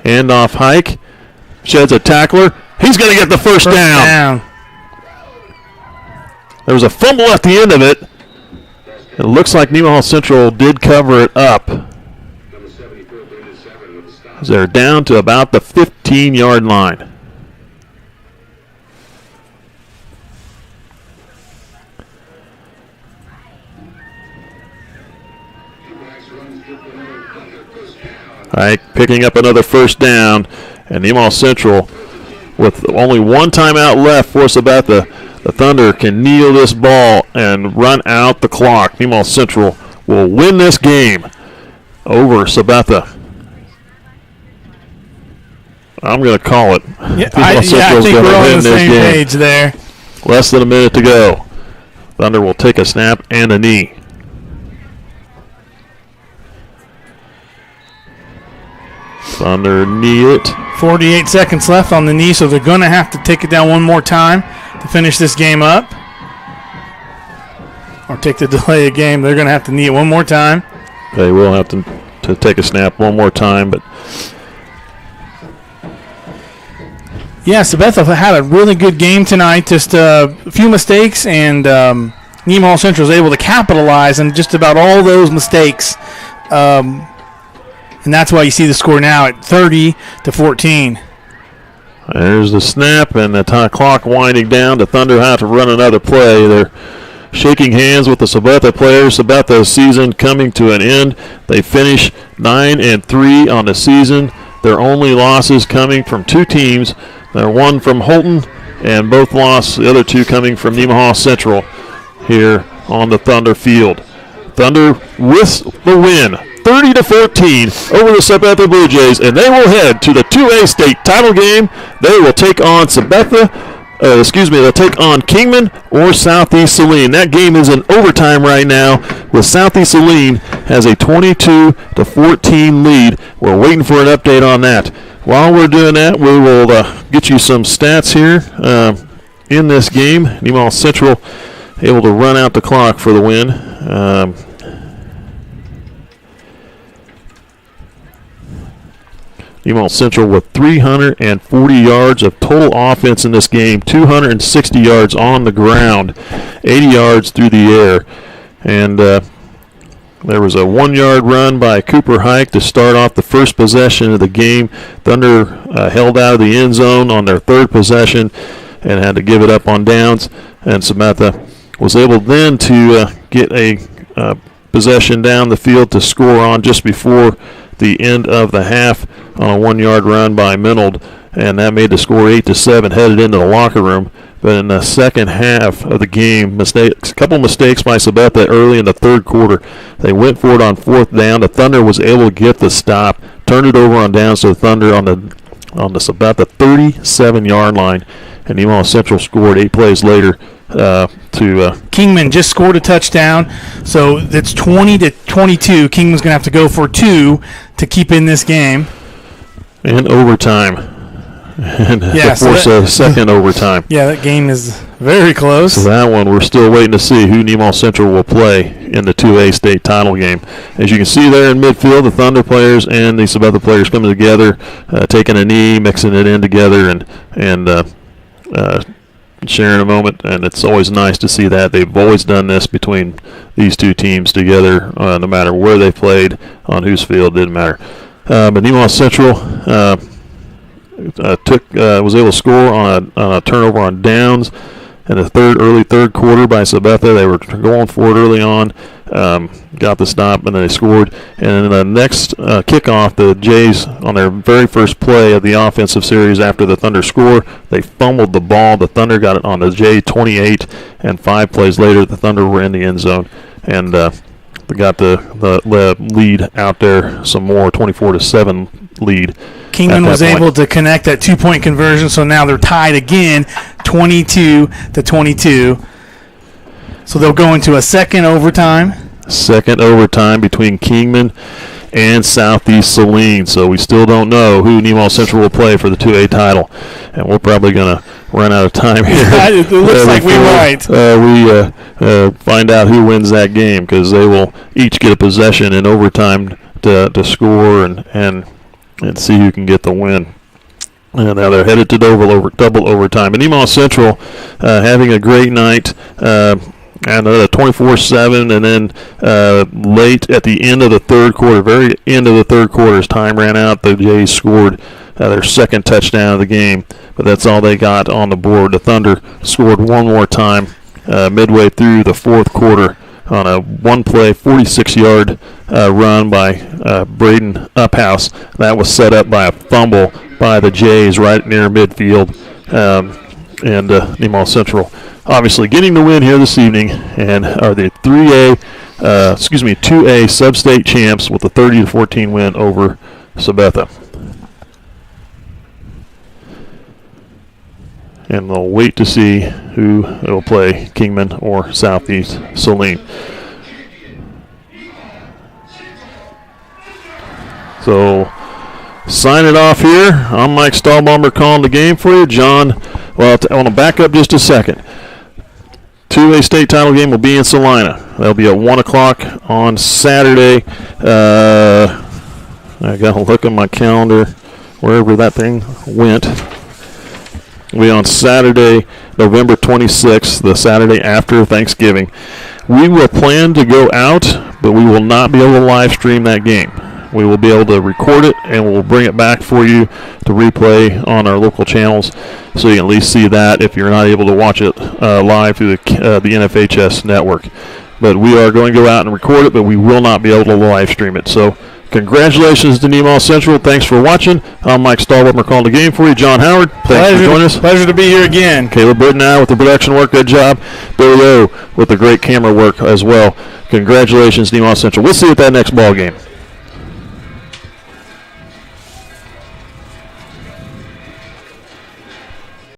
Handoff, Hike. Sheds a tackler. He's going to get the first down. There was a fumble at the end of it. It looks like Nemaha Central did cover it up. They're down to about the 15-yard line. All right, picking up another first down, and Nemaha Central, with only one timeout left for Sabetha, the Thunder can kneel this ball and run out the clock. Nemaha Central will win this game over Sabetha. I'm going to call it. Yeah, I think we're on the same page there. Less than a minute to go. Thunder will take a snap and a knee. Thunder knee it. 48 seconds left on the knee, so they're going to have to take it down one more time to finish this game up. Or take the delay of game. They're going to have to knee it one more time. They will have to take a snap one more time, but yeah, Sabetha had a really good game tonight. Just a few mistakes, and Nemaha Central was able to capitalize on just about all those mistakes. And that's why you see the score now at 30-14. There's the snap, and the clock winding down. The Thunder have to run another play. They're shaking hands with the Sabetha players. Sabetha's season coming to an end. They finish 9-3 on the season. Their only losses coming from 2 teams. They're one from Holton, and both lost. The other 2 coming from Nemaha Central here on the Thunder field. Thunder with the win, 30-14 over the Sabetha BlueJays, and they will head to the 2A state title game. They will take on they'll take on Kingman or Southeast Saline. That game is in overtime right now, with Southeast Saline has a 22-14 lead. We're waiting for an update on that. While we're doing that, we will get you some stats here in this game. Nemaha Central able to run out the clock for the Nemaha Central with 340 yards of total offense in this game, 260 yards on the ground, 80 yards through the air. And there was a 1-yard run by Cooper Hike to start off the first possession of the game. Thunder held out of the end zone on their third possession and had to give it up on downs. And Sabetha was able then to get a possession down the field to score on just before the end of the half on a 1-yard run by Minold. And that made the score 8-7, headed into the locker room. But in the second half of the game, a couple mistakes by Sabetha early in the third quarter. They went for it on fourth down. The Thunder was able to get the stop, turned it over on downs to the Thunder on the Sabetha 37-yard line, and Nemaha Central scored 8 plays later to Kingman just scored a touchdown, so it's 20-22. Kingman's going to have to go for 2 to keep in this game. And overtime. And force a second overtime. Yeah, that game is very close. So that one, we're still waiting to see who Nemaha Central will play in the 2A state title game. As you can see there in midfield, the Thunder players and the Sabetha players coming together, taking a knee, mixing it in together, and sharing a moment. And it's always nice to see that. They've always done this between these two teams together, no matter where they played, on whose field, didn't matter. But Nemaha Central was able to score on a turnover on downs in the early third quarter by Sabetha. They were going for it early on, got the stop, and then they scored. And in the next kickoff, the Jays, on their very first play of the offensive series after the Thunder score, they fumbled the ball. The Thunder got it on the Jay 28, and 5 plays later, the Thunder were in the end zone. And they got the lead out there some more, 24-7 lead. Kingman was able to connect that 2-point conversion, so now they're tied again, 22-22. So they'll go into a second overtime. Second overtime between Kingman and Southeast Saline. So we still don't know who Nemaha Central will play for the 2A title. And we're probably going to run out of time here. It looks like we might. We find out who wins that game, because they will each get a possession in overtime to score and see who can get the win. And now they're headed to double overtime. And Nemaha Central having a great night. And a 24-7, and then late at the end of the third quarter, very end of the third quarter, as time ran out, the Jays scored their second touchdown of the game. But that's all they got on the board. The Thunder scored one more time midway through the fourth quarter on a one-play, 46-yard run by Braden Uphouse. That was set up by a fumble by the Jays right near midfield. And Nemaha Central obviously getting the win here this evening, and are the 2A SubState champs with a 30-14 win over Sabetha. And they'll wait to see who will play, Kingman or Southeast Saline. So, sign it off here. I'm Mike Stahlbomber calling the game for you. John, well, I want to back up just a second. 2A state title game will be in Salina. That'll be at 1 o'clock on Saturday. I got to look at my calendar, wherever that thing went. It'll be on Saturday, November 26th, the Saturday after Thanksgiving. We will plan to go out, but we will not be able to live stream that game. We will be able to record it, and we'll bring it back for you to replay on our local channels, so you can at least see that if you're not able to watch it live through the NFHS network. But we are going to go out and record it, but we will not be able to live stream it. So congratulations to Nemaha Central. Thanks for watching. I'm Mike Stahlbomber calling the game for you. John Howard, thanks for joining us. Pleasure to be here again. Caleb Brittenau with the production work, good job. Billy O with the great camera work as well. Congratulations, Nemaha Central. We'll see you at that next ball game.